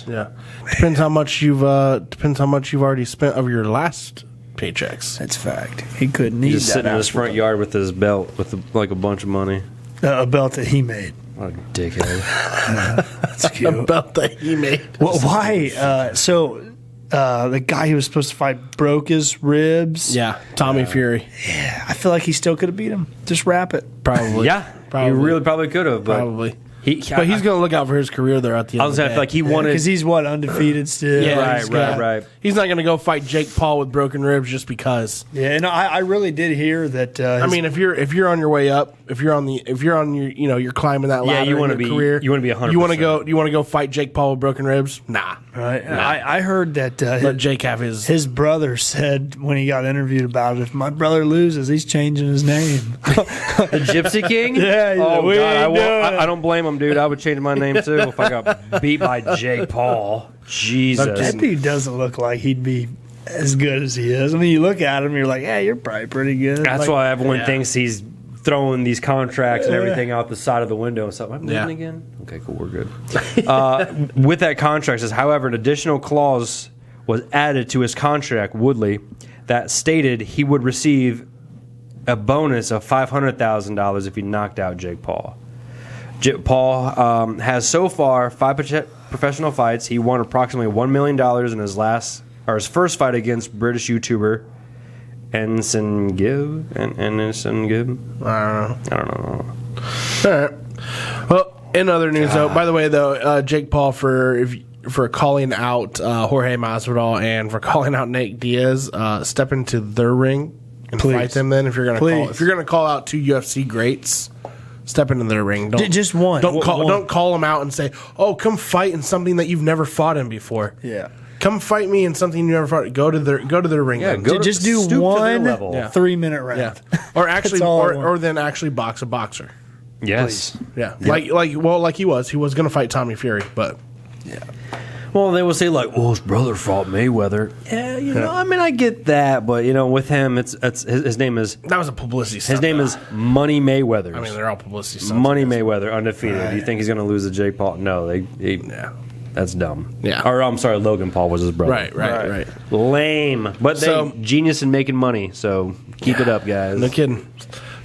Yeah. Depends how much you've already spent of your last paychecks. That's fact. He couldn't need Just that sitting in his ass front yard with his belt with like a bunch of money. a belt that he made. What a dickhead. That's cute. About that he made. Well, why? So the guy he was supposed to fight broke his ribs. Yeah, Tommy Fury. Yeah, I feel like he still could have beat him. Just wrap it. Probably. Yeah, Probably. he really probably could have. But Probably. But he's going to look out for his career there at the end. I was of the saying, day. I feel like he wanted. Because he's undefeated still. Yeah, right. He's not going to go fight Jake Paul with broken ribs just because. Yeah, and I really did hear that. I mean, if you're on your way up, if you're on your you're climbing that ladder you want to career, you want to be 100%. You want to go fight Jake Paul with broken ribs? Nah. Right. Nah. I heard that Let Jake have his brother said when he got interviewed about it, if my brother loses, he's changing his name. The Gypsy King? Yeah. Oh, we God. ain't I don't blame him, dude. I would change my name, too, if I got beat by Jake Paul. Jesus. That dude doesn't look like he'd be as good as he is. I mean, you look at him, you're like, yeah, you're probably pretty good. That's like, why everyone thinks he's throwing these contracts and everything out the side of the window and stuff. I'm Yeah. moving again? Okay, cool. We're good. With that contract, says, however, an additional clause was added to his contract, Woodley, that stated he would receive a bonus of $500,000 if he knocked out Jake Paul. Paul has so far 5 professional fights. He won approximately $1 million in his first fight against British YouTuber Ensign Gibb. I I don't know. All right. Well, in other news, though, by the way, though, Jake Paul for calling out Jorge Masvidal and for calling out Nate Diaz, step into their ring and fight them. Then, if you're gonna call out 2 UFC greats, step into their ring. Just one. Don't call them out and say, "Oh, come fight in something that you've never fought in before." Yeah. Come fight me in something you never fought. Go to their ring. Yeah, then. Just do stoop to their one level. 3-minute round. Yeah. Or actually, That's all I want. or then actually box a boxer. Yes. Yeah. Like he was going to fight Tommy Fury, but Well, they will say like, "Well, his brother fought Mayweather." Yeah, I mean, I get that, but with him, it's his name is that was a publicity stunt. his name is Money Mayweather. I mean, they're all publicity stunts. Money Mayweather, undefeated. Right. Do you think he's going to lose to Jake Paul? No, that's dumb. Yeah. Or I'm sorry, Logan Paul was his brother. Right. Lame, but So- genius in making money. So keep it up, guys. No kidding.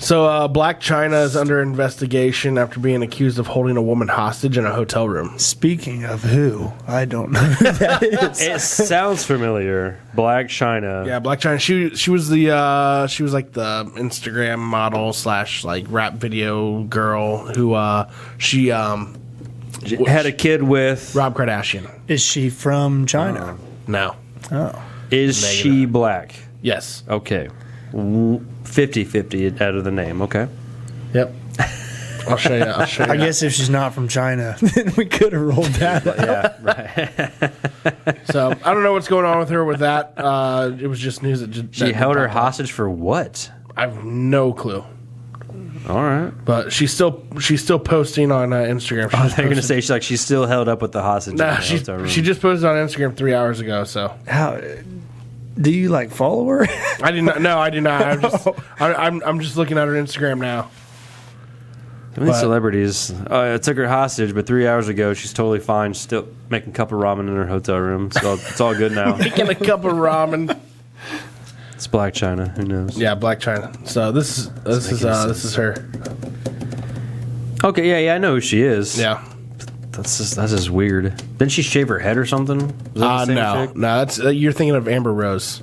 So, Black China is under investigation after being accused of holding a woman hostage in a hotel room. Speaking of who, I don't know who that is. It sounds familiar. Black China. Yeah, Black China. She was like the Instagram model / like rap video girl who she Had a kid with. Rob Kardashian. Is she from China? No. Oh. Is she black? Yes. Okay. 50-50 out of the name. Okay. Yep. I'll show you. I guess if she's not from China, then we could have rolled that. Yeah, right. So I don't know what's going on with her with that. It was just news that She held her hostage for what? I have no clue. All right. But she's still posting on Instagram. They're going to say she's still held up with the hostage. Nah, in the hotel room. she just posted on Instagram 3 hours ago. So How do you follow her? I did not. No, I do not. I'm just looking at her Instagram now. Some of these celebrities. It took her hostage, but 3 hours ago she's totally fine. She's still making a cup of ramen in her hotel room. It's all good now. Making a cup of ramen. It's Black China. Who knows? Yeah, Black China. So this is her. Okay. Yeah. I know who she is. Yeah. That's just weird. Didn't she shave her head or something? Was that the same chick? No. That's you're thinking of Amber Rose.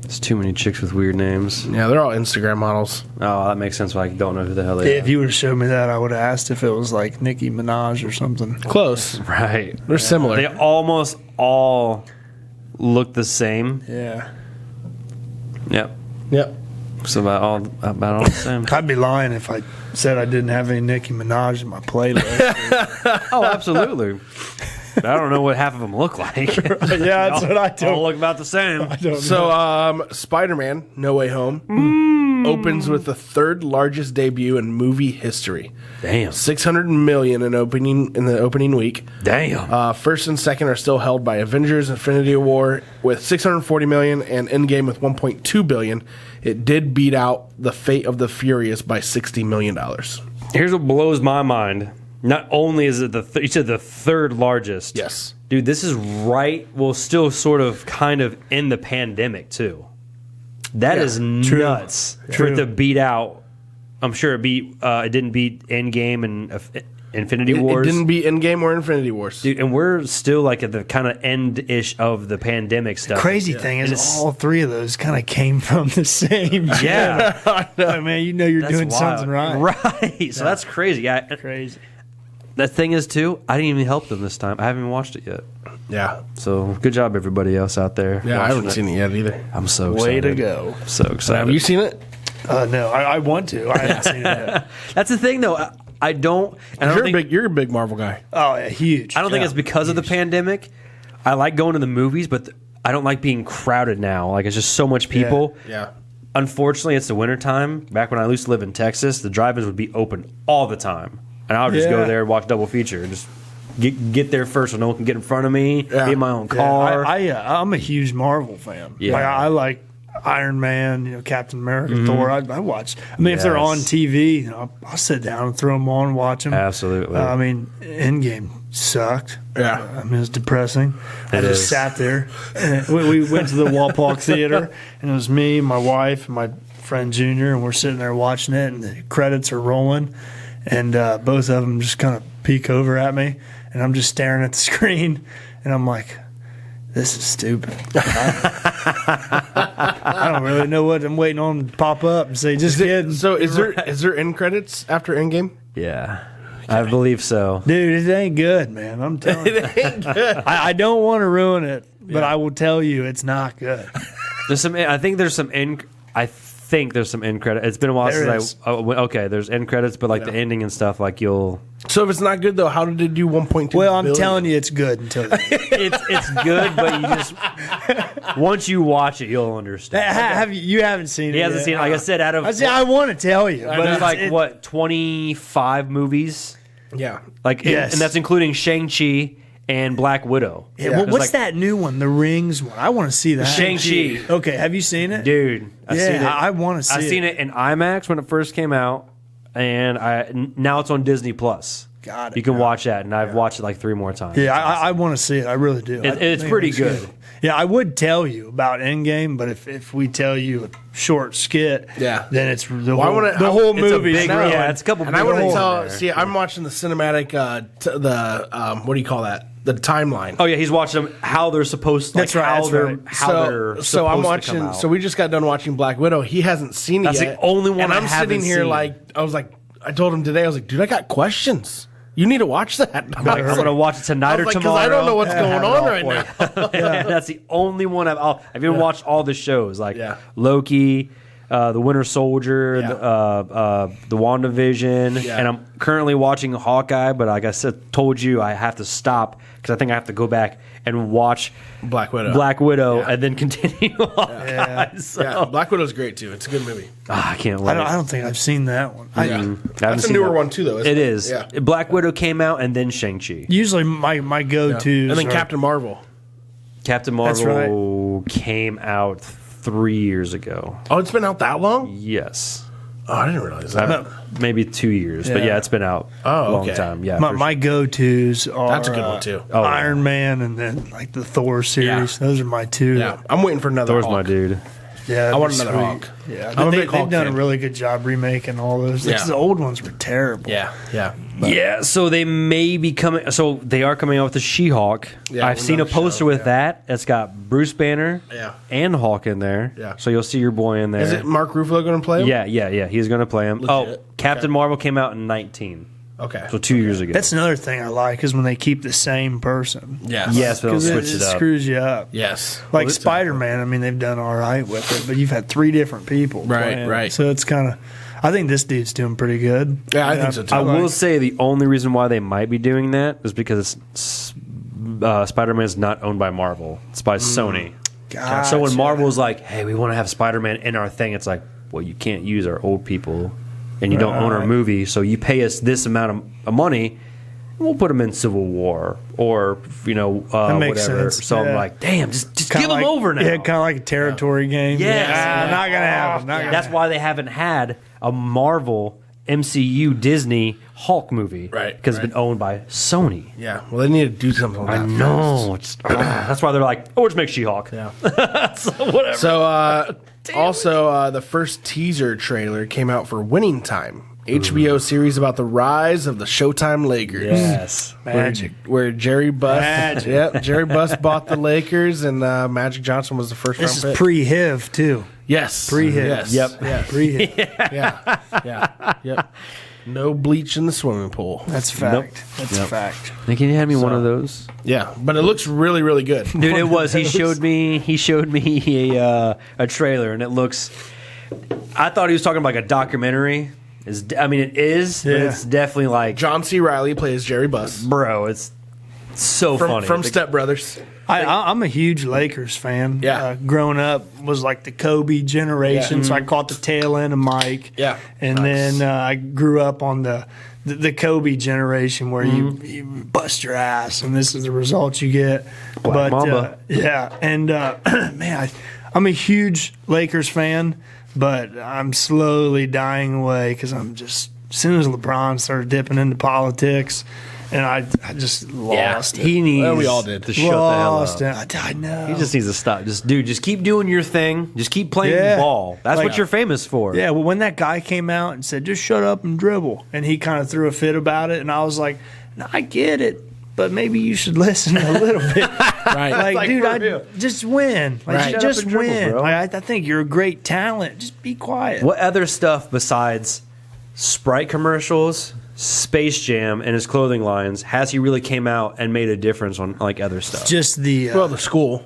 There's too many chicks with weird names. Yeah, they're all Instagram models. Oh, that makes sense. Why I don't know who the hell they are. If you would have showed me that, I would have asked if it was like Nicki Minaj or something. Close. Right. They're similar. They almost all look the same. Yeah. Yep. Yep. So about all the same. I'd be lying if I said I didn't have any Nicki Minaj in my playlist. Oh, absolutely. But I don't know what half of them look like. Yeah, that's what I do. All look about the same. So, Spider-Man: No Way Home opens with the third largest debut in movie history. Damn. $600 million in the opening week. Damn. First and second are still held by Avengers: Infinity War with $640 million and Endgame with $1.2 billion. It did beat out The Fate of the Furious by $60 million. Here's what blows my mind. Not only is it you said the third largest. Yes. Dude, this is still sort of kind of in the pandemic too. That is nuts for it to beat out. I'm sure it didn't beat Endgame and Infinity It Wars. didn't beat Endgame or Infinity Wars. Dude, and we're still like at the kind of end-ish of the pandemic stuff. Crazy thing is, all three of those kind of came from the same. Yeah. Like, man, you know you're That's doing wild. something right. Right. So that's crazy. Yeah. Crazy. The thing is, too, I didn't even help them this time. I haven't even watched it yet. Yeah. So good job, everybody else out there. Yeah, I haven't watching seen it yet either. I'm so excited. Way to go. So excited. Have you seen it? No, I want to. I haven't seen it yet. That's the thing, though. I don't. And I don't think, You're a big Marvel guy. Oh, yeah, huge. I don't think it's because of the pandemic. I like going to the movies, but I don't like being crowded now. Like, it's just so much people. Yeah. Unfortunately, it's the wintertime. Back when I used to live in Texas, the drive-ins would be open all the time. And I would just go there and watch double feature and just get there first so no one can get in front of me, be in my own car. I'm a huge Marvel fan. Yeah. Like, I like Iron Man, Captain America, Thor. I watch. I mean, if they're on TV, I'll sit down and throw them on and watch them. Absolutely. I mean, Endgame sucked. Yeah. I mean, it was depressing. I It just is. sat there. And we went to the Walpock Theater, and it was me, my wife, and my friend Junior, and we're sitting there watching it, and the credits are rolling, and both of them just kind of peek over at me, and I'm just staring at the screen, and I'm like, this is stupid. I don't really know what I'm waiting on to pop up and say, just kidding. So is there end credits after Endgame? Yeah. I believe so. Dude, it ain't good, man. I'm telling you. It ain't good. I don't want to ruin it, but I will tell you it's not good. There's some. I think there's some end. I think there's some end credit. It's been a while There since okay, there's end credits, but like the ending and stuff, like you'll. So if it's not good though, how did it do 1.2? Well, I'm billion? telling you it's good until It's good, but you just once you watch it, you'll understand. you haven't seen it. He hasn't yet. seen it. Like I said, out of I want to tell you, but there's it's like it- what 25 movies, Yeah. like Yes. and that's including Shang-Chi and Black Widow. Yeah, well, There's what's like- that new one? The Rings one. I want to see that. Shang-Chi. Okay, have you seen it, Dude, I've seen it. I want to see. I've seen it in IMAX when it first came out, and now it's on Disney Plus. Got it. You can watch that, and I've watched it like 3 more times. Yeah, I want to see it. I really do. It's Man, pretty good. Yeah, I would tell you about Endgame, but if we tell you a short skit, Yeah. then it's the Well, I whole, wanna- the whole It's a movie. big, yeah, it's a couple. And I big want to holes in tell. there. See, I'm watching the cinematic. What do you call that? The timeline. Oh yeah, he's watching them how they're supposed. Like, That's right, How that's they're right. how they're. So I'm supposed to come watching. out. So we just got done watching Black Widow. He hasn't seen it That's yet. the only one And I I'm sitting haven't here seen. like I told him today. I was like, dude, I got questions. You need to watch that. I'm gonna watch it tonight or Because tomorrow. I don't know what's going Have it on all right for now. you. That's the only one I've even watched all the shows like Yeah. Loki, the Winter Soldier, Yeah. the WandaVision, Yeah. and I'm currently watching Hawkeye. But like I said, told you I have to stop because I think I have to go back and watch Black Widow. Yeah. And then continue Hawkeye. So, Yeah, Black Widow's great too. It's a good movie. I can't wait. I don't think I've seen that one. Yeah. I haven't That's a seen newer that. one too, though. Isn't It is. Yeah. Black Widow came out and then Shang-Chi. Usually my go-tos And then are- Captain Marvel. Captain That's Marvel came out 3 years ago. Oh, it's been out that long? Yes. Oh, I didn't realize that. Maybe 2 years. But Yeah. yeah, it's been out Oh, a long okay. time. Yeah. my, for my go-tos are That's a good one too. Oh, yeah. Iron Man and then like the Thor series. Yeah. Those are my two. Yeah, I'm waiting for another. Thor's Hawk. my dude. Yeah, I want that'd be another sweet. Hawk. Yeah, I'm a big they've Hawk done fan. a really good job remaking all those. Yeah. The old ones were terrible. Yeah, yeah. Yeah, so they may be coming. So they are coming out with the She-Hulk. Yeah, I've seen a another poster show, with yeah. that. It's got Bruce Banner Yeah. and Hawk in there. Yeah. So you'll see your boy in there. Is it Mark Ruffalo going to play him? Yeah. He's going to play him. Oh, Legit. Captain Okay. Marvel came out in 19. Okay. So 2 years ago. That's another thing I like is when they keep the same person. Yes. Yes, but they'll Because switch it it up. screws you up. Yes. Like Well, Spider Man, I mean, they've done all right with it, but you've had 3 different people. Right, playing it. right. So it's kind of, I think this dude's doing pretty good. Yeah, I think so, too. I like- will say the only reason why they might be doing that is because Spider-Man is not owned by Marvel. It's by Sony. Gotcha. So when Marvel's like, hey, we want to have Spider-Man in our thing, it's like, well, you can't use our old people and you don't own our Right. movie, so you pay us this amount of money, we'll put them in Civil War or, That makes whatever. sense, So I'm yeah. like, damn, just Kinda give them like- over now. Yeah, kind of like a territory game. Yes. Yeah, not going to happen. Not gonna That's happen. why they haven't had a Marvel MCU Disney Hulk movie. Right, Because it's right. been owned by Sony. Yeah. Well, they need to do something like I that. know. It's, that's why they're like, oh, let's make She-Hulk. Yeah. So whatever. So, also, the first teaser trailer came out for Winning Time. HBO series about the rise of the Showtime Lakers. Yes. Magic. Where Jerry Buss, Magic. Jerry Buss bought the Lakers, and Magic Johnson was the first This round is pick. pre-HIV, too. Yes, Pre-HIV. Yes. Yep. Yes. Pre-HIV. Yep. No bleach in the swimming pool. That's fact. That's fact. Can you hand me one of those? Yeah, but it looks really, really good. Dude, it was. He showed me a trailer, and it looks. I thought he was talking about like a documentary. It is, but it's definitely like John C. Reilly plays Jerry Buss bro. It's so funny from Step Brothers. I'm a huge Lakers fan. Yeah. Growing up was like the Kobe generation, so I caught the tail end of Mike. Yeah. And then I grew up on the Kobe generation where you bust your ass, and this is the results you get. Black Mamba. And man, I'm a huge Lakers fan, but I'm slowly dying away because I'm just, as soon as LeBron started dipping into politics, and I just lost it. He needs. Well, we all did. to shut the hell Lost up. it. I know. He just needs to stop. Just keep doing your thing. Just keep playing Yeah. the ball. That's Like- what you're famous for. Yeah, well, when that guy came out and said, just shut up and dribble, and he kind of threw a fit about it, and I was like, no, I get it, but maybe you should listen a little bit. Right. Like, dude, for I real. just win. Like, Right. just Shut up and dribble, win. bro. Like, I think you're a great talent. Just be quiet. What other stuff besides Sprite commercials, Space Jam, and his clothing lines has he really came out and made a difference on like other stuff? Just the Well, the school.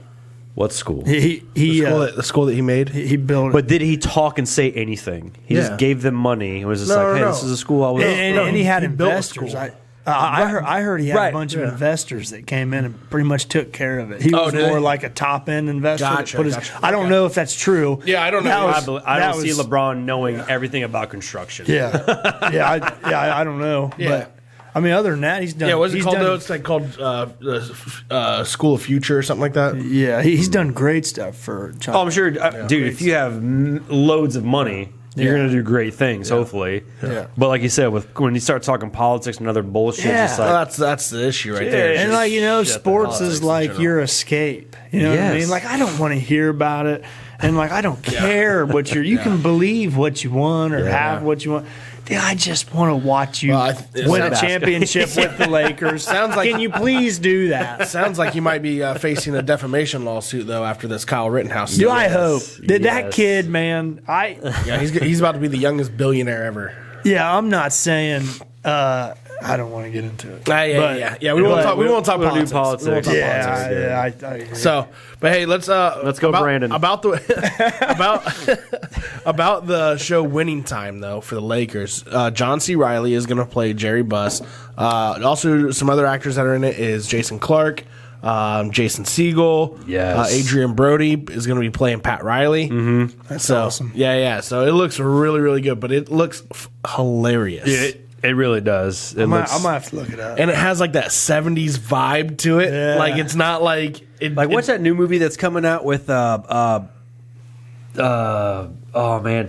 What school? he The school that he made. he built But did he talk and say anything? He Yeah. just gave them money. It was just No, like, no, hey, no. this is a school I was. and he had he built a investors. school. I heard he had Right. a bunch of investors that came in and pretty much took care of it. He was did more they? like a top end investor. that Gotcha, put his- gotcha. I don't know if that's true. Yeah, I don't know. That I was- I that don't see was- LeBron knowing everything about construction. Yeah, I don't know. Yeah. But I mean, other than that, he's done. Yeah, what's it he's called done- though? It's like called the School of Future or something like that. Yeah, he's done great stuff for. China. Oh, I'm sure, dude. If you have loads of money, you're Yeah. gonna do great things. Hopefully. Yeah. But like you said, when you start talking politics and other bullshit, Yeah. it's just Well, like that's the issue right there. And like Shut sports the hell is up. like your escape. You know what I Yes. mean? Like I don't want to hear about it, and like I don't care what you're. You can believe what you want or have what you want. Dude, I just want to watch you Well, it win a sounds- championship with the Lakers. Sounds like- Can you please do that? Sounds like you might be facing a defamation lawsuit though after this Kyle Rittenhouse. Do suit. I hope that Yes. kid, man? Yeah, he's about to be the youngest billionaire ever. I'm not saying. I don't want to get into it. Yeah. We won't talk. We won't talk we won't do politics. We won't politics. talk Yeah, politics. I agree. So, but hey, let's go, about, Brandon. About the about the show Winning Time though for the Lakers. John C. Reilly is going to play Jerry Buss. Also, some other actors that are in it is Jason Clarke, Jason Segel. Yes. Adrian Brody is going to be playing Pat Riley. Mm-hmm. That's awesome. Yeah. So it looks really, really good, but it looks hilarious. It really does. It I might looks have to look it up. And it has like that 70s vibe to it. Yeah. Like it's not like it, like what's that new movie that's coming out with oh man,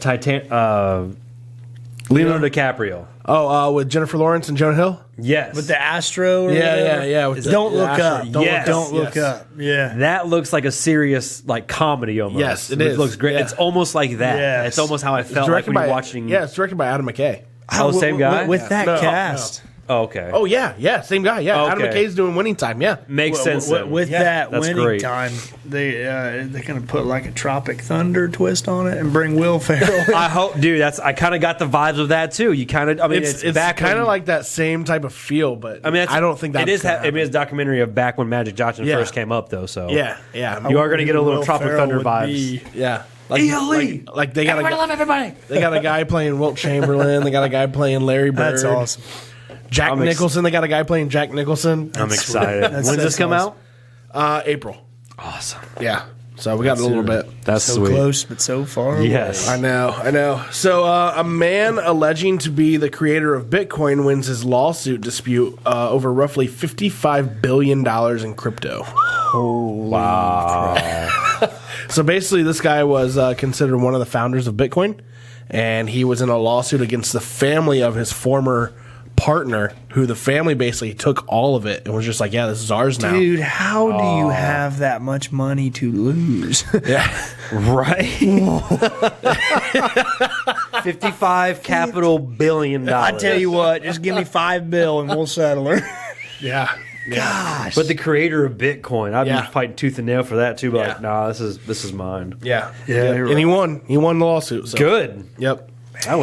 Leonardo DiCaprio. with Jennifer Lawrence and Jonah Hill? Yes, With the Astro or Yeah. whatever? With Don't the look Astro. up. Yes. Don't look Yes. up. Yeah. that looks like a serious like comedy almost. Yes, it is. looks great. Yeah. It's almost like that. Yes. It's almost how I felt like Directed when by you're watching. it's directed by Adam McKay. Oh, same guy? With that No, cast. Oh, okay. Oh yeah, same guy. Yeah, Adam Okay. McKay's doing Winning Time. Yeah, Makes sense. then. With Yeah, that that's winning great. time, they're going to put like a Tropic Thunder twist on it and bring Will Ferrell. I hope, dude. I kind of got the vibes of that too. You kind of. I mean, it's back kind of when- like that same type of feel, but I mean, I don't think that it is. I mean, it's a documentary of back when Magic Johnson Yeah. first came up, though. So yeah. you are going to get a little Will Tropic Ferrell Thunder would vibes. be- Yeah. Like, ELE. like they got Everybody love everybody. They got a guy playing Wilt Chamberlain. They got a guy playing Larry Bird. That's awesome. Jack I'm ex- Nicholson. They got a guy playing Jack Nicholson. I'm excited. When's this that's come awesome. out? April. Awesome. Yeah. So we got a little bit. That's So sweet. close, but so far away. Yes. I know. So, a man alleging to be the creator of Bitcoin wins his lawsuit dispute over roughly $55 billion in crypto. Wow. So, basically, this guy was considered one of the founders of Bitcoin, and he was in a lawsuit against the family of his former partner, who the family basically took all of it and was just like, yeah, this is ours now. Dude, how do you have that much money to lose? Yeah. Right. 55 capital billion dollars. I tell you what, just give me $5 billion and we'll settle her. Yeah. Gosh. But the creator of Bitcoin, I'd Yeah. be fighting tooth and nail for that too. But Yeah. like, nah, this is mine. Yeah. Yeah, you're And he won. He won the lawsuit. So. Good. Yep. That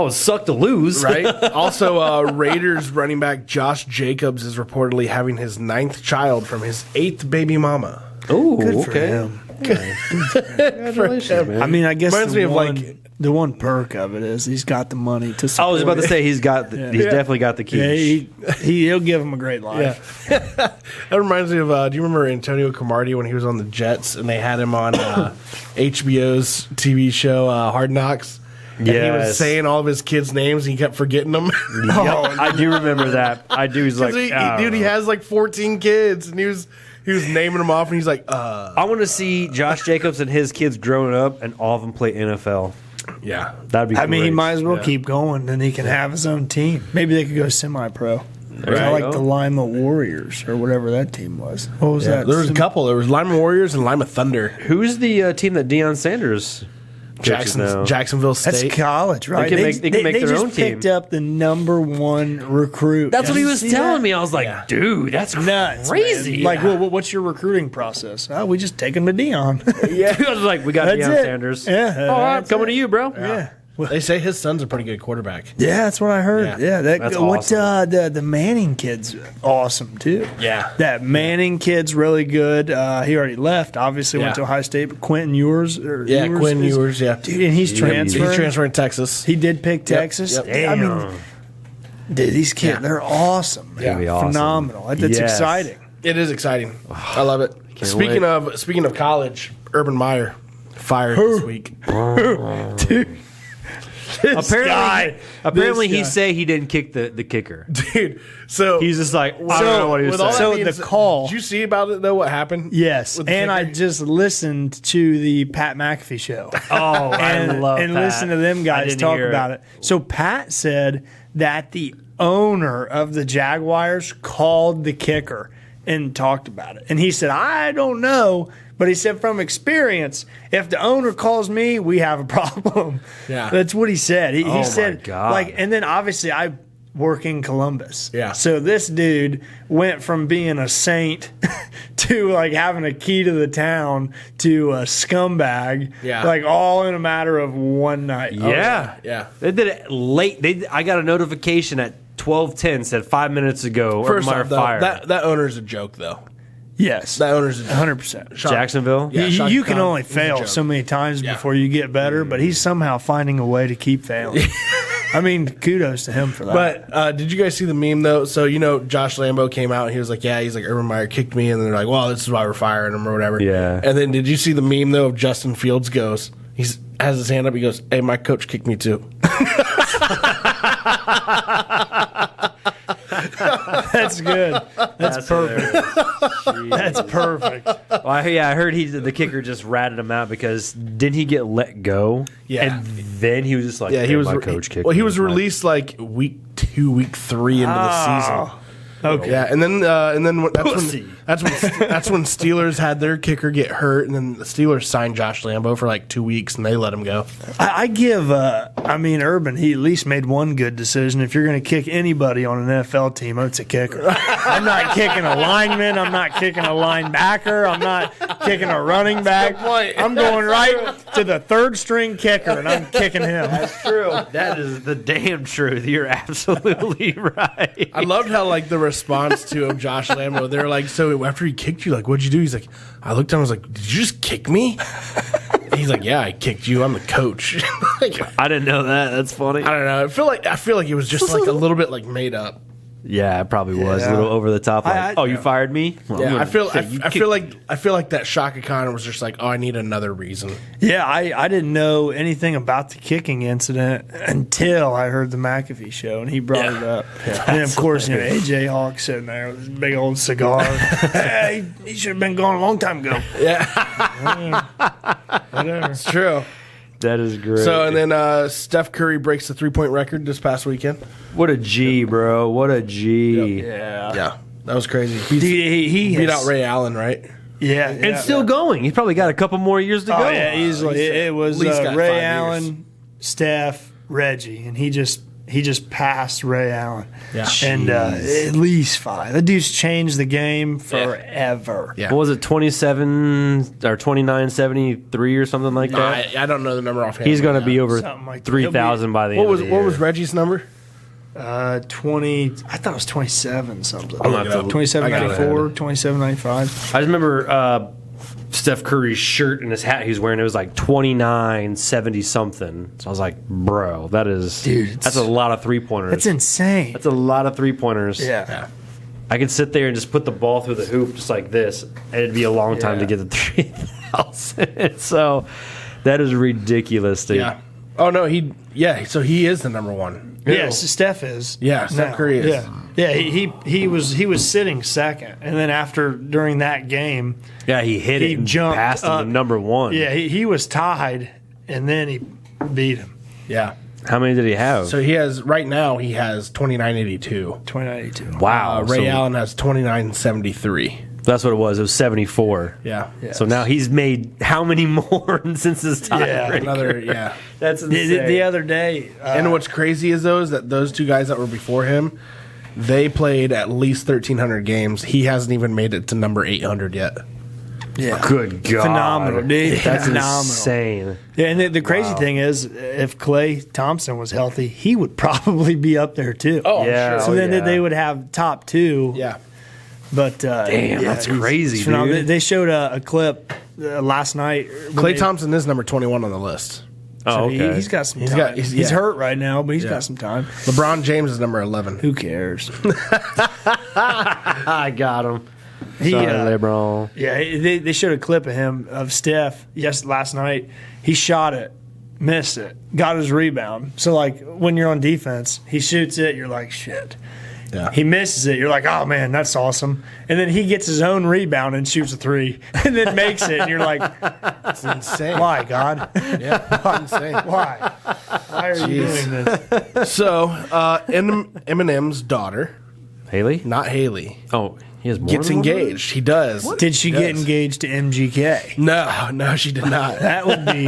was suck to lose, Right. Also, Raiders running back Josh Jacobs is reportedly having his 9th child from his 8th baby mama. Oh, Good for okay. him. Congratulations, man. I mean, I guess Reminds me of, like- the one perk of it is he's got the money to I support was about to it. say he's definitely got the keys. Yeah, he'll give him a great life. Yeah. That reminds me of, do you remember Antonio Cromartie when he was on the Jets and they had him on HBO's TV show Hard Knocks? And he was Yes. saying all of his kids' names and he kept forgetting them. Yep, I do remember that. I do. He's like, He has like 14 kids and he was naming them off and he's like, I want to see Josh Jacobs and his kids growing up and all of them play NFL. yeah. That'd be. I mean, he great. might as well Yeah. keep going, then he can have his own team. Maybe they could go semi-pro. There I you like go. the Lima Warriors or whatever that team was. What was that? There was a couple. There was Lima Warriors and Lima Thunder. Who's the team that Deion Sanders coaches now? Jacksonville That's State. college, right? can make their just own team. picked up the #1 recruit. That's what he was See telling that? me. I was like, Yeah. dude, that's Nuts, crazy. man. Like, what's your recruiting process? Oh, we just take him to Dion. Yeah. I was like, we got That's Deion it. Sanders. Yeah, All right, that's coming it. to you, bro. Yeah. They say his son's a pretty good quarterback. Yeah, that's what I heard. Yeah. Yeah, That's awesome. the Manning kid's awesome too. Yeah. That Manning kid's really good. He already left. Obviously went Yeah. to Ohio State, but Quentin Ewers. Yeah, Quinn Ewers, yeah. Dude, and he's transferring. He's transferring to Texas. He did pick Texas. yep. I mean, dude, these kids, Yeah. they're awesome. Man. Gonna be awesome. Phenomenal. That's Yes. exciting. It is exciting. I love it. Speaking of college, Urban Meyer fired this week. Dude. Apparently, This he guy. say he didn't kick the kicker. Dude, so He's just like, I don't know what he was with all saying. that So being the said, call- Did you see about it though? What happened? Yes, With the and I kicker? just listened to the Pat McAfee show. Oh, and, I love and Pat. listen to them I guys didn't talk hear about it. So Pat said that the owner of the Jaguars called the kicker and talked about it. And he said, I don't know, but he said from experience, if the owner calls me, we have a problem. Yeah. That's what he said. He my said, God. like, and then obviously I work in Columbus. Yeah. So this dude went from being a saint to like having a key to the town to a scumbag. Yeah. Like all in a matter of one night. Yeah. Yeah. They did it late. I got a notification at 12:10 said 5 minutes ago. First Urban Meyer off, though, fired. that owner's a joke though. Yes. That owner's a joke. 100%. Jacksonville. Yeah. Shaka You can Khan only is a fail joke. so many times Yeah. before you get better, but he's somehow finding a way to keep failing. I mean, kudos to him for that. But did you guys see the meme though? So Josh Lambo came out and he was like, "Yeah, he's like Urban Meyer kicked me," and then they're like, "Well, this is why we're firing him or whatever." Yeah. And then did you see the meme though of Justin Fields goes? He's has his hand up. He goes, "Hey, my coach kicked me too." That's good. That's perfect. That's perfect. Well, I heard the kicker just ratted him out because didn't he get let go? Yeah. And then he was just like, Yeah, he "Hey, was. my coach kicked Well, he me." was Like, released like week 2, week 3 into the season. Okay. Yeah, and then Pussy. that's when Steelers had their kicker get hurt, and then the Steelers signed Josh Lambo for like 2 weeks, and they let him go. I give, Urban, he at least made one good decision. If you're going to kick anybody on an NFL team, it's a kicker. I'm not kicking a lineman. I'm not kicking a linebacker. I'm not kicking a running back. point. I'm going right to the third string kicker, and I'm kicking him. True. That is the damn truth. You're absolutely right. I loved how like the response to Josh Lambo, they were like, "So after he kicked you, like, what'd you do?" He's like, "I looked down, I was like, did you just kick me?" He's like, "Yeah, I kicked you. I'm the coach." Like, I didn't know that. That's funny. I don't know. I feel like it was just like a little bit like made up. Yeah, it probably was a Yeah. little over the top. Like, I- oh, you fired me? Well, I'm Yeah, gonna I feel say you I kicked feel like that Shaka Khan was just like, "Oh, I need another reason." Yeah, I didn't know anything about the kicking incident until I heard the McAfee show, and he brought it up. And of course, AJ Hawk sitting there with his big old cigar. Hey, he should have been gone a long time ago. Whatever. It's true. That is great. So and then Steph Curry breaks the 3-point record this past weekend. what a G, bro. What a G. Yeah. Yeah, that was crazy. Dude, he Beat has- out Ray Allen, right? Yeah. And still going. He's probably got a couple more years to go. Oh, yeah, easily. It was at least got Ray 5 years. Allen, Steph, Reggie, and he just passed Ray Allen. Yeah. And at least 5. That dude's changed the game forever. Yeah. What was it, 27 or 2973 or something like that? I don't know the number offhand. He's going to be over Something like that. 3,000 by the end of the year. What was Reggie's number? 20. I thought it was 27 something. I'm gonna have to- 2794, 2795. I just remember Steph Curry's shirt and his hat he was wearing. It was like 2970 something. So I was like, bro, that's a lot of 3-pointers. That's insane. That's a lot of 3-pointers. Yeah. I could sit there and just put the ball through the hoop just like this, and it'd be a long time to get the 3,000. So that is ridiculous, dude. Yeah. Oh no, so he is the number 1. Yes, Steph is. Yeah, Steph Curry is. Yeah, he was sitting second, and then during that game, He hit he it and jumped passed him up. to number 1. Yeah, he was tied, and then he beat him. Yeah. How many did he have? So he has 2982. 2092. Wow. Ray So Allen has 2973. that's what it was. It was 74. Yeah. So now he's made how many more since his time? Yeah. That's insane. The other day, And what's crazy is that those two guys that were before him, they played at least 1,300 games. He hasn't even made it to number 800 yet. Good God. phenomenal, dude. That's Phenomenal. insane. Yeah, and the crazy thing is, if Klay Thompson was healthy, he would probably be up there too. Oh, Yeah. sure. so then yeah. they would have top 2. Yeah. But Damn, that's crazy, it's phenomenal. dude. They showed a clip last night. Klay Thompson is number 21 on the list. Oh, okay. He's got some He's time. got- He's yeah. hurt right now, but he's Yeah. got some time. LeBron James is number 11. Who cares? I got him. He, Sorry, LeBron. yeah, they showed a clip of him, of Steph, last night. He shot it, missed it, got his rebound. So, like, when you're on defense, he shoots it, you're like, shit. Yeah. He misses it, you're like, oh, man, that's awesome. And then he gets his own rebound and shoots a 3 and then makes it, and you're like, It's insane. why, God? Yeah. Insane. Why? Why are you Jeez. doing this? So, Eminem's daughter, Haley? not Haley, Oh, he has more gets than one? engaged. He does. Did she He get does. engaged to MGK? No, she did not. That would be.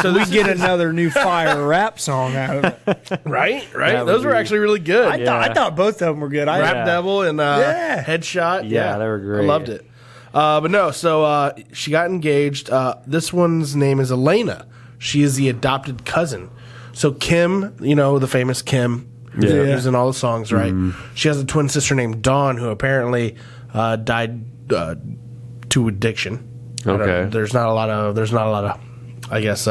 So we this get another new fire rap song out of it. Right? That Those would were be- actually really good. I thought both of them were good. Rap Yeah. Devil and Yeah. Headshot. Yeah, they were great. I loved it. But no, so she got engaged. This one's name is Elena. She is the adopted cousin. So Kim, the famous Kim, Yeah. who's in all the songs, right? She has a twin sister named Dawn, who apparently died to addiction. Okay. There's not a lot of, I guess,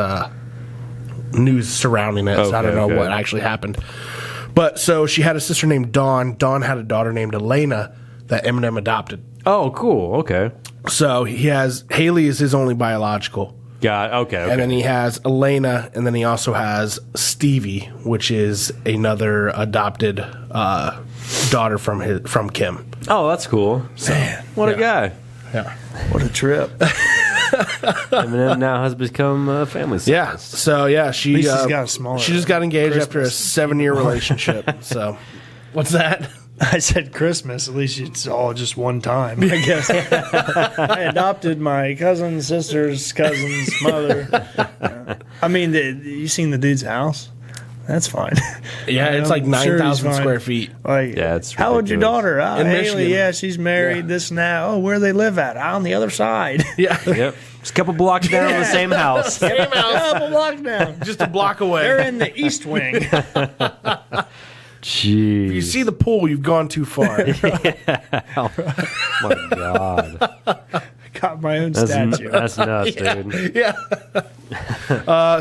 news surrounding it. So I don't know Okay. what actually happened. But so she had a sister named Dawn. Dawn had a daughter named Elena that Eminem adopted. Oh, cool. Okay. So Haley is his only biological. Okay. And then he has Elena, and then he also has Stevie, which is another adopted daughter from Kim. Oh, that's cool. Man, What a guy. Yeah. what a trip. Eminem now has become a family size. Yeah. So yeah, she least he's got a smaller she just got engaged after a Christmas. 7-year relationship. So what's that? I said Christmas. At least it's all just one time, I guess. I adopted my cousin's sister's cousin's mother. I mean, you seen the dude's house? That's fine. Yeah, it's like I'm sure he's 9,000 fine. square feet. Like, Yeah, it's how old's your ridiculous. daughter? In Haley, Michigan. yeah, she's married. Yeah. This and that. Oh, where they live at? On the other side. Yeah. Yep. Just a couple blocks down on the same house. Same house, Couple blocks down. just a block away. They're in the east wing. Jeez. You see the pool, you've gone too far. Oh my God. Got my own statue. That's nuts, dude. Yeah.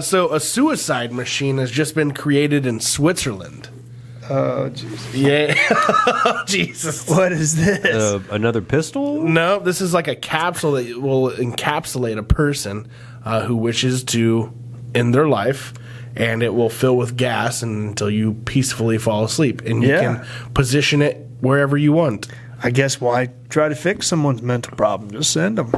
So a suicide machine has just been created in Switzerland. Oh, Jesus. Yeah. Jesus. What is this? Another pistol? No, this is like a capsule that will encapsulate a person who wishes to end their life, and it will fill with gas until you peacefully fall asleep. And you Yeah. can position it wherever you want. I guess why try to fix someone's mental problem? Just send them.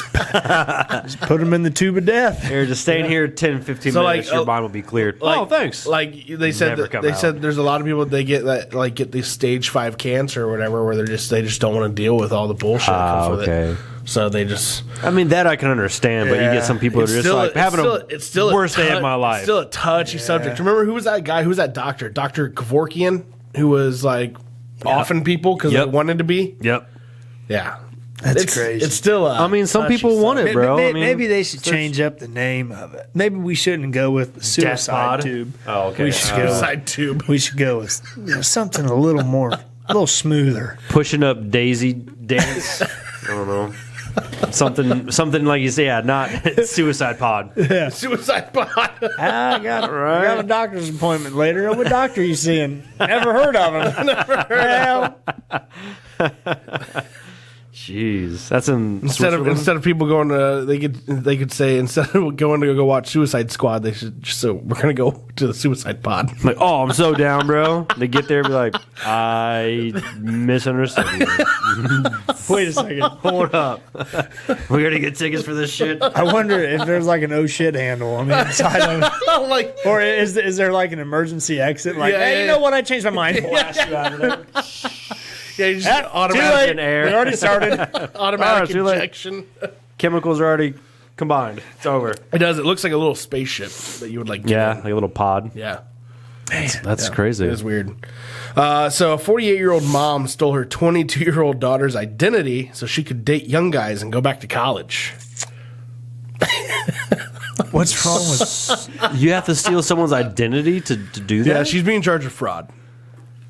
Just put them in the tube of death. Here, just staying here 10, 15 So, minutes, like, your mind will be cleared. Like, thanks. Like they said, Never come they out. said there's a lot of people that get these stage 5 cancer or whatever, where they just don't want to deal with all the bullshit that comes with it. So they just. I mean, that I can understand, but you get some people that are just like having it's still a worst day of my life. It's still a touchy subject. Remember who was that guy? Who was that doctor? Dr. Kevorkian, who was like offing people because they wanted to be. Yep. Yeah. That's crazy. It's still. I mean, some people want it, bro. Maybe they should change up the name of it. Maybe we shouldn't go with the suicide tube. Oh, okay. We should go Suicide tube. We should go with something a little more, a little smoother. Pushing up Daisy dance. I don't know. Something like you say, not suicide pod. Yeah. Suicide pod. I got a doctor's appointment later. What doctor are you seeing? Never heard of him. Never heard of him. Jeez, that's instead of people going to they could say instead of going to go watch Suicide Squad, they should just so we're gonna go to the Suicide Pod. Like, oh, I'm so down, bro. They get there and be like, I misunderstood you. Wait a second. Hold up. We gotta get tickets for this shit. I wonder if there's like an oh shit handle on the inside of it. Like, or is there like an emergency exit? Like, hey, you know what? I changed my mind. Blast you out of there. yeah, you just automatic Too late. air. We already started. automatic too late. injection. Chemicals are already combined. It's over. It does. It looks like a little spaceship that you would like. Yeah, like a little pod. Yeah. That's crazy. It is weird. So a 48-year-old mom stole her 22-year-old daughter's identity so she could date young guys and go back to college. What's wrong with? You have to steal someone's identity to do that? Yeah, she's being charged with fraud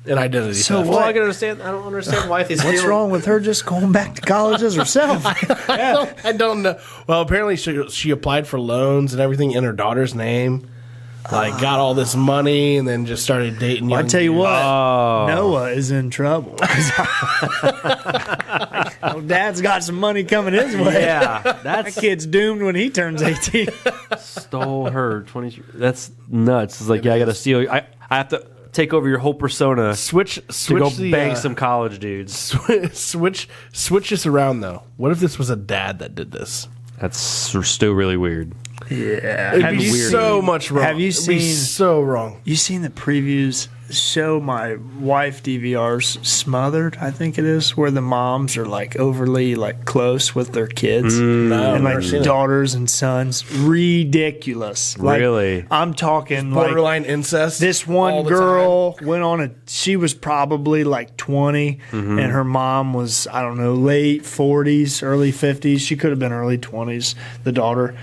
and identity So theft. what? I don't understand why they steal. What's wrong with her just going back to college as herself? I don't know. Well, apparently she applied for loans and everything in her daughter's name. Like, got all this money and then just started dating young I tell you dudes. what, Oh. Noah is in trouble. Dad's got some money coming his way. Yeah, That that's kid's doomed when he turns 18. stole her 20. That's nuts. It's like, yeah, I got to steal. I have to take over your whole persona Switch to go the, bang some college dudes. switch this around though. What if this was a dad that did this? That's still really weird. Yeah. It'd be so much wrong. Have you It'd be seen- so wrong? You seen the previews show my wife DVRs Smothered, I think it is, where the moms are like overly like close with their kids No, and I've never like seen it. daughters and sons. Ridiculous. Like, Really? I'm talking like Borderline incest. this all one the girl went on she was probably like 20 and her mom was, I don't know, late 40s, early 50s. She could have been early 20s, the daughter.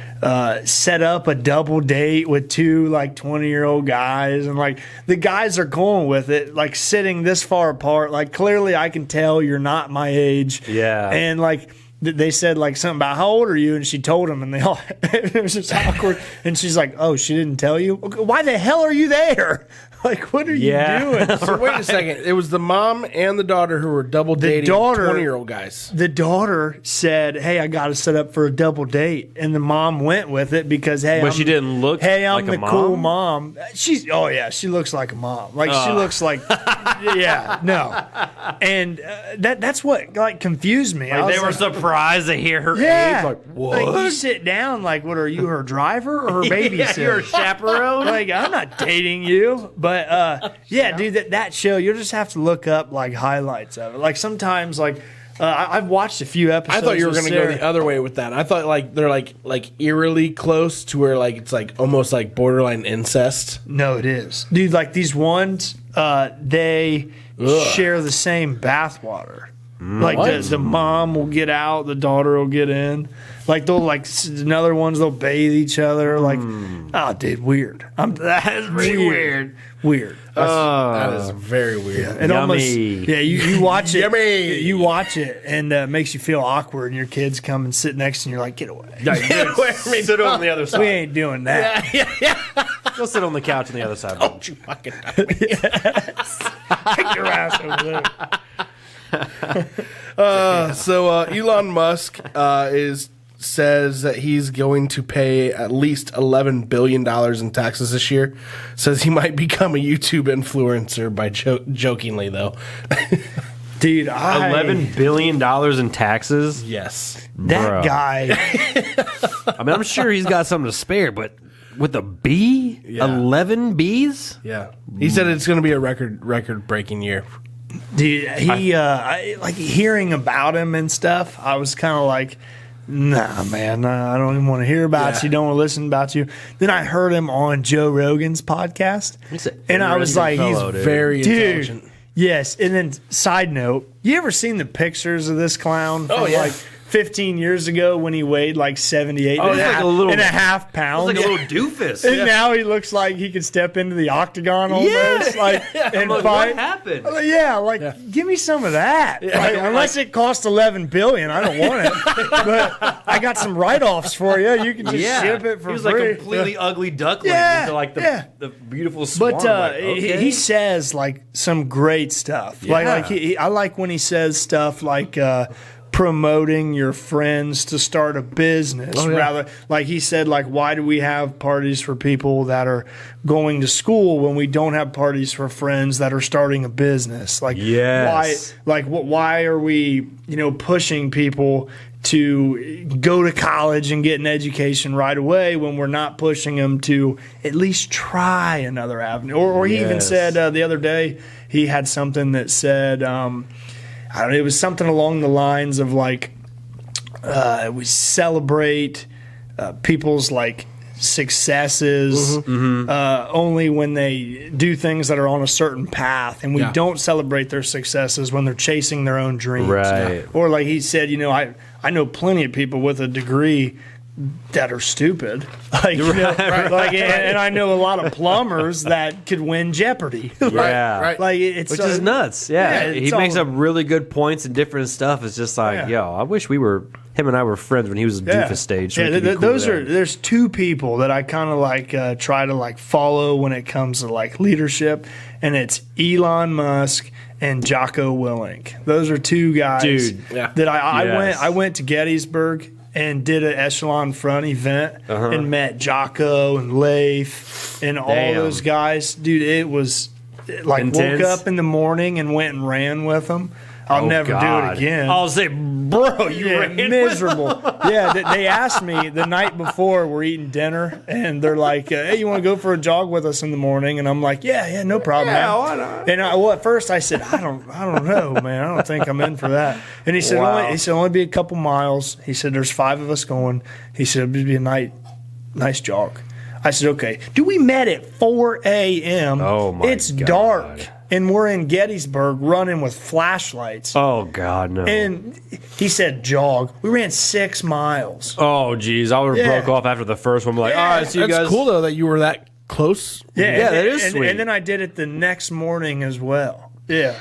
Set up a double date with two like 20-year-old guys, and like the guys are going with it, like sitting this far apart. Like, clearly I can tell you're not my age. Yeah. And like they said like something about how old are you, and she told them, and they all it was just awkward. And she's like, oh, she didn't tell you? Okay, why the hell are you there? Like, what are you doing? So wait a second. It was the mom and the daughter who were double dating daughter- 20-year-old guys. The daughter said, hey, I got to set up for a double date. And the mom went with it because, hey, But she didn't look hey, I'm like the a mom? cool mom. She looks like a mom. Like, she looks like, yeah, no. And that's what, like, confused me. I Like, was they were like, surprised to hear her yeah. age. Like, what? Like, you sit down, like, what are you, her driver or her babysitter? You're a chaperone? Like, I'm not dating you, but yeah, dude, that show, you'll just have to look up like highlights of it. Like, sometimes, like, I've watched a few episodes. I thought you were with going to go Sarah. the other way with that. I thought like they're like eerily close to where like it's like almost like borderline incest. No, it is, dude. Like, these ones, they share the same bathwater. Like the mom will get out, the daughter will get in. Like, they'll like another ones, they'll bathe each other. Like, oh, dude, weird. That is weird. Weird. That is very weird. It almost, Yummy. yeah. You watch it. Yummy. You watch it, and it makes you feel awkward. And your kids come and sit next to you. You're like, get away. Sit on the other We side. ain't doing that. Go sit on the couch on the other side. Don't you fucking Take your ass over there. So Elon Musk says that he's going to pay at least $11 billion in taxes this year. Says he might become a YouTube influencer by jokingly though. Dude, $11 billion in taxes. Yes. that Bro. guy. I mean, I'm sure he's got something to spare, but with a B, Yeah. 11 Bs. Yeah. He said it's going to be a record breaking year. Dude, like hearing about him and stuff, I was kind of like, nah, man, I don't even want to hear about Yeah. you. Don't want to listen about you. Then I heard him on Joe Rogan's podcast, and I was like, fellow, he's dude. Very dude. intelligent. Yes, and then side note, you ever seen the pictures of this clown from Oh, yeah. like 15 years ago when he weighed like 78 Oh, and, he's a like half, a little- and a half pounds? Like a little doofus. And now he looks like he could step into the octagon almost, like and I'm like, fight. what happened? Yeah, like give me some of that. Like, unless it costs $11 billion, I don't want it. But I got some write-offs for you. You can just ship it for he was free. like a completely ugly duckling Yeah, into like yeah. the beautiful swan. But like, okay. he says like some great stuff. Yeah. Like I like when he says stuff like promoting your friends to start a business. Oh, yeah. Rather, like he said, like why do we have parties for people that are going to school when we don't have parties for friends that are starting a business? Like Yes. why are we pushing people to go to college and get an education right away when we're not pushing them to at least try another avenue? Or he even Yes. said the other day he had something that said I don't know, it was something along the lines of like we celebrate people's like successes only when they do things that are on a certain path, and we Yeah. don't celebrate their successes when they're chasing their own dreams. Right. Or like he said, I know plenty of people with a degree that are stupid. Like, and I know a lot of plumbers that could win Jeopardy. Yeah. Right. Like it's Which is nuts. Yeah. it's He makes all- up really good points and different stuff. It's just like, yo, I wish him and I were friends when he was a doofus stage. So Yeah, we could be cool those with are. that. There's two people that I kind of like try to like follow when it comes to like leadership, and it's Elon Musk and Jocko Willink. Those are two guys Dude, yeah. that Yes. I went to Gettysburg and did an echelon front event and met Jocko and Leif and all Damn. those guys. Dude, it was like Intense. woke up in the morning and went and ran with them. I'll Oh, never do God. it again. I'll say, bro, you ran with miserable. Yeah, they asked me the night before we're eating dinner, and they're like, "Hey, you want to go for a jog with us in the morning?" And I'm like, "Yeah, no problem, man." why not? And at first I said, "I don't know, man. I don't think I'm in for that." And he said, Wow. only be a couple miles." He said, "There's 5 of us going." He said, "It'd be a nice jog." I said, "Okay." Dude, we met at 4 a.m. Oh, my It's God. dark, and we're in Gettysburg running with flashlights. Oh, God, no. And he said jog. We ran 6 miles. Oh, geez. I would have Yeah. broke off after the first one. Like, Yeah. all right, see you That's guys. cool though that you were that close. Yeah, and, that is and, sweet. And then I did it the next morning as well. Yeah.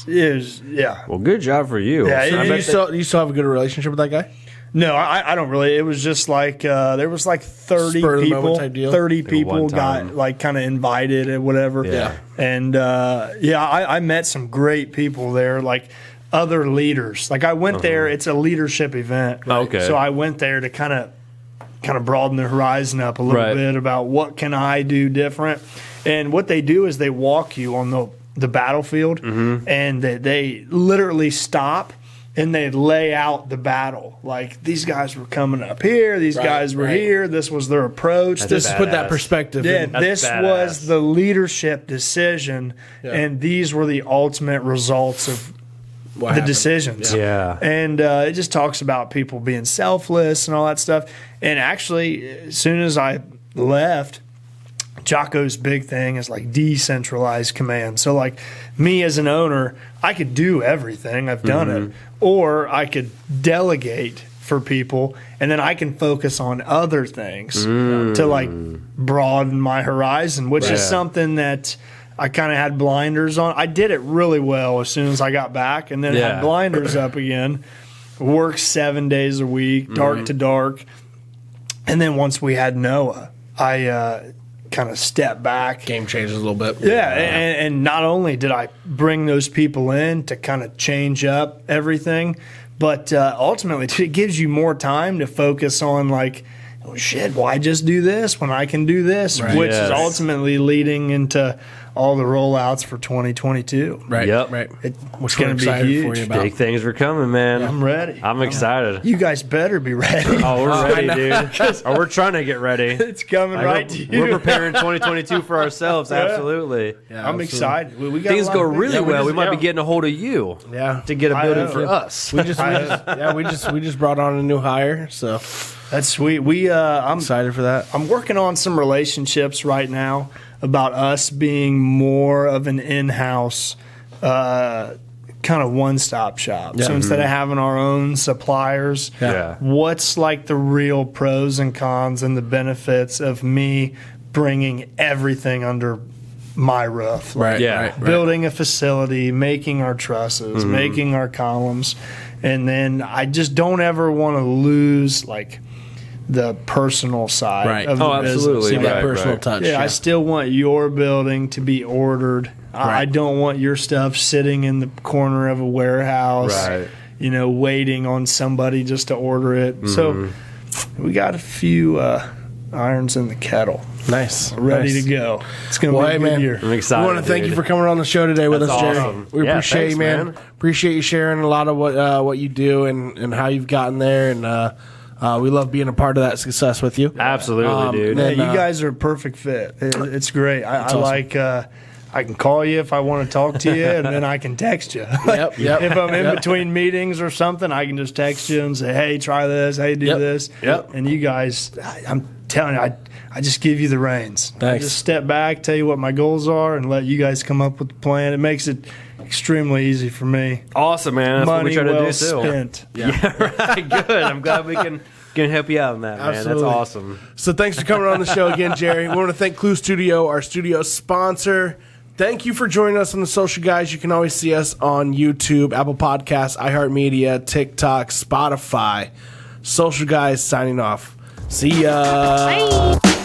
It was, yeah. Well, good job for you. Yeah, So I it- bet Do you still have a good relationship with that guy? No, I don't really. It was just like there was like 30 Spur of the people. moment type deal? 30 Like people one got time. like kind of invited and whatever. Yeah. And I met some great people there, like other leaders. Like I went there. It's a leadership event. Okay. So I went there to kind of broaden the horizon up a little Right. bit about what can I do different. And what they do is they walk you on the battlefield, and they literally stop. And they lay out the battle. Like, these guys were coming up here. These guys were here. This was their approach. That's This badass. Put that perspective yeah, in. That's this badass. was the leadership decision, and these were the ultimate results of What the happened. decisions. Yeah. And it just talks about people being selfless and all that stuff. And actually, as soon as I left, Jocko's big thing is like decentralized command. So like me as an owner, I could do everything. I've done it. Or I could delegate for people, and then I can focus on other things to like broaden my horizon, which is Yeah. something that I kind of had blinders on. I did it really well as soon as I got back, and then Yeah. had blinders up again. Worked 7 days a week, dark to dark. And then once we had Noah, I kind of stepped back. Game changes a little bit. Yeah, and not only did I bring those people in to kind of change up everything, but ultimately it gives you more time to focus on like oh shit, why just do this when I can do this? Right. Which is Yes. ultimately leading into all the rollouts for 2022. Right. Yep. Right. It's we're going to be excited huge. for you about. Big things are coming, man. I'm ready. I'm excited. You guys better be ready. Oh, we're ready, dude. Oh, we're trying to get ready. It's coming right to you. We're preparing 2022 for ourselves. Absolutely. Yeah, I'm absolutely. excited. We got Things a lot go of really business. well. We might yeah. be getting a hold of you Yeah. to get a I building know. for us. We just brought on a new hire, so That's sweet. I'm excited for that. I'm working on some relationships right now about us being more of an in-house kind of one-stop shop. So instead of having our own suppliers, Yeah. what's like the real pros and cons and the benefits of me bringing everything under my roof? Like Right. Yeah. Right. building a facility, making our trusses, making our columns, and then I just don't ever want to lose like the personal side Right. of the Oh, absolutely. business. See that Right, personal right. touch. Yeah, I still want your building to be ordered. I Right. don't want your stuff sitting in the corner of a warehouse, Right. waiting on somebody just to order it. So we got a few irons in the kettle, Nice. ready Nice. to go. It's going to Well, be hey, a good man. year. I'm excited. We want to thank dude. you for coming on the show today with That's us, Jerry. awesome. We Yeah, appreciate thanks, you, man. man. Appreciate you sharing a lot of what you do and how you've gotten there, and we love being a part of that success with you. Absolutely, dude. Yeah, And, you guys are a perfect fit. It's great. I awesome. like. I can call you if I want to talk to you, and then I can text you. Yep, yep. If I'm in Yep. between meetings or something, I can just text you and say, "Hey, try this. Hey, do Yep, this." yep. And you guys, I'm telling you, I just give you the reins. I Thanks. just step back, tell you what my goals are, and let you guys come up with the plan. It makes it extremely easy for me. Awesome, man. That's Money what we try to well do too. spent. Yeah, right. Good. I'm glad we can help you out on that, man. Absolutely. That's awesome. So thanks for coming on the show again, Jerry. We want to thank Clue Studio, our studio sponsor. Thank you for joining us on the Social Guys. You can always see us on YouTube, Apple Podcasts, iHeartMedia, TikTok, Spotify. Social Guys signing off. See ya. Bye.